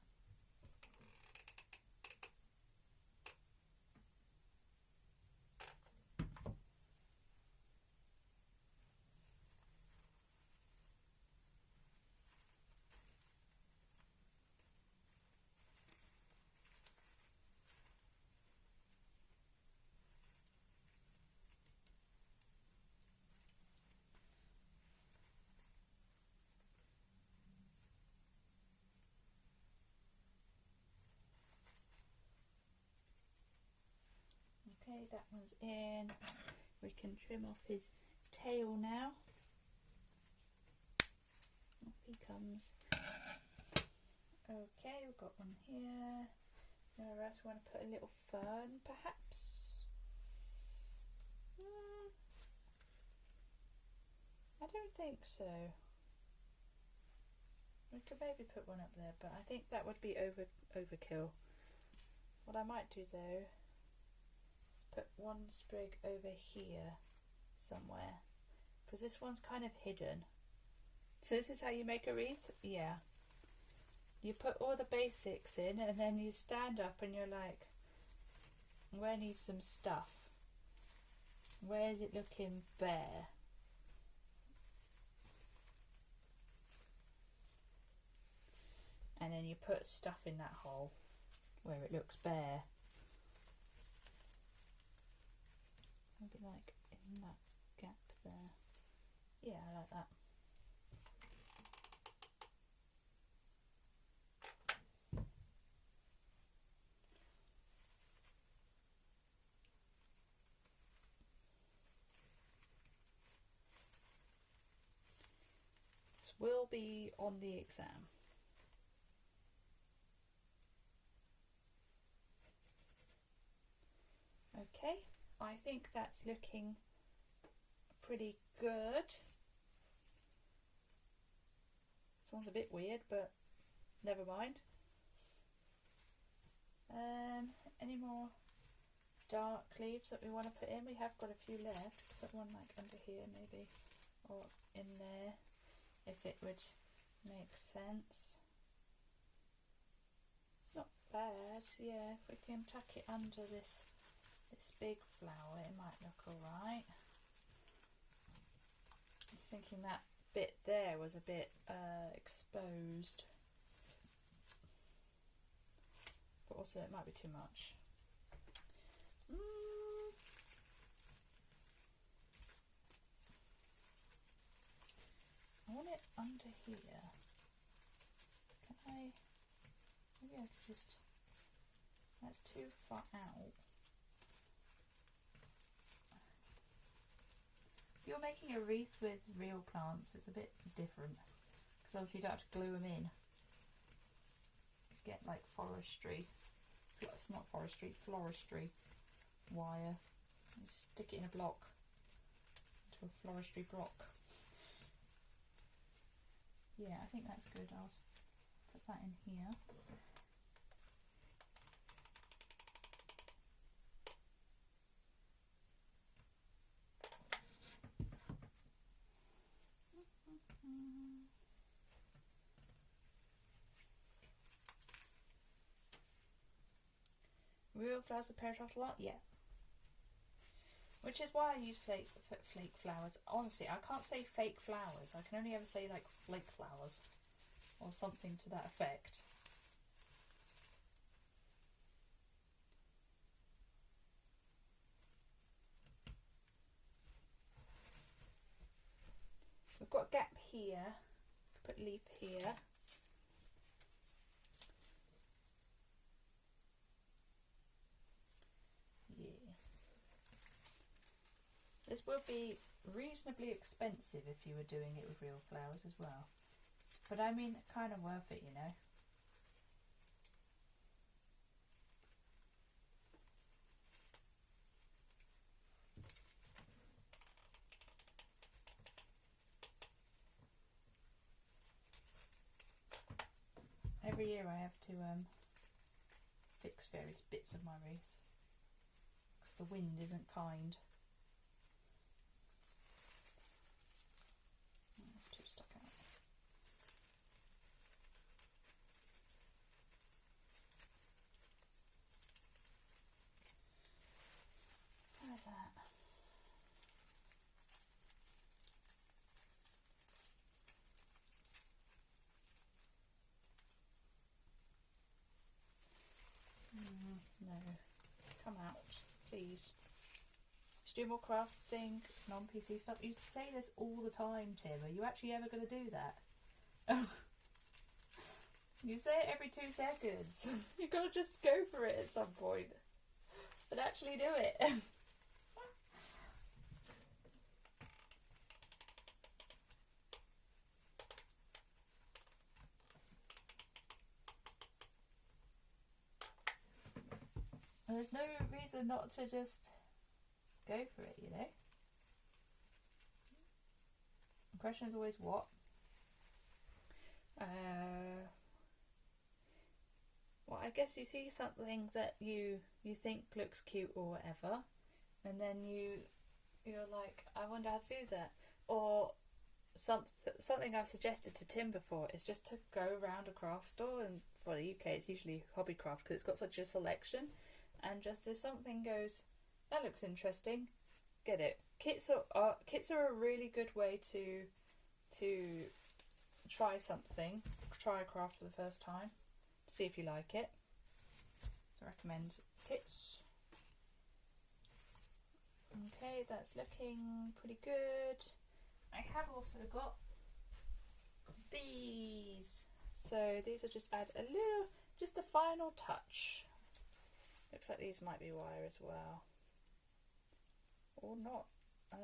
that one's in. We can trim off his tail now. Off he comes. Okay, we've got one here. Anywhere else we want to put a little fern, perhaps? I don't think so. We could maybe put one up there, but I think that would be overkill. What I might do though is put one sprig over here somewhere, because this one's kind of hidden. So this is how you make a wreath? Yeah. You put all the basics in and then you stand up and you're like, where needs some stuff? Where is it looking bare? And then you put stuff in that hole where it looks bare. Maybe like in that gap there. Yeah, I like that. This will be on the exam. Okay, I think that's looking pretty good. This one's a bit weird, but never mind. Any more dark leaves that we want to put in? We have got a few left. Put one like under here maybe, or in there, if it would make sense. It's not bad, yeah, if we can tuck it under this big flower, it might look alright. Just thinking that bit there was a bit exposed, but also it might be too much. I want it under here. Can I? Maybe I could just. That's too far out. If you're making a wreath with real plants, it's a bit different, because obviously you don't have to glue them in. Get like forestry. It's not forestry, floristry wire. And stick it in a block, into a floristry block. Yeah, I think that's good. I'll put that in here. Real flowers with perished after a while? Yeah. Which is why I use flake flowers. Honestly, I can't say fake flowers. I can only ever say like flake flowers or something to that effect. We've got a gap here. Put leaf here. This will be reasonably expensive if you were doing it with real flowers as well. But I mean, kind of worth it, you know. Every year I have to fix various bits of my wreath, because the wind isn't kind. That. No, come out, please. Just do more crafting, non-PC stuff. You say this all the time, Tim. Are you actually ever going to do that? You say it every 2 seconds. You've got to just go for it at some point and actually do it. And there's no reason not to just go for it, you know? The question is always what? Well, I guess you see something that you think looks cute or whatever, and then you're like, I wonder how to do that. Or something I've suggested to Tim before is just to go around a craft store, and for the UK it's usually Hobbycraft because it's got such a selection, and just if something goes, that looks interesting, get it. Kits are a really good way to try something, try a craft for the first time, see if you like it. So I recommend kits. Okay, that's looking pretty good. I have also got these. So these are just add a little, just the final touch. Looks like these might be wire as well. Or not. I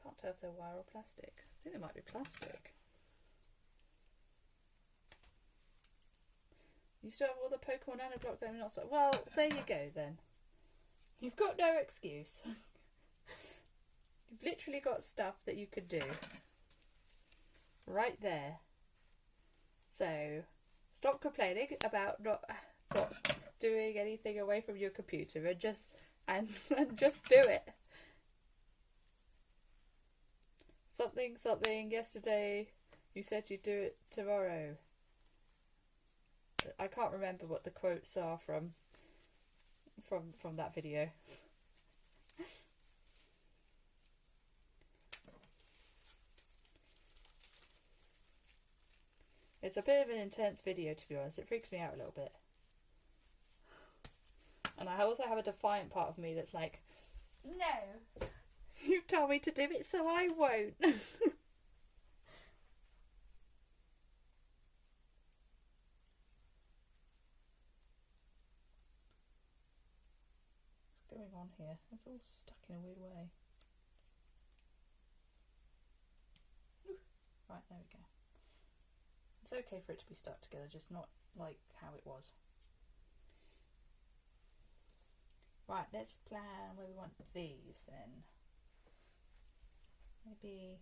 can't tell if they're wire or plastic. I think they might be plastic. You still have all the Pokemon nano blocks that I'm not so well, there you go then. You've got no excuse. You've literally got stuff that you could do. Right there. So stop complaining about not doing anything away from your computer and just do it. Something yesterday you said you'd do it tomorrow. I can't remember what the quotes are from that video. It's a bit of an intense video, to be honest. It freaks me out a little bit. And I also have a defiant part of me that's like, no, you told me to do it, so I won't. What's going on here? It's all stuck in a weird way. Right, there we go. It's okay for it to be stuck together, just not like how it was. Right, let's plan where we want these then. Maybe...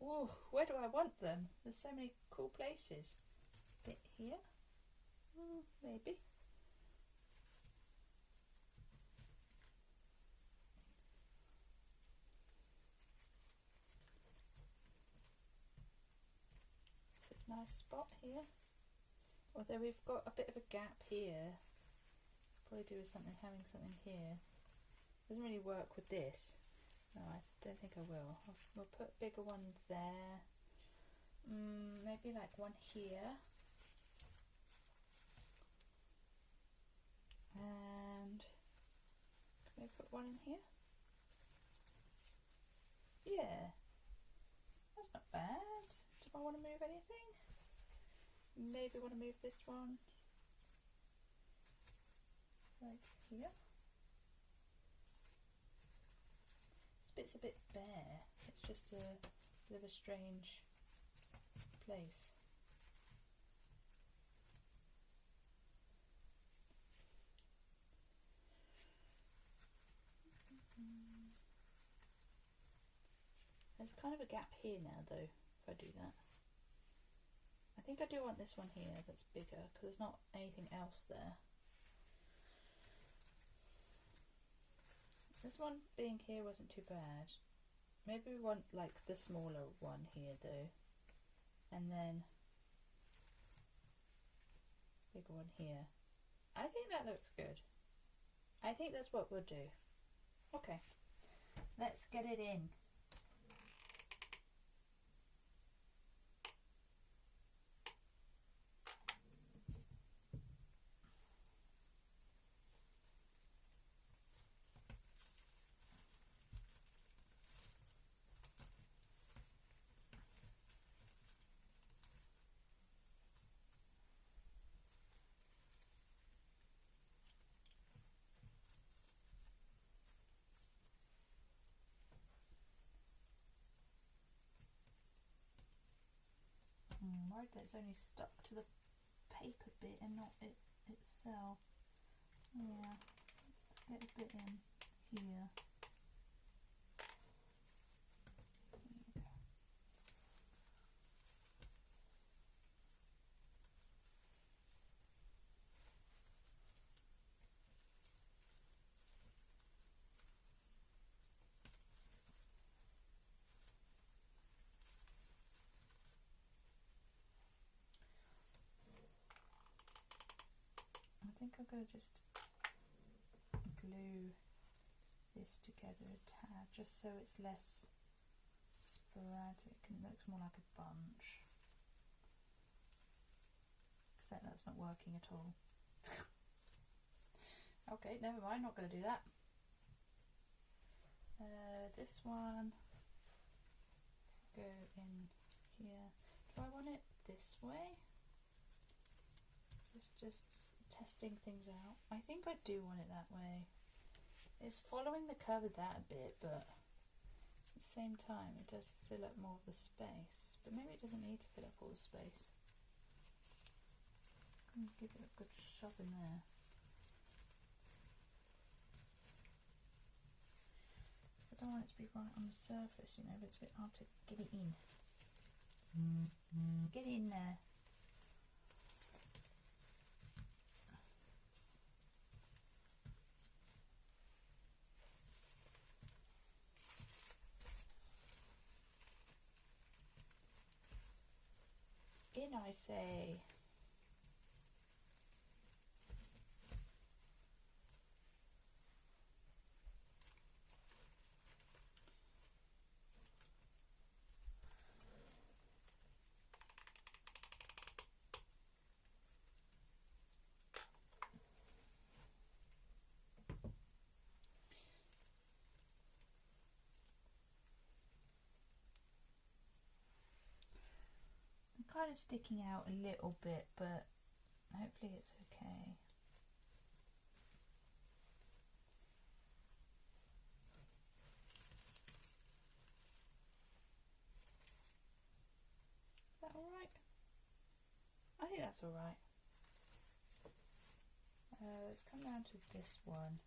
Ooh, where do I want them? There's so many cool places. Bit here? Maybe. It's a nice spot here. Although we've got a bit of a gap here. Probably do with something, having something here. Doesn't really work with this. No, I don't think I will. We'll put a bigger one there. Maybe like one here. And can we put one in here? Yeah. That's not bad. Do I want to move anything? Maybe want to move this one. Like here. This bit's a bit bare. It's just a bit of a strange place. There's kind of a gap here now though, if I do that. I think I do want this one here that's bigger because there's not anything else there. This one being here wasn't too bad. Maybe we want like the smaller one here though. And then bigger one here. I think that looks good. I think that's what we'll do. Okay, let's get it in. I'm worried that it's only stuck to the paper bit and not it itself. Yeah, let's get a bit in here. There you go. I think I'm going to just glue this together a tad, just so it's less sporadic and looks more like a bunch. Except that's not working at all. Okay, never mind, not going to do that. This one, go in here. Do I want it this way? Just testing things out. I think I do want it that way. It's following the curve of that a bit, but at the same time it does fill up more of the space. But maybe it doesn't need to fill up all the space. I'm going to give it a good shove in there. I don't want it to be right on the surface, you know, but it's a bit hard to get it in. Get in there. In, I say. Kind of sticking out a little bit, but hopefully it's okay. Is that all right? I think that's all right. Let's come down to this one,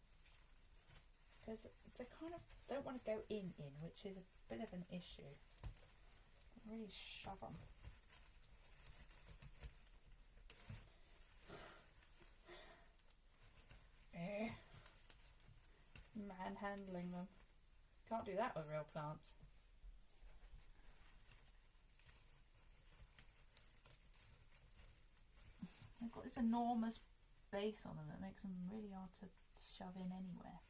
because they kind of don't want to go in, which is a bit of an issue. Really shove them. Manhandling them. Can't do that with real plants. They've got this enormous base on them that makes them really hard to shove in anywhere.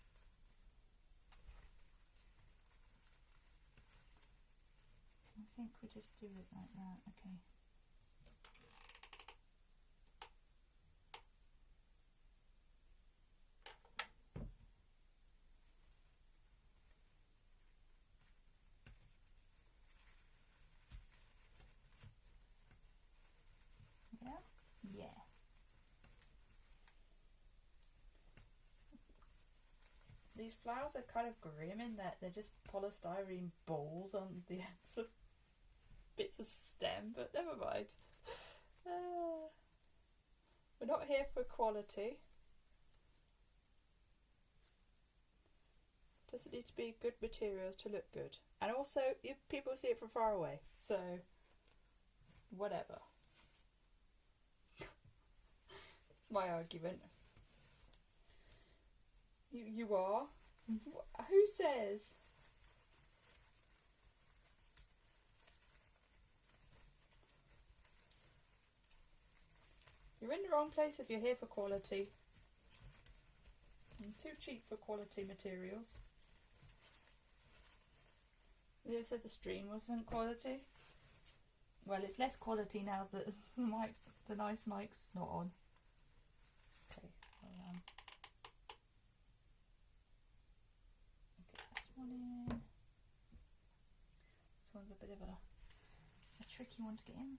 I think we just do it like that, okay. Yeah? Yeah. These flowers are kind of grim in that they're just polystyrene balls on the ends of bits of stem, but never mind. We're not here for quality. Doesn't need to be good materials to look good. And also, people see it from far away, so whatever. It's my argument. You are? Who says? You're in the wrong place if you're here for quality. I'm too cheap for quality materials. You said the stream wasn't quality? Well, it's less quality now that the nice mic's not on. Okay, well, get this one in. This one's a bit of a tricky one to get in.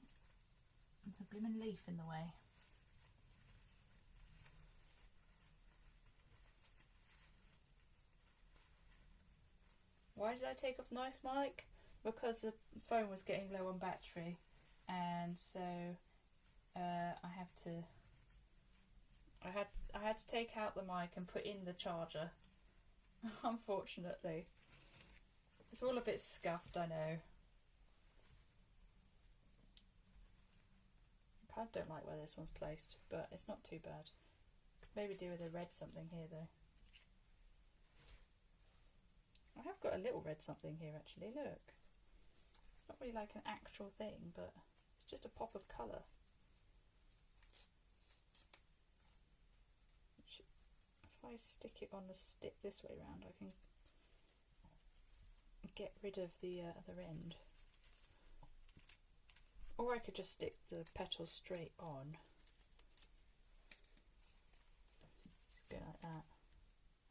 There's a blooming leaf in the way. Why did I take off the nice mic? Because the phone was getting low on battery, and so I have to I had to take out the mic and put in the charger. Unfortunately. It's all a bit scuffed, I know. I kind of don't like where this one's placed, but it's not too bad. Could maybe do with a red something here though. I have got a little red something here actually, look. It's not really like an actual thing, but it's just a pop of colour. If I stick it on the stick this way round, I can get rid of the other end. Or I could just stick the petals straight on. Just go like that.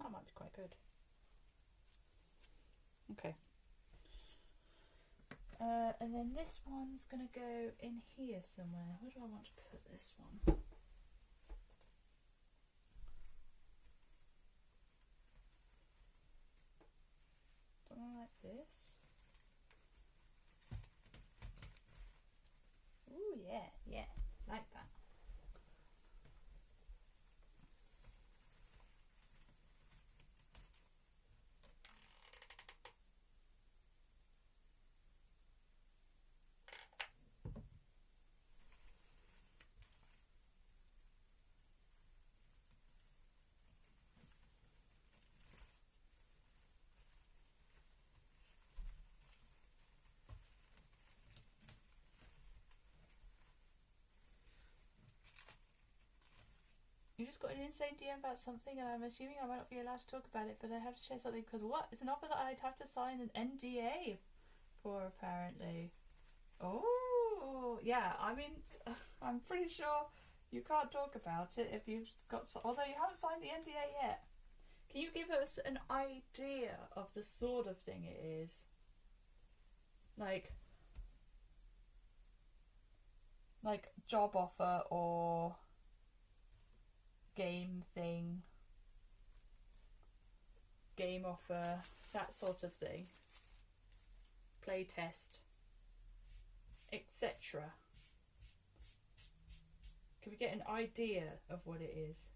That might be quite good. Okay. And then this one's going to go in here somewhere. Where do I want to put this one? Something like this. Ooh, yeah, like that. You just got an insane DM about something and I'm assuming I might not be allowed to talk about it, but I have to share something because what? It's an offer that I'd have to sign an NDA for apparently. Oh, yeah, I mean, I'm pretty sure you can't talk about it if you've got, although you haven't signed the NDA yet. Can you give us an idea of the sort of thing it is? Like job offer or game thing, game offer, that sort of thing, play test, etc. Can we get an idea of what it is?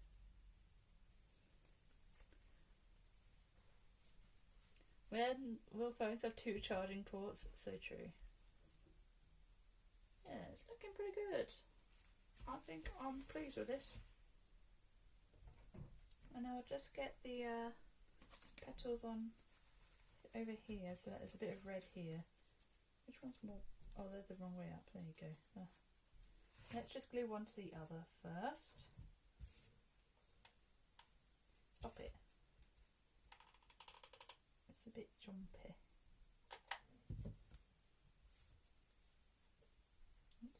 When will phones have 2 charging ports? So true. Yeah, it's looking pretty good. I think I'm pleased with this. And I'll just get the petals on over here so that there's a bit of red here. Which one's more? Oh, they're the wrong way up. There you go. Let's just glue one to the other first. Stop it. It's a bit jumpy. Oops.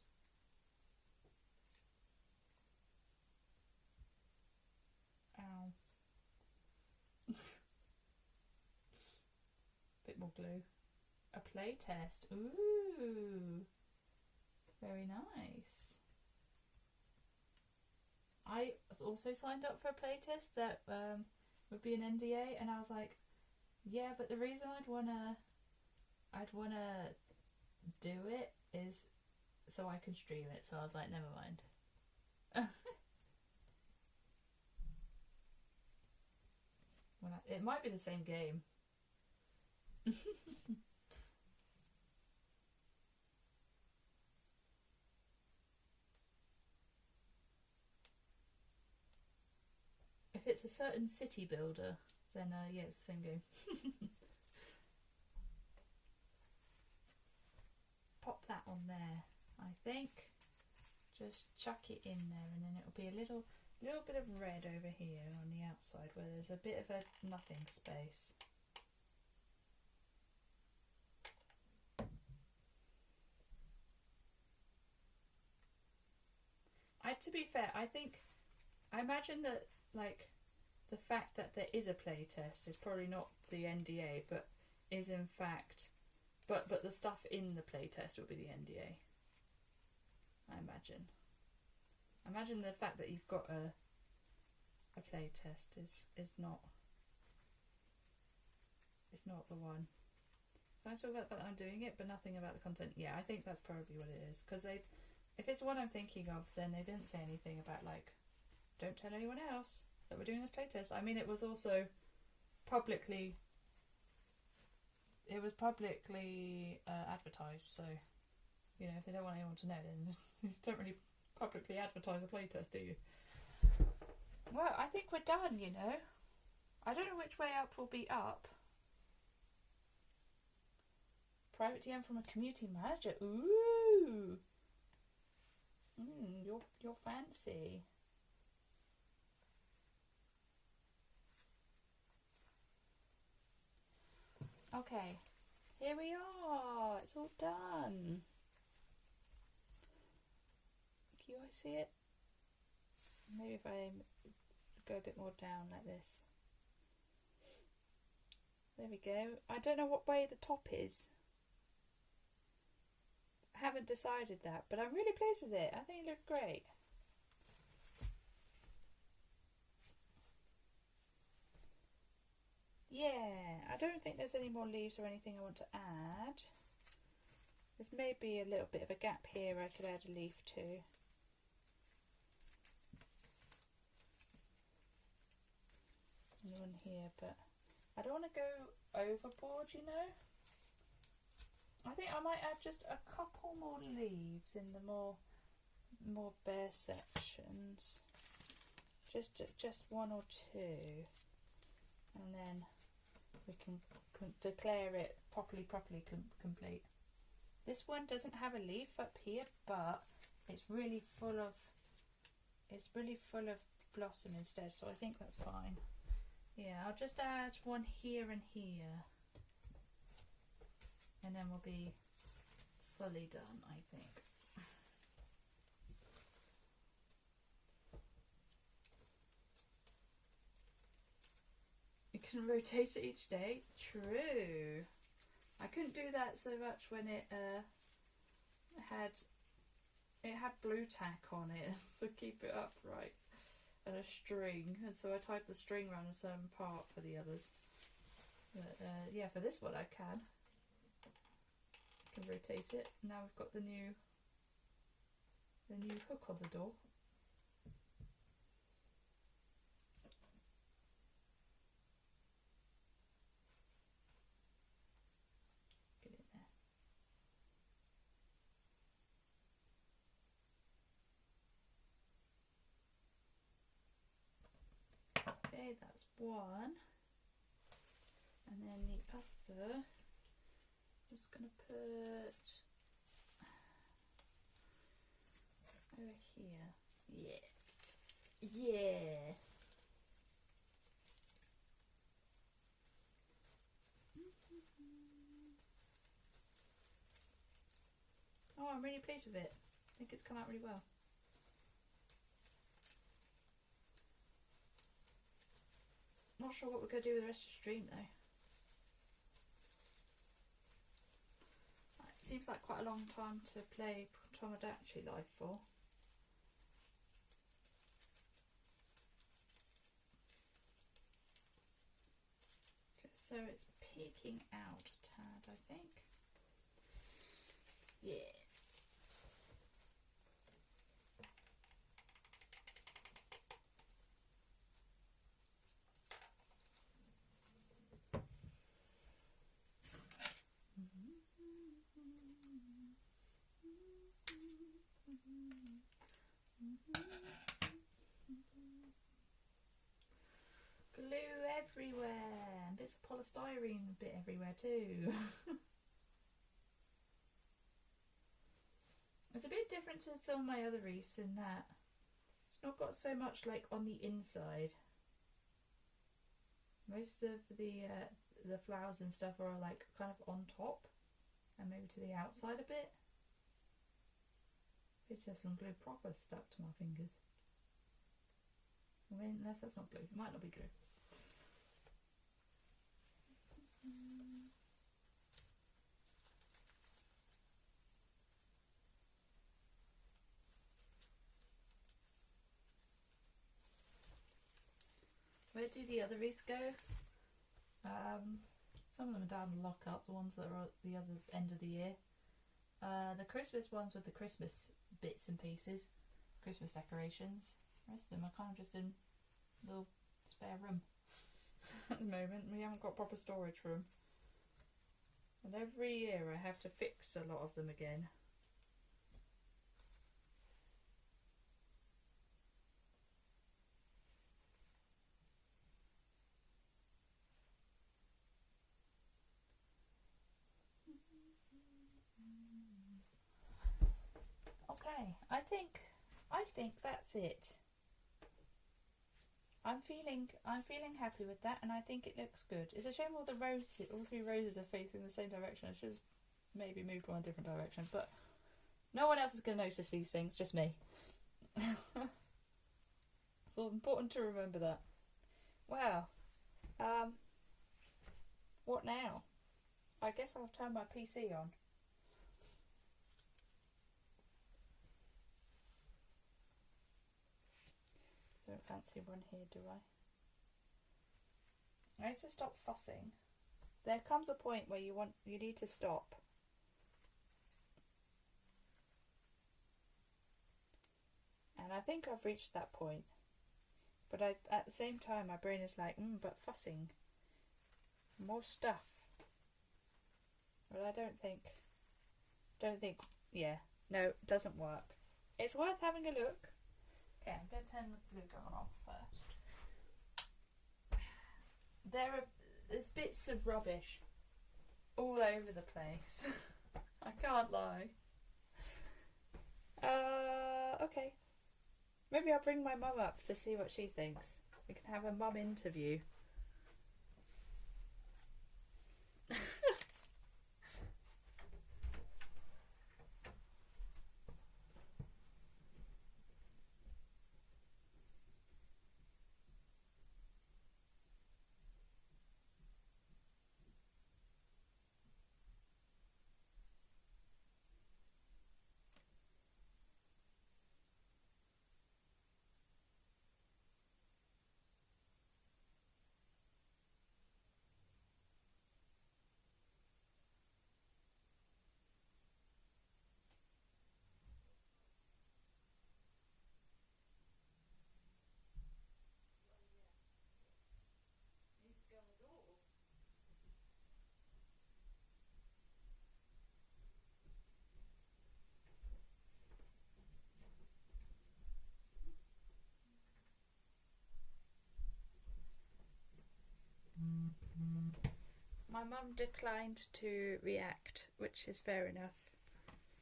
Ow. Bit more glue. A play test. Ooh. Very nice. I was also signed up for a play test that would be an NDA, and I was like, yeah, but the reason I'd wanna do it is so I can stream it. So I was like, never mind. It might be the same game. If it's a certain city builder, then yeah, it's the same game. Pop that on there, I think. Just chuck it in there, and then it'll be a little bit of red over here on the outside where there's a bit of a nothing space. To be fair, I imagine that like the fact that there is a play test is probably not the NDA, but is in fact, but the stuff in the play test will be the NDA. I imagine. Imagine the fact that you've got a play test is not the one. Can I talk about that I'm doing it, but nothing about the content? Yeah, I think that's probably what it is, because if it's the one I'm thinking of, then they didn't say anything about like don't tell anyone else that we're doing this playtest. I mean, it was also publicly advertised, so you know, if they don't want anyone to know, then you don't really publicly advertise a playtest, do you? Well, I think we're done, you know. I don't know which way up will be up. Private DM from a community manager. Ooh. You're fancy. Okay, here we are. It's all done. Can you guys see it? Maybe if I go a bit more down like this. There we go. I don't know what way the top is. I haven't decided that, but I'm really pleased with it. I think it looks great. Yeah, I don't think there's any more leaves or anything I want to add. There's maybe a little bit of a gap here I could add a leaf to. And one here, but I don't want to go overboard, you know. I think I might add just a couple more leaves in the more bare sections. Just one or two, and then we can declare it properly complete. This one doesn't have a leaf up here, but it's really full of blossom instead, so I think that's fine. Yeah, I'll just add one here and here, and then we'll be fully done, I think. You can rotate it each day. True. I couldn't do that so much when it had blue tack on it, so keep it upright, and a string, and so I tied the string around a certain part for the others. But yeah, for this one I can rotate it. Now we've got the new hook on the door. Get it there. Okay, that's one. And then the other, I'm just going to put over here. Yeah. Yeah. Oh, I'm really pleased with it. I think it's come out really well. Not sure what we're going to do with the rest of the stream though. It seems like quite a long time to play VODArchiver live for. So it's peeking out a tad, I think. Yeah. Glue everywhere, and bits of polystyrene a bit everywhere too. It's a bit different to some of my other wreaths in that it's not got so much like on the inside. Most of the flowers and stuff are like kind of on top and maybe to the outside a bit. It's just some glue proper stuck to my fingers. I mean, unless that's not glue, it might not be glue. Where do the other wreaths go? Some of them are down the lock-up, the ones that are at the other end of the year. The Christmas ones with the Christmas bits and pieces, Christmas decorations. The rest of them are kind of just in a little spare room at the moment. We haven't got proper storage for them. And every year I have to fix a lot of them again. Okay, I think that's it. I'm feeling happy with that, and I think it looks good. It's a shame all three roses are facing the same direction. I should have maybe moved one different direction, but no one else is going to notice these things, just me. So important to remember that. Wow. What now? I guess I'll turn my PC on. Don't fancy one here, do I? I need to stop fussing. There comes a point where you need to stop. And I think I've reached that point. But at the same time, my brain is like, but fussing. More stuff. But I don't think, yeah, no, it doesn't work. It's worth having a look. Okay, I'm going to turn the glue gun off first. There's bits of rubbish all over the place. I can't lie. Okay. Maybe I'll bring my mum up to see what she thinks. We can have a mum interview. My mum declined to react, which is fair enough.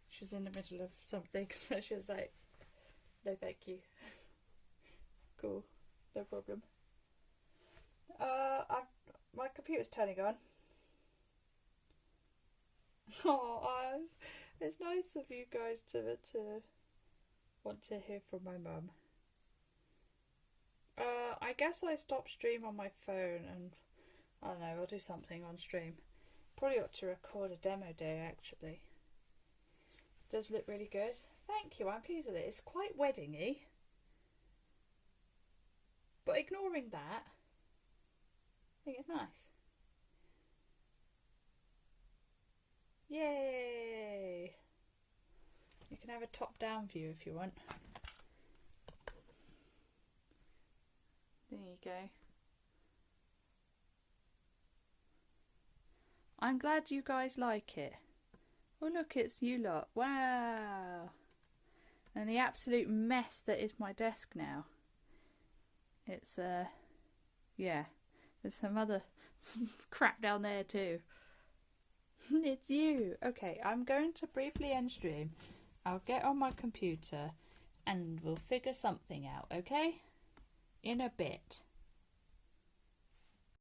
She was in the middle of something, so she was like, no thank you. Cool, no problem. My computer's turning on. Oh, it's nice of you guys to want to hear from my mum. I guess I stopped stream on my phone and I don't know, I'll do something on stream. Probably ought to record a demo day actually. It does look really good. Thank you, I'm pleased with it. It's quite wedding-y. But ignoring that, I think it's nice. Yay! You can have a top-down view if you want. There you go. I'm glad you guys like it. Oh look, it's you lot. Wow! And the absolute mess that is my desk now. It's yeah. There's some crap down there too. It's you. Okay, I'm going to briefly end stream. I'll get on my computer and we'll figure something out, okay? In a bit.